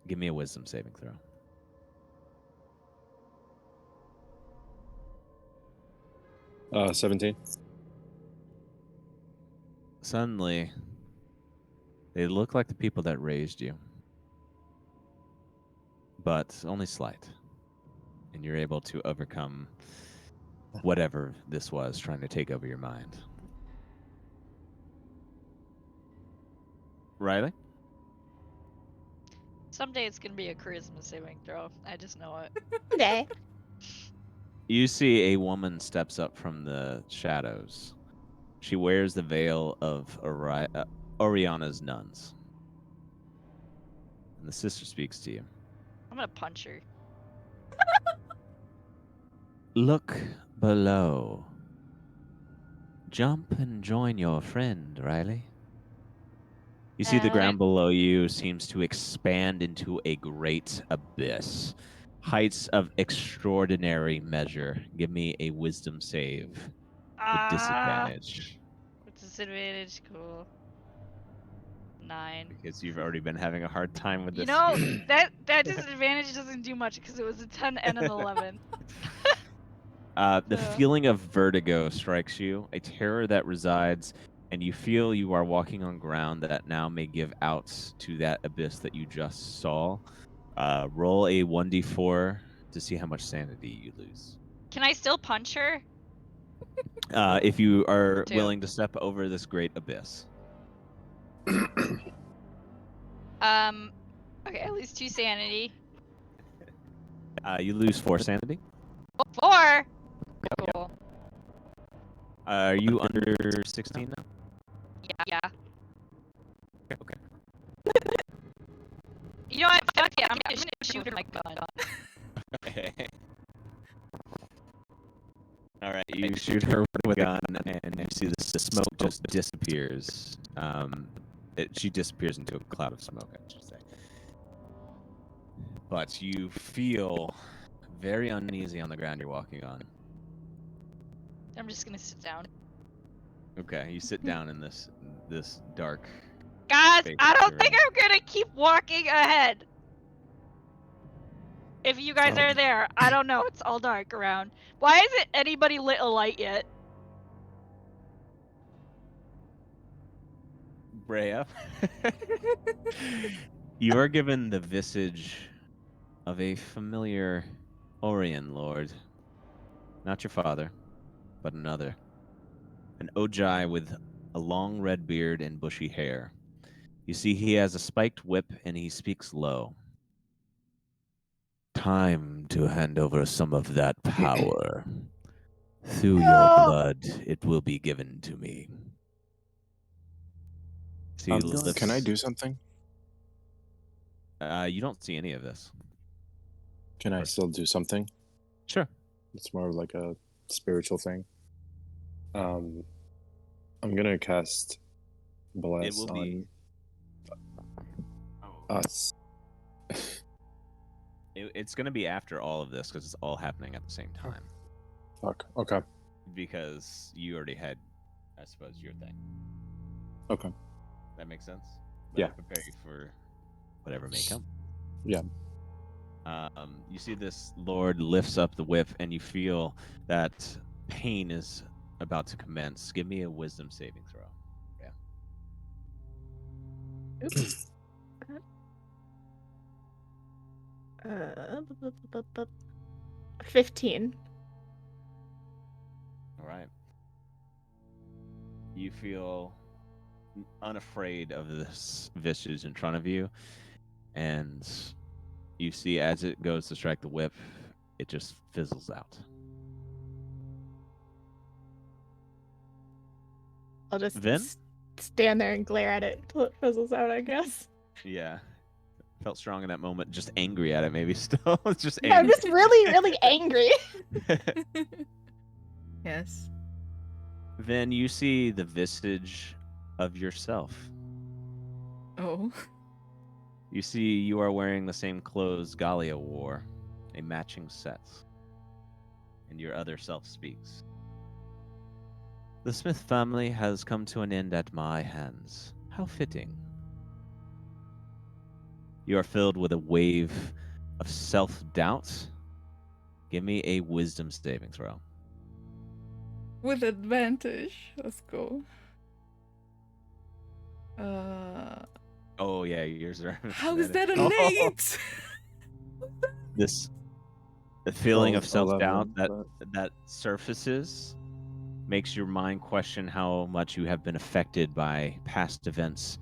Give me a wisdom saving throw. 17. Suddenly, they look like the people that raised you, but only slight. And you're able to overcome whatever this was trying to take over your mind. Riley? Someday it's gonna be a charisma saving throw. I just know it. Okay. You see a woman steps up from the shadows. She wears the veil of Oriana's nuns. And the sister speaks to you. I'm gonna punch her. Look below. Jump and join your friend, Riley. You see the ground below you seems to expand into a great abyss. Heights of extraordinary measure. Give me a wisdom save with disadvantage. With disadvantage, cool. 9. Because you've already been having a hard time with this. You know, that disadvantage doesn't do much because it was a 10 and an 11. The feeling of vertigo strikes you, a terror that resides, and you feel you are walking on ground that now may give out to that abyss that you just saw. Roll a 1d4 to see how much sanity you lose. Can I still punch her? If you are 2. willing to step over this great abyss. Okay, I lose 2 sanity. You lose 4 sanity. 4? Cool. Are you under 16 now? Yeah. Okay. You know what? Fuck it. I'm gonna shoot her my gun. Okay. All right, you shoot her with a gun, and you see the smoke just disappears. She disappears into a cloud of smoke, I should say. But you feel very uneasy on the ground you're walking on. I'm just gonna sit down. Okay, you sit down in this dark. Guys, space I that don't you're think in. I'm gonna keep walking ahead. If you guys are there, I don't know. It's all dark around. Why hasn't anybody lit a light yet? Brea, you are given the visage of a familiar Orion lord. Not your father, but another. An Ojai with a long red beard and bushy hair. You see, he has a spiked whip and he speaks low. Time to hand over some of that power. Through your No! blood, it will be given to me. See, Can I do something? You don't see any of this. Can I still do something? Sure. It's more of like a spiritual thing. I'm gonna cast Bless will on be- us. It's going to be after all of this because it's all happening at the same time. Fuck. Okay. Because you already had, I suppose, your thing. Okay. That makes sense? Yeah. Prepare you for whatever may come. Yeah. You see this lord lifts up the whip, and you feel that pain is about to commence. Give me a wisdom saving throw. Yeah. Oops. 15. All right. You feel unafraid of this visage in front of you, and you see as it goes to strike the whip, it just fizzles out. I'll just Vin? stand there and glare at it until it fizzles out, I guess. Yeah. Felt strong in that moment, just angry at it maybe still. It's just Yeah, I'm angry. just really, really angry. Yes. Then you see the visage of yourself. Oh. You see you are wearing the same clothes Galia wore, a matching set. And your other self speaks. The Smith family has come to an end at my hands. How fitting. You are filled with a wave of self-doubt. Give me a wisdom saving throw. With advantage. Let's go. Oh yeah, yours are. How is that a Oh. Nate? The feeling of 12, self-doubt 11, that surfaces makes your mind question how much you have been affected by past events,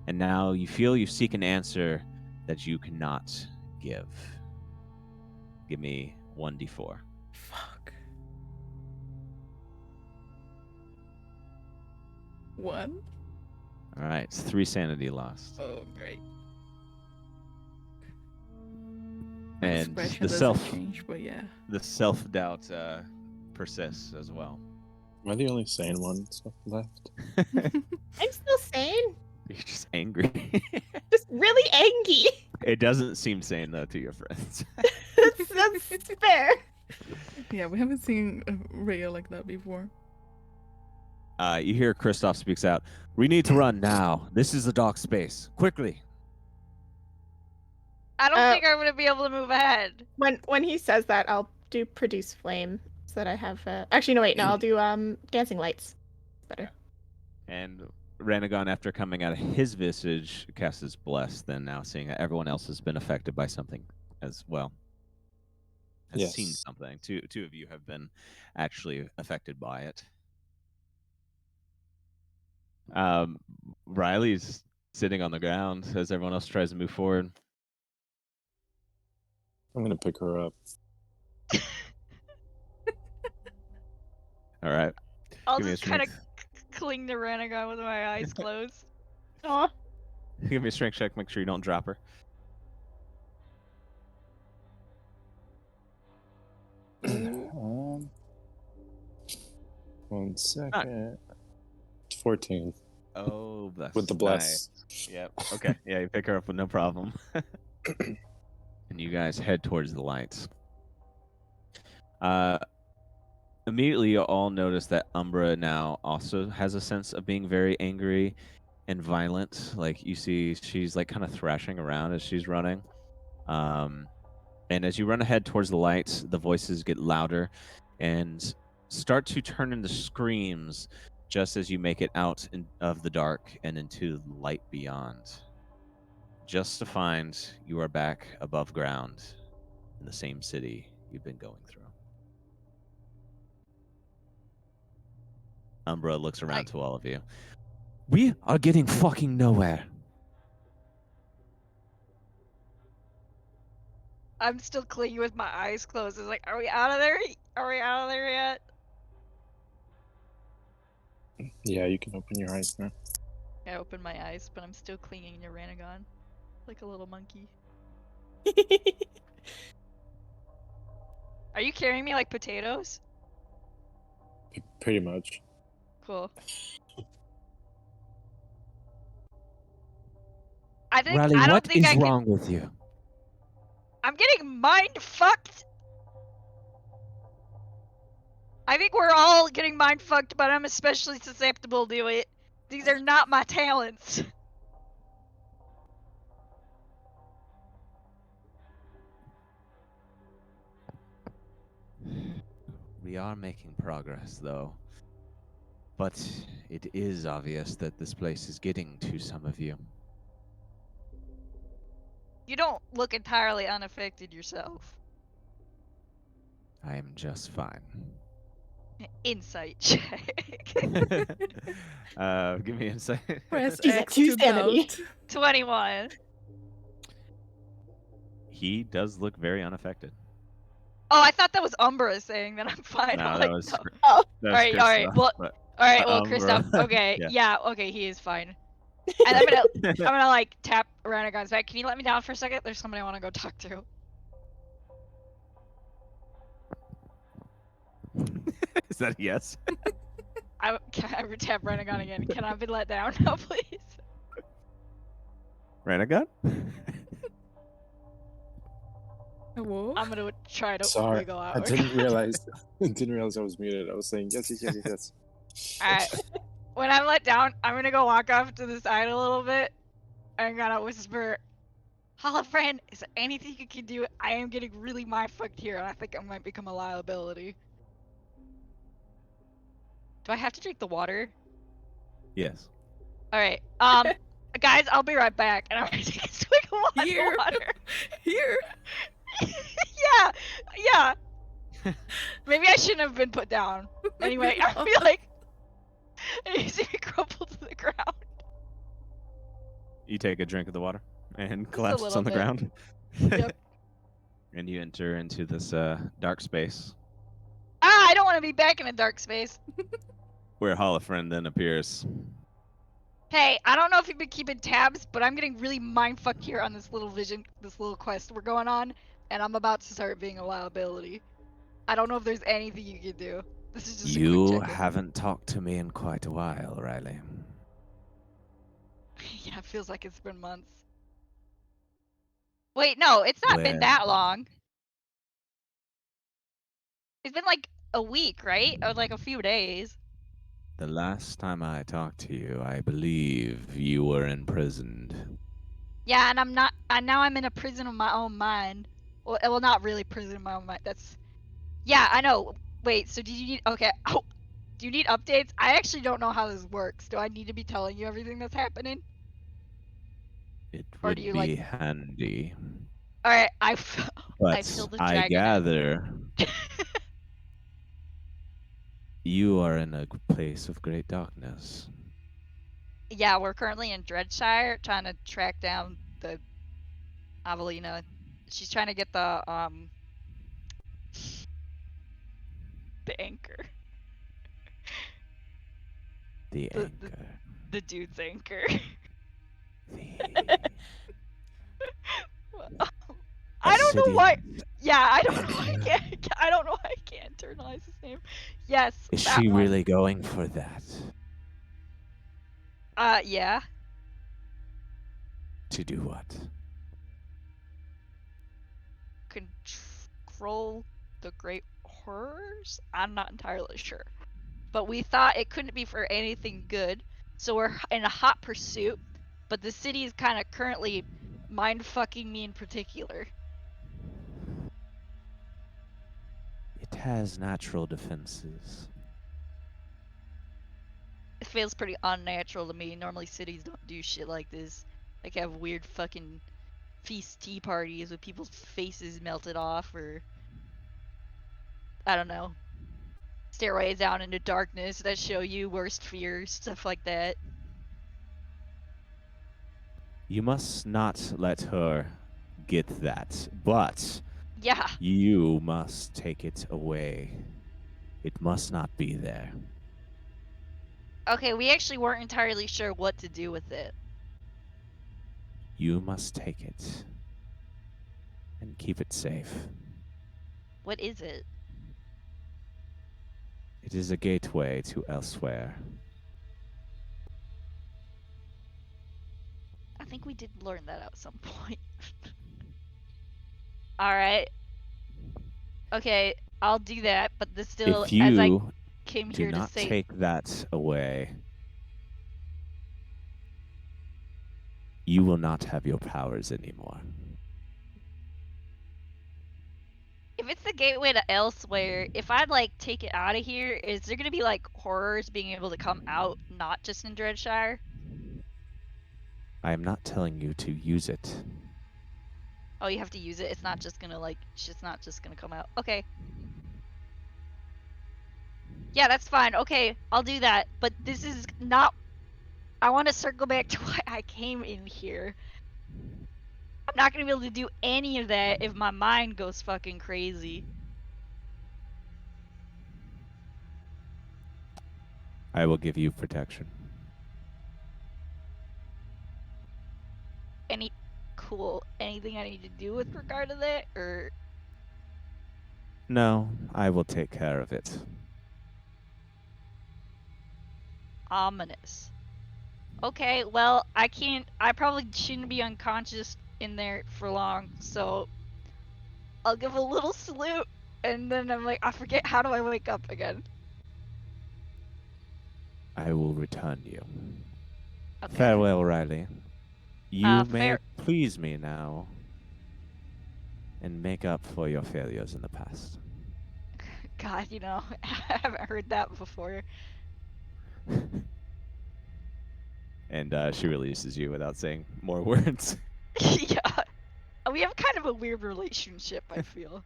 and now you feel you seek an answer that you cannot give. Give me 1d4. Fuck. 1. All right, it's 3 sanity lost. Oh, great. And Expression the doesn't change, but yeah. the self-doubt persists as well. Am I the only sane one left? I'm still sane. You're just angry. Just really angry. It doesn't seem sane though to your friends. That's fair. Yeah, we haven't seen Rhea like that before. You hear Kristoff speaks out. We need to run now. This is the dark space. Quickly. I don't think I'm gonna be able to move ahead. When he says that, I'll do produce flame so that I have. Actually, no, wait, no, I'll do dancing lights. Better. And Renegon, after coming out of his visage, casts his bless. Then now seeing that everyone else has been affected by something as well. Has seen Yes. something. Two of you have been actually affected by it. Riley's sitting on the ground as everyone else tries to move forward. I'm gonna pick her up. All right. I'll Give me a just kind of strength. cling to Renegon with my eyes closed. Aw. Give me a strength check. Make sure you don't drop her. One second. 14 Oh, bless. with the bless. Nice. Yep. Okay. Yeah, you pick her up with no problem. And you guys head towards the lights. Immediately, you all notice that Umbra now also has a sense of being very angry and violent. Like you see, she's like kind of thrashing around as she's running. And as you run ahead towards the lights, the voices get louder and start to turn into screams just as you make it out of the dark and into the light beyond. Just to find you are back above ground in the same city you've been going through. Umbra looks around to all of you. We are getting fucking nowhere. I'm still clinging with my eyes closed. It's like, are we out of there? Are we out of there yet? Yeah, you can open your eyes now. I open my eyes, but I'm still clinging to Ranagon. Like a little monkey. Are you carrying me like potatoes? Pretty much. Cool. I think Riley, I don't what think is I can. wrong with you? I'm getting mind fucked. I think we're all getting mind fucked, but I'm especially susceptible to it. These are not my talents. We are making progress, though. But it is obvious that this place is getting to some of you. You don't look entirely unaffected yourself. I am just fine. Insight check. Give me insight. Press She's at X to 270. doubt. 21. He does look very unaffected. Oh, I thought that was Umbra saying that I'm fine. No, I'm that like, was no. Oh, that was Alright, alright, Kristoff, well- but- Alright, well, Umbra. Kristoff, okay, Yeah. yeah, okay, he is fine. And I'm gonna like tap Ranagon's back. Can you let me down for a second? There's somebody I want to go talk to. Is that a yes? Can I tap Ranagon again? Can I be let down now, please? Ranagon? Whoa. I'm gonna try to Sorry, wiggle out. I didn't realize. I didn't realize I was muted. I was saying yes, yes, yes, yes, yes. Alright. When I'm let down, I'm gonna go walk off to the side a little bit. I'm gonna whisper, Holofriend, is there anything you can do? I am getting really mind-fucked here, and I think I might become a liability. Do I have to drink the water? Yes. Alright, guys, I'll be right back, and I'm gonna take a swig of Here. water. Here. yeah. Maybe I shouldn't have been put down. Anyway, I feel like I see me crumple to the ground. You take a drink of the water and a collapse little on the bit. ground. Yep. And you enter into this dark space I don't want to be back in a dark space. where Holofriend then appears. Hey, I don't know if you've been keeping tabs, but I'm getting really mindfucked here on this little quest we're going on, and I'm about to start being a liability. I don't know if there's anything you can do. This is just a You quick check-in. haven't talked to me in quite a while, Riley. Yeah, it feels like it's been months. Wait, no, it's not been Well- that long. It's been like a week, right? Or like a few days. The last time I talked to you, I believe you were imprisoned. Yeah, and I'm not. Now I'm in a prison of my own mind. Well, not really prison of my own mind. That's. Yeah, I know. Wait, so do you need? Okay. Oh, do you need updates? I actually don't know how this works. Do I need to be telling you everything that's happening? It Or would do you, be like- handy. All right, I But filled the I dragon. gather you are in a place of great darkness. Yeah, we're currently in Dreadshire trying to track down the Avelina. She's trying to get the anchor. The The- anchor. The dude's anchor. The I don't know why. Ascidian. Yeah, I don't know. I don't know why I can't internalize his name. Yes. Is that she one. really going for that? Yeah. To do what? Control the Great horrors? I'm not entirely sure. But we thought it couldn't be for anything good, so we're in a hot pursuit. But the city is kind of currently mind-fucking me in particular. It has natural defenses. It feels pretty unnatural to me. Normally cities don't do shit like this. Like have weird fucking feast tea parties with people's faces melted off, or I don't know, stairways down into darkness that show you worst fears, stuff like that. You must not let her get that, but Yeah. you must take it away. It must not be there. Okay, we actually weren't entirely sure what to do with it. You must take it and keep it safe. What is it? It is a gateway to elsewhere. I think we did learn that at some point. Alright. Okay, I'll do that, but this still, If as I you came do here to not say, take that away, you will not have your powers anymore. if it's the gateway to elsewhere, if I like take it out of here, is there gonna be like horrors being able to come out, not just in Dreadshire? I am not telling you to use it. Oh, you have to use it. It's not just gonna like, it's just not just gonna come out. Okay. Yeah, that's fine. Okay, I'll do that. But this is not. I want to circle back to why I came in here. I'm not gonna be able to do any of that if my mind goes fucking crazy. I will give you protection. Anything I need to do with regard to that, or No, I will take care of it. ominous? Okay, well, I probably shouldn't be unconscious in there for long, so I'll give a little salute, and then I'm like, I forget, how do I wake up again? I will return you. Okay. Farewell, Riley. You may fair- please me now and make up for your failures in the past. God, you know, I haven't heard that before. And she releases you without saying more words. Yeah. We have kind of a weird relationship, I feel.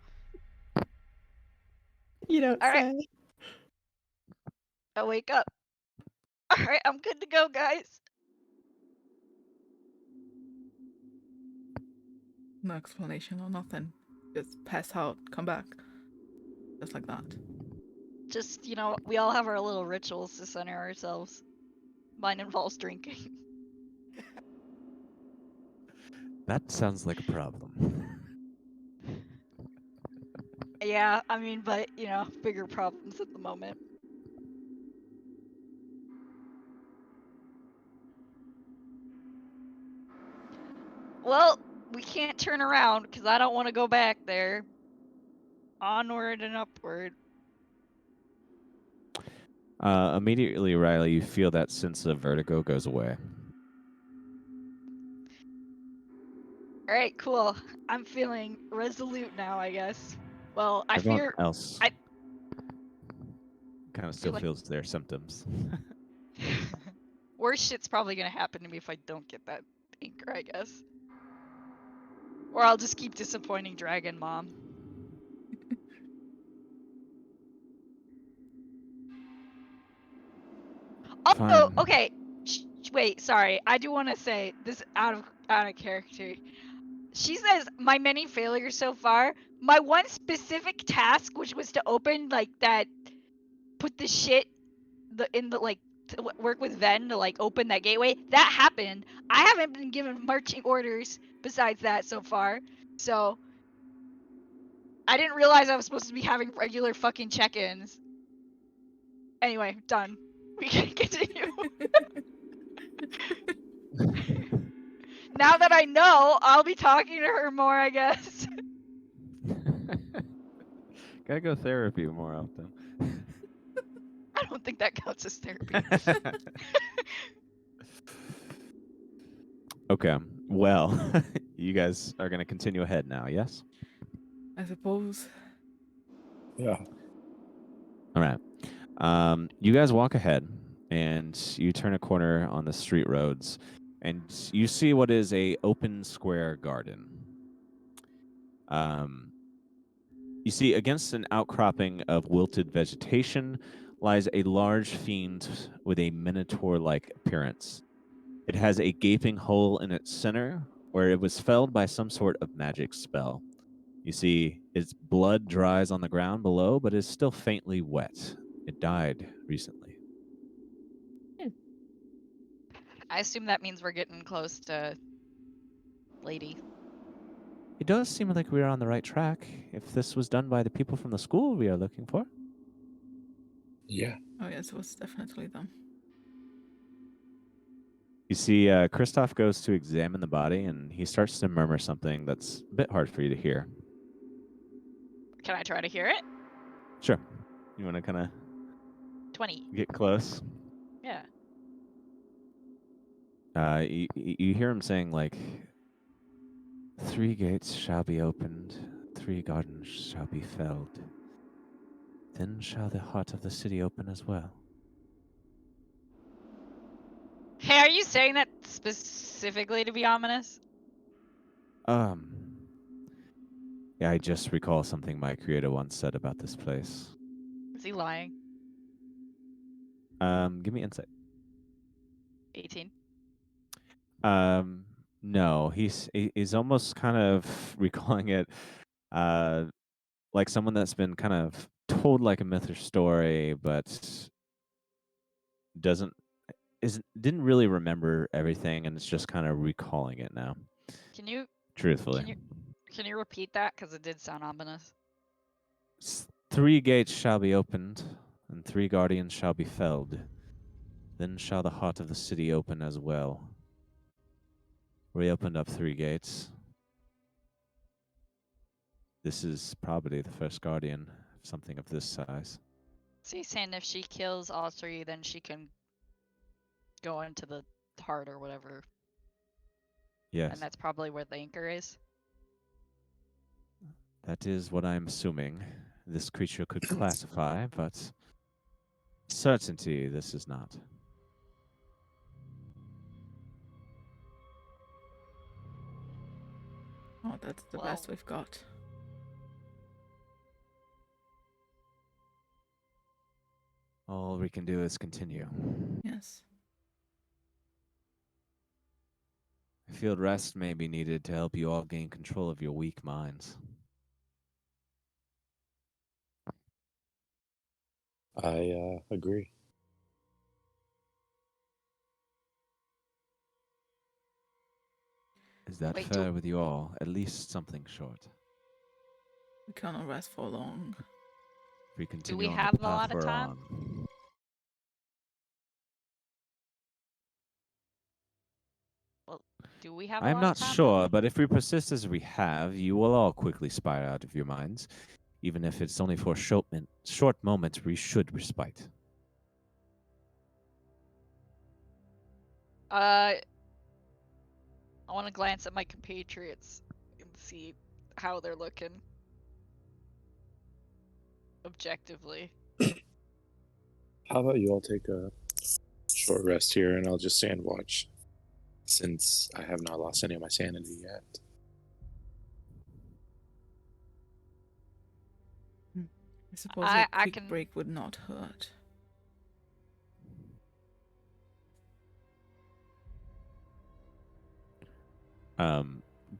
You don't All right. say. I wake up. Alright, I'm good to go, guys. No explanation or nothing. Just pass out, come back. Just like that. Just, you know, we all have our little rituals to center ourselves. Mine involves drinking. That sounds like a problem. Yeah, I mean, but, you know, bigger problems at the moment. Well, we can't turn around because I don't want to go back there. Onward and upward. Immediately, Riley, you feel that sense of vertigo goes away. Alright, cool. I'm feeling resolute now, I guess. Well, I Everyone fear. else I- kind of still like- feels their symptoms. Worse shit's probably gonna happen to me if I don't get that anchor, I guess. Or I'll just keep disappointing Dragon Mom. Also, Fine. okay, wait, sorry. I do want to say this out of character. She says my many failures so far. My one specific task, which was to open like that, put the shit in the like to work with Ven to like open that gateway. That happened. I haven't been given marching orders besides that so far. So I didn't realize I was supposed to be having regular fucking check-ins. Anyway, done. We can continue. Now that I know, I'll be talking to her more, I guess. Gotta go therapy more often. I don't think that counts as therapy. Okay. Well, you guys are gonna continue ahead now, yes? I suppose. Yeah. All right. You guys walk ahead, and you turn a corner on the street roads, and you see what is a open square garden. You see, against an outcropping of wilted vegetation lies a large fiend with a minotaur-like appearance. It has a gaping hole in its center where it was felled by some sort of magic spell. You see, its blood dries on the ground below, but is still faintly wet. It died recently. I assume that means we're getting close to Lady. It does seem like we are on the right track. If this was done by the people from the school we are looking for. Yeah. Oh yes, it was definitely them. You see, Kristoff goes to examine the body, and he starts to murmur something that's a bit hard for you to hear. Can I try to hear it? Sure. You want to kind of 20. get close? Yeah. You hear him saying, like, 3 gates shall be opened, 3 gardens shall be felled. Then shall the heart of the city open as well. Hey, are you saying that specifically to be ominous? Yeah, I just recall something my creator once said about this place. Is he lying? Give me insight. 18. No, he's almost kind of recalling it, like someone that's been kind of told like a myth or story, but didn't really remember everything, and it's just kind of recalling it now. Can you Truthfully, can you repeat that? Because it did sound ominous. 3 gates shall be opened, and 3 guardians shall be felled. Then shall the heart of the city open as well. We opened up 3 gates. This is probably the first guardian, something of this size. So he's saying if she kills all 3, then she can go into the heart or whatever. Yes. And that's probably where the anchor is. That is what I'm assuming this creature could classify, but certainty this is not. Oh, that's the best we've got. All we can do is continue. Yes. I feel rest may be needed to help you all gain control of your weak minds. I agree. Is that Wait, fair with you all? At least something short. We cannot rest for long. If we continue we on have the a path lot of we're time? on. Well, do we have a I'm lot not of time? sure, but if we persist as we have, you will all quickly spire out of your minds, even if it's only for a short moment we should respite. I want to glance at my compatriots and see how they're looking. Objectively. How about you all take a short rest here, and I'll just stand watch, since I have not lost any of my sanity yet. I suppose I a quick can- break would not hurt.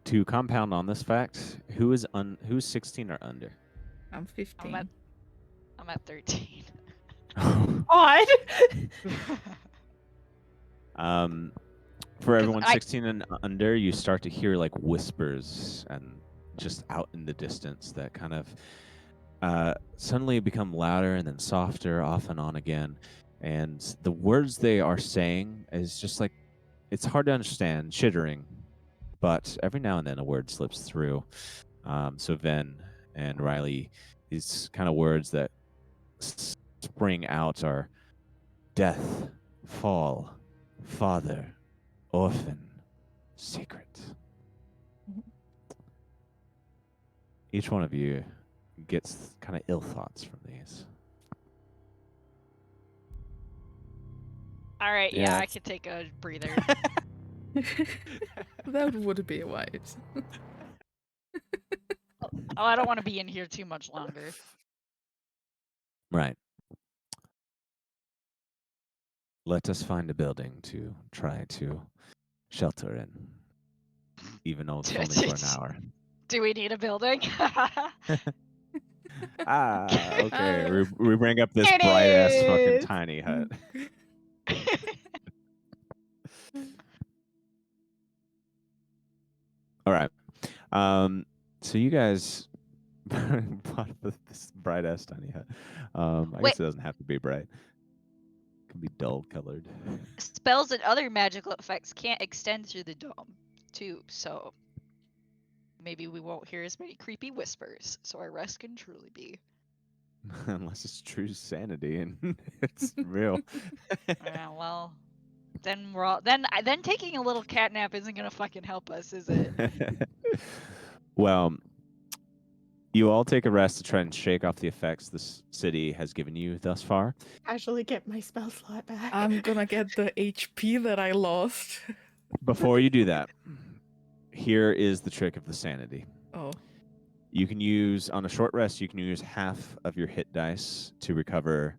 To compound on this fact, who's 16 or under? I'm 15. I'm at 13. Odd. For everyone I- 16 and under, you start to hear like whispers and just out in the distance that kind of suddenly become louder and then softer off and on again. And the words they are saying is just like, it's hard to understand, chittering, but every now and then a word slips through. So Ven and Riley, These kind of words that spring out are death, fall, father, orphan, secret. Each one of you gets kind of ill thoughts from these. All right, Yeah, yeah, I it's- could take a breather. That would be wise. Oh, I don't want to be in here too much longer. Right. Let us find a building to try to shelter in, even though it's only for an hour. Do we need a building? Okay. We bring up this There it bright ass fucking is. tiny hut. All right. So you guys bought this bright ass tiny hut. I Wait. guess it doesn't have to be bright. It can be dull colored. Spells and other magical effects can't extend through the dome, too, so maybe we won't hear as many creepy whispers, so our rest can truly be. Unless it's true sanity and it's real. Yeah, well, then we're all then taking a little catnap isn't gonna fucking help us, is it? Well, you all take a rest to try and shake off the effects this city has given you thus far. Casually get my spell slot back. I'm gonna get the HP that I lost. Before you do that, here is the trick of the sanity. Oh. You can use, on a short rest, you can use half of your hit dice to recover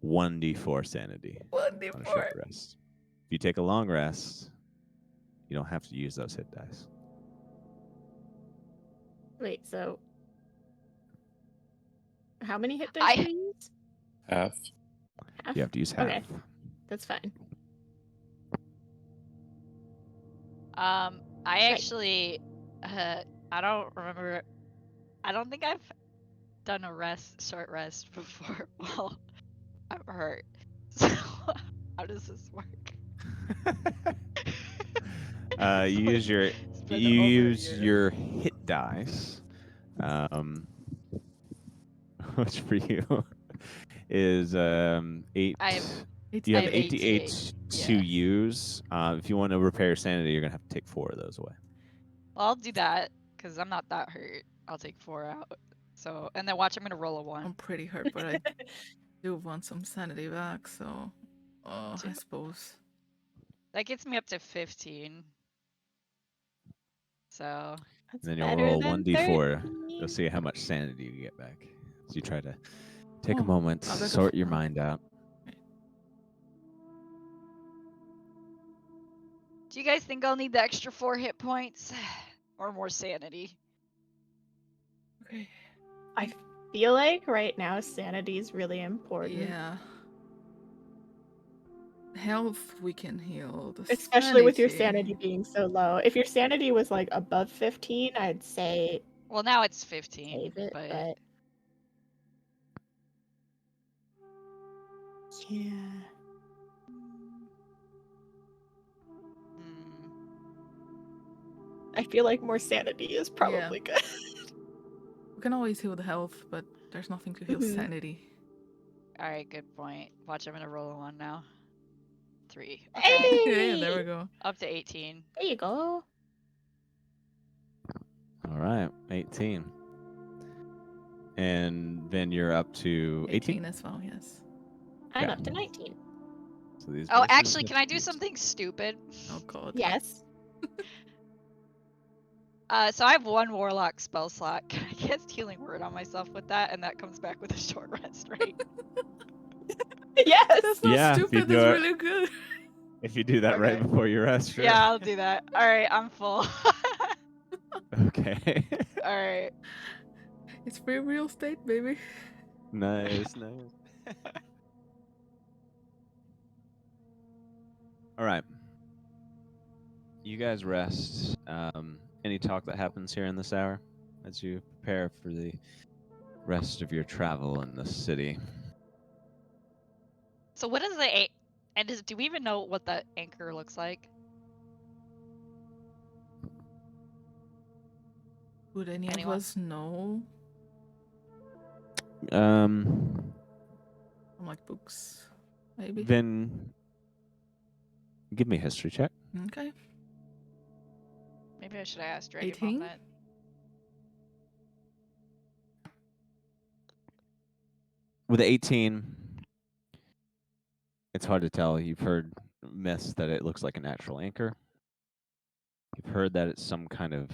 1d4 sanity on a short rest. If you take a long rest, you don't have to use those hit dice. Wait, so how many hit dice do we use? Half. Half? You have to use half. Okay, that's fine. I Right. actually, I don't remember. I don't think I've done a short rest before. Well, I'm hurt. So how does this work? You use your It's been you over a use year. your hit dice, which for you is 8. I have- You have I have 88 to yeah. use. If you want to repair your sanity, you're gonna have to take 4 of those away. Well, I'll do that because I'm not that hurt. I'll take 4 out. So and then watch. I'm gonna roll a 1. I'm pretty hurt, but I do want some sanity back, so I Two. suppose. That gets me up to 15. So That's Then you'll better roll than 1d4. 13. You'll see how much sanity you get back. So you try to take a Oh, moment, I'll go sort for your it. mind out. do you guys think I'll need the extra 4 hit points or more sanity? Okay. I feel like right now sanity is really important. Yeah. Health we can heal. The Especially with your sanity being so low. If your sanity was like above 15, I'd say Well, now it's 15. save it, but but yeah. Hmm. I feel like more sanity is probably good. We can always heal the health, but there's nothing to heal Mhm. sanity. All right, good point. Watch, I'm gonna roll a 1 now. 3. Okay, Hey! Yeah, there we go. up to 18. There you go. All right, 18. And then you're up to 18. 18 as well, yes. I'm Okay. up to 19. So these Oh, verses actually, have can I do used- something stupid? Oh god. Yes. So I have 1 warlock spell slot. Can I cast healing word on myself with that, and that comes back with a short rest, right? Yes. That's not Yeah, if you stupid, do that's it. really good. If you do that right Okay. before your rest, sure. Yeah, I'll do that. All right, I'm full. Okay. All right. It's free real estate, baby. Nice, nice. All right. You guys rest. Any talk that happens here in this hour as you prepare for the rest of your travel in the city? So what is do we even know what the anchor looks like? Would any Anyone? of us know? From like books, maybe. then give me a history check. Okay. Maybe I should have asked Dragon 18? that. With 18, it's hard to tell. You've heard myths that it looks like a natural anchor. You've heard that it's some kind of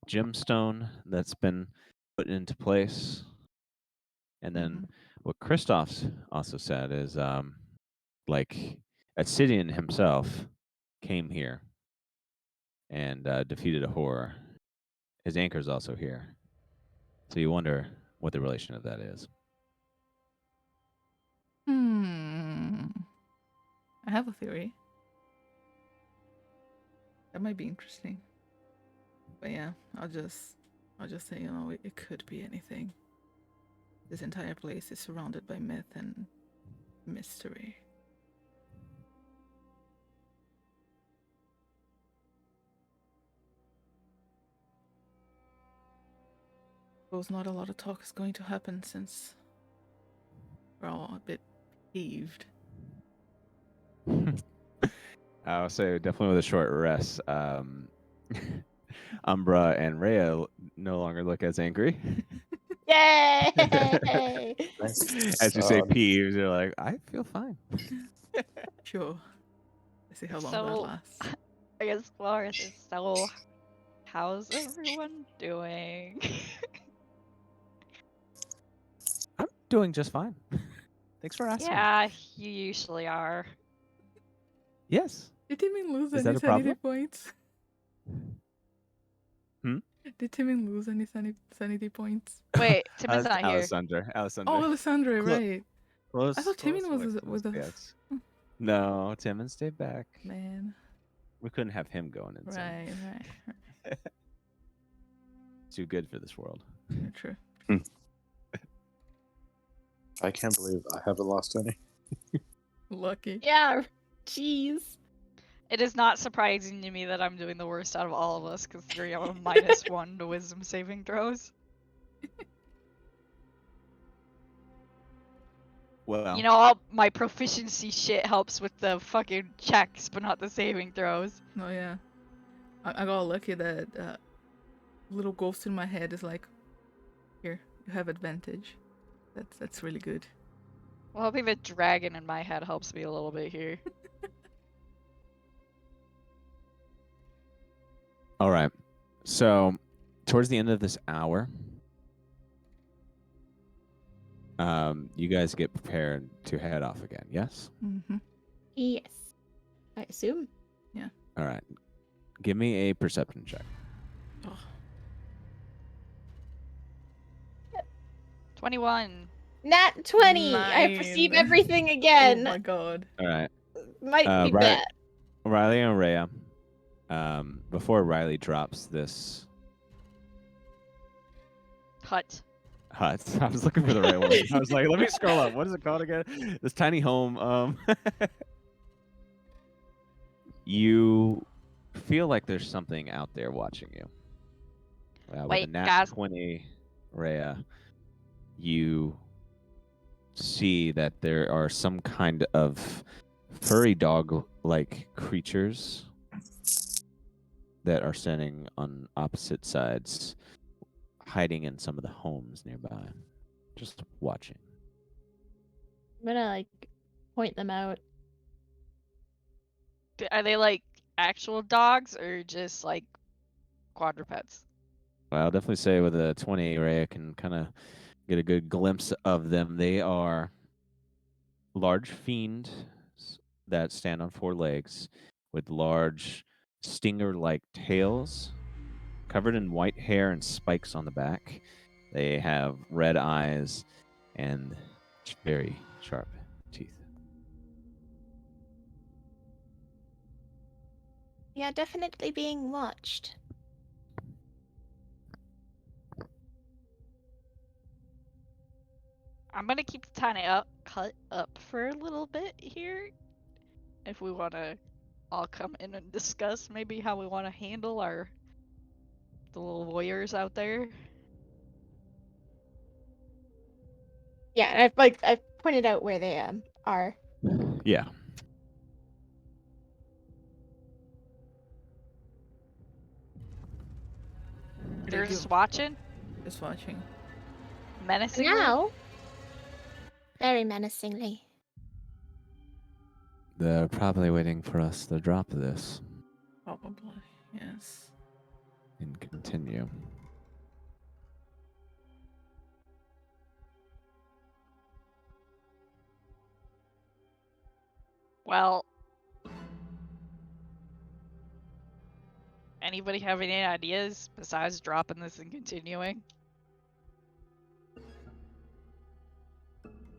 gemstone that's been put into place. And then what Christoph's also said is like Obsidian himself came here and defeated a horror. His anchor's also here. So you wonder what the relation of that is. I have a theory. That might be interesting. But yeah, I'll just say, it could be anything. This entire place is surrounded by myth and mystery. Suppose not a lot of talk is going to happen since we're all a bit peeved. I'll say definitely with a short rest. Umbra and Rhea no longer look as angry. Yay! As you say peeves, you're like, I feel fine. Sure. Let's see how long that So- lasts. I guess Glorious is so. How's everyone doing? I'm doing just fine. Thanks for asking. Yeah, you usually are. Yes. Did Timmy lose Is any that a sanity problem? points? Hmm? Did Timmy lose any sanity points? Wait, Timon's not here. Alessandra. Oh, Alessandra, Clo- right. Close, I thought Timmy close was away with from us. us, yes. No, Timon stayed back. Man. We couldn't have him going insane. Right. Too good for this world. True. I can't believe I haven't lost any. Lucky. Yeah, jeez. It is not surprising to me that I'm doing the worst out of all of us, considering I'm a -1 to wisdom saving throws. Well, You know, all my proficiency shit helps with the fucking checks, but not the saving throws. Oh yeah. I got lucky that little ghost in my head is like, here, you have advantage. That's really good. Well, hoping the dragon in my head helps me a little bit here. all right. So, towards the end of this hour, you guys get prepared to head off again. Yes. Mm-hmm. Yes. I assume. All right. Give me a perception check. Oh, 21. Nat 20! I perceive 9. everything oh again. my god. All right. Might be right. bad. Riley and Rhea. Before Riley drops this Hut. hut, I was looking for the right one. I was like, let me scroll up. What is it called again? This tiny home. You feel like there's something out there watching you. With Wait, a nat guys. 20, Rhea, you see that there are some kind of furry dog-like creatures that are standing on opposite sides, hiding in some of the homes nearby, just watching. I'm gonna, point them out. Are they like actual dogs or just like quadrupeds? Well, I'll definitely say with a 20, Rhea can kind of get a good glimpse of them. They are large fiends that stand on 4 legs with large stinger-like tails, covered in white hair and spikes on the back. They have red eyes and very sharp teeth. Yeah, definitely being watched. I'm gonna keep the tiny hut up for a little bit here. If we wanna all come in and discuss maybe how we wanna handle the little warriors out there. Yeah, and I've pointed out where they are. Yeah. They're They do. just watching Just watching. menacingly. Now, very menacingly. They're probably waiting for us to drop this Probably. Yes. and continue. Well, anybody have any ideas besides dropping this and continuing?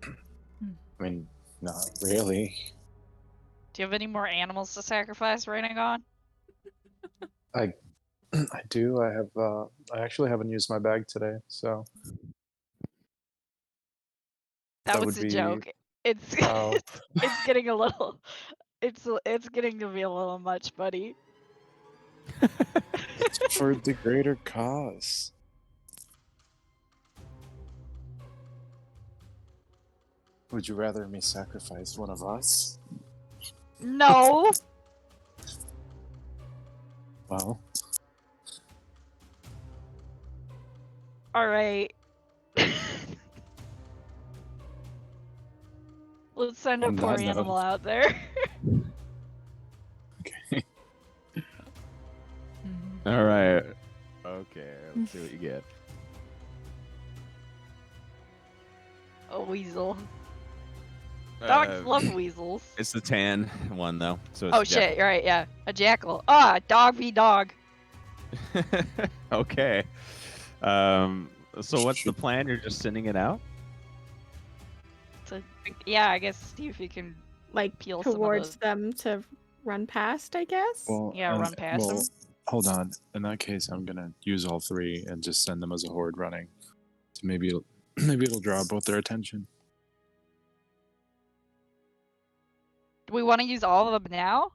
I mean, not really. Do you have any more animals to sacrifice, Raynagon? I I do. I have. I actually haven't used my bag today, so That That was would a be- joke. It's Oh. it's getting a little. It's getting to be a little much, buddy. it's for the greater cause. Would you rather me sacrifice one of us? No. Well, All right. Let's send a On poor that note. animal out there. okay. Mhm. All right. Okay. Let's see what you get. A weasel. Dogs Uh, love weasels. It's the tan one though. So it's Oh shit! You're right. Yeah, a jackal. Ah, dog v dog. Okay. So what's the plan? You're just sending it out? So yeah, I guess see if you can Like peel some of towards the- them to run past, I guess. Well, Yeah, run past them. Hold on. In that case, I'm gonna use all three and just send them as a horde running. So maybe it'll draw both their attention. Do we want to use all of them now?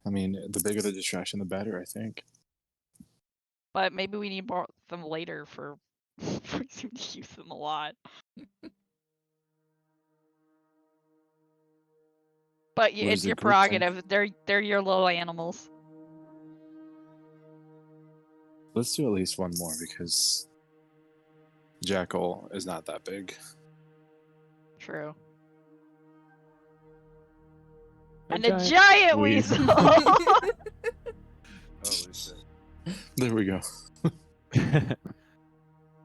I mean, the bigger the distraction, the better. I think. But maybe we need more of them later for. We seem to use them a lot. But What it's does the your group think? prerogative. They're your little animals. Let's do at least one more because Jackal is not that big. True. A And a giant giant weasel. weasel. Holy shit! There we go.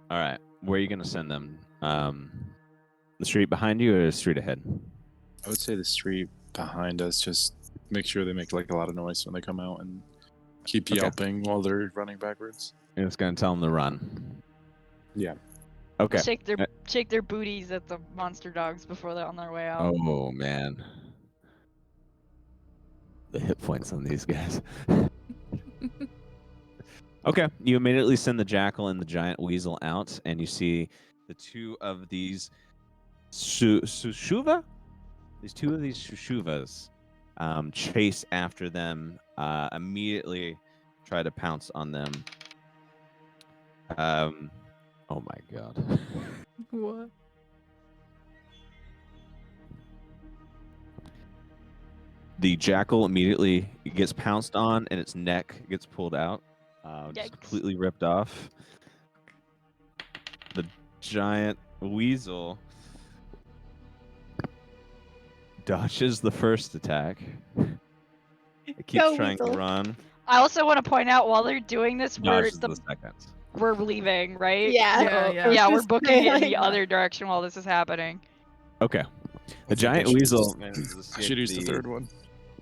All right. Where are you gonna send them? The street behind you or the street ahead? I would say the street behind us. Just make sure they make like a lot of noise when they come out and keep Okay. yelping while they're running backwards. You're just gonna tell them to run. Yeah. Okay. shake their booties at the monster dogs before they're on their way out. Oh man. The hit points on these guys. Okay, you immediately send the jackal and the giant weasel out, and you see the two of these shushuva? These two of these shushuvas chase after them, immediately try to pounce on them. Oh my god. What? The jackal immediately gets pounced on, and its neck gets pulled out, Yikes. just completely ripped off. The giant weasel dodges the first attack. It keeps Go, trying to weasel. run. I also want to point out while they're doing this, Dodges the second. we're leaving, right? Yeah, So- yeah. yeah, I was we're just booking saying, it in the like- other direction while this is happening. Okay. The I think giant I should weasel use- manages to I escape should use the third one.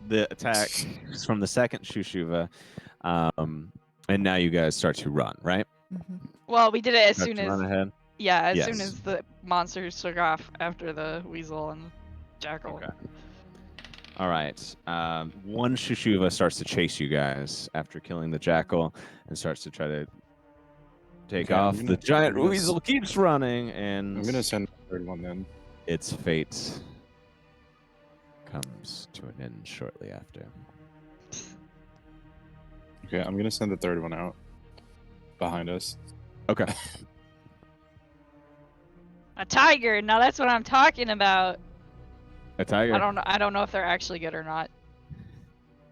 the attack from the second shushuva, and now you guys start to run, right? Mm-hmm. Well, we did it as Start soon to as run ahead. as soon Yes. as the monsters took off after the weasel and jackal. Okay. All right. One shushuva starts to chase you guys after killing the jackal and starts to try to take Okay, I'm off. gonna- The giant I'm gonna weasel keeps running, and I'm gonna send the third one then. its fate comes to an end shortly after. Okay, I'm gonna send the third one out behind us. Okay. A tiger. Now that's what I'm talking about. A tiger. I don't know if they're actually good or not.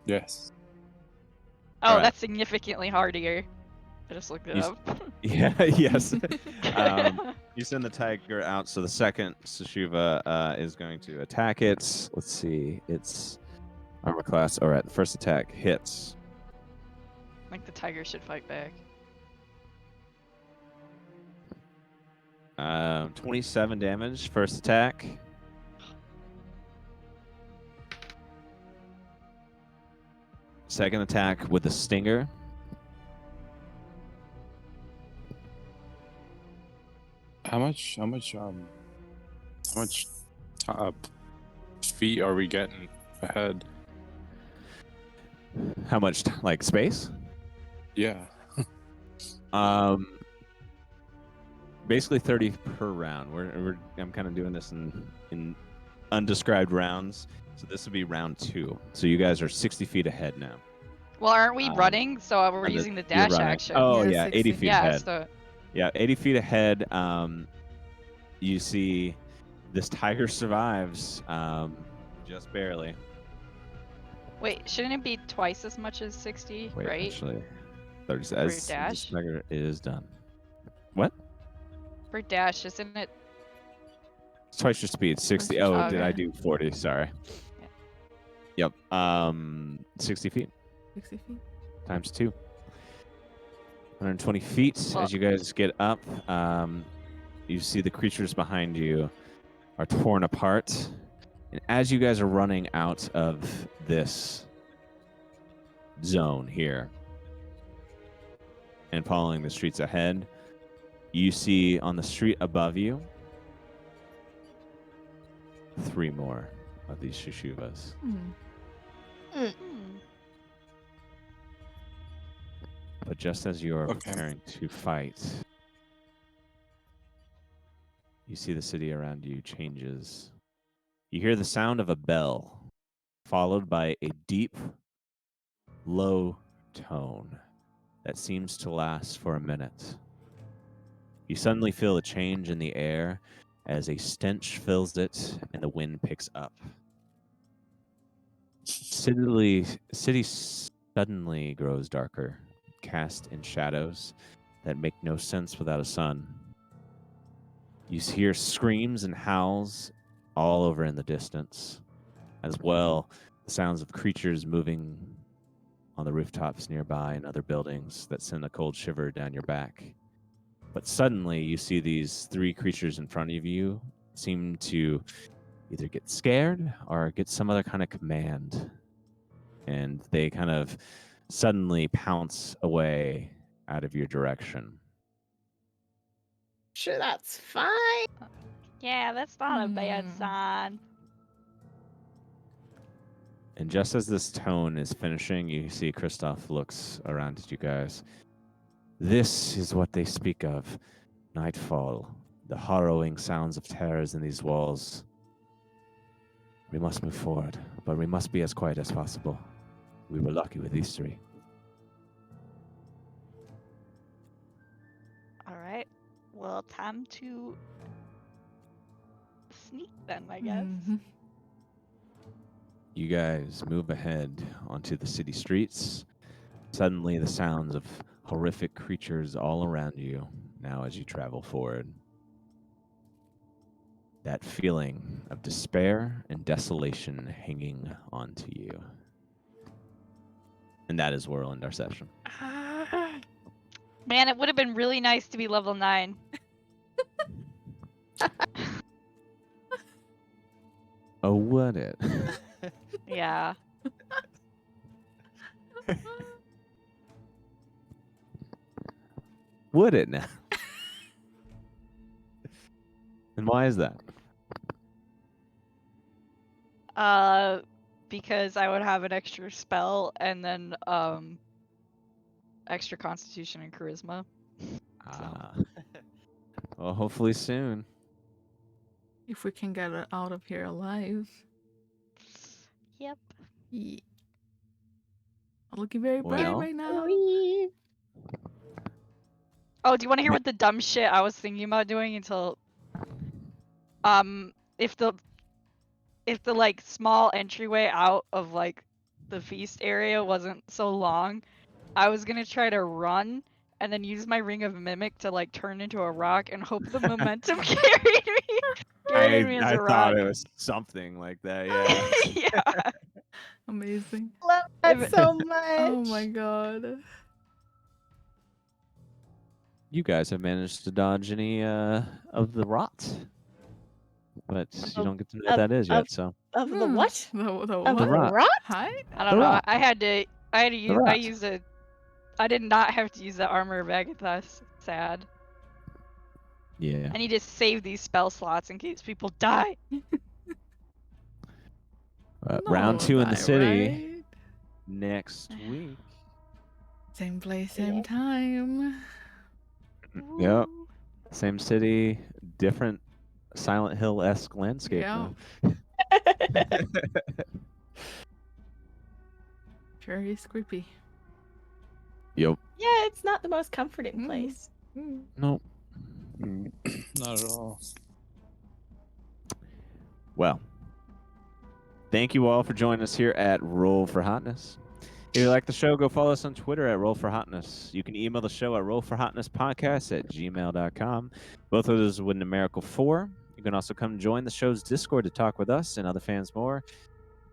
Yes. Oh, Alright. that's significantly hardier. I just looked it You up. Yeah. Yes. You send the tiger out, so the second Sashuva is going to attack it. Let's see. It's armor class. All right. The first attack hits. I think the tiger should fight back. 27 damage. First attack. Second attack with the stinger. How much feet are we getting ahead? How much like space? Yeah. Basically 30 per round. I'm kind of doing this in undescribed rounds. So this would be round 2. So you guys are 60 feet ahead now. Well, aren't we Um, running? So we're and using the you're dash running. action. Oh Yeah, yeah, 80 60. feet yeah. ahead. So Yeah, 80 feet ahead. You see this tiger survives, just barely. wait, shouldn't it be twice as much as 60? Wait, right? actually, 30 For as this dash? tiger is done. What? For dash, isn't it? It's twice your speed. 60. Oh, Oh, did I okay. do 40? Sorry. Yep. 60 feet 60 feet. times 2. 120 feet. Well- As you guys get up, you see the creatures behind you are torn apart. And as you guys are running out of this zone here and following the streets ahead, you see on the street above you 3 more of these Shishuvas. Hmm. But just as you are Okay. preparing to fight, you see the city around you changes. You hear the sound of a bell, followed by a deep, low tone that seems to last for a minute. You suddenly feel a change in the air as a stench fills it and the wind picks up. City suddenly grows darker, cast in shadows that make no sense without a sun. You hear screams and howls all over in the distance, as well the sounds of creatures moving on the rooftops nearby and other buildings that send a cold shiver down your back. But suddenly you see these 3 creatures in front of you seem to either get scared or get some other kind of command. And they kind of suddenly pounce away out of your direction. Sure, that's fine. Yeah, that's not a bad Hmm. sign. And just as this tone is finishing, you see Kristoff looks around at you guys. This is what they speak of. Nightfall. The harrowing sounds of terrors in these walls. We must move forward, but we must be as quiet as possible. We were lucky with these 3. Alright. Well, time to sneak then, I guess. Mhm. You guys move ahead onto the city streets. Suddenly, the sounds of horrific creatures all around you now as you travel forward. That feeling of despair and desolation hanging onto you. And that is where we'll end our session. Ah, Man, it would have been really nice to be level 9. Oh, would it? Yeah. Would it now? And why is that? Because I would have an extra spell and then extra constitution and charisma. Ah. Well, hopefully soon. If we can get her out of here alive. Yep. Yeah. I'm looking very bright Well. right now. please. Oh, do you want to hear what the dumb shit I was thinking about doing until if the like small entryway out of like the feast area wasn't so long, I was gonna try to run and then use my ring of mimic to like turn into a rock and hope the momentum carried me as I a rock. thought it was something like that. Yeah. Yeah. Amazing. Love that If- so much. Oh my god. You guys have managed to dodge any of the rot, but you don't get to know what that is yet. So Of the what? The Of what? the rot. rot? Hi? I don't The know. rock. I had to use. I rock. used a. I did not have to use the armor of Agathos. Sad. yeah. I need to save these spell slots in case people die. Round 2 in the die, city right? next week. Same place, same Yeah. time. Yep. Ooh. Same city, different Silent Hill-esque landscape. Yeah. though. Very creepy. Yep. Yeah, it's not the most comforting Mm. place. Nope. Not at all. Well, thank you all for joining us here at Roll for Hotness. If you like the show, go follow us on Twitter at Roll for Hotness. You can email the show at rollforhotnesspodcast@gmail.com. Both of those with numerical 4. You can also come join the show's Discord to talk with us and other fans more.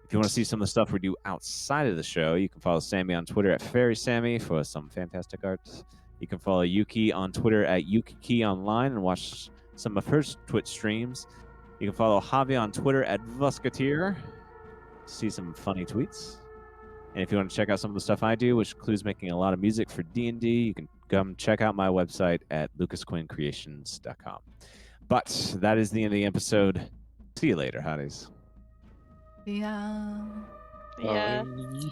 If you want to see some of the stuff we do outside of the show, you can follow Sammy on Twitter at FairySammy for some fantastic art. You can follow Yuki on Twitter at YukiKeyOnline and watch some of her Twitch streams. You can follow Javi on Twitter at Vusketeer. See some funny tweets. And if you want to check out some of the stuff I do, which includes making a lot of music for D&D, you can come check out my website at lucasquincreations.com. But that is the end of the episode. See you later, hotties. Yeah. Yeah. Bye.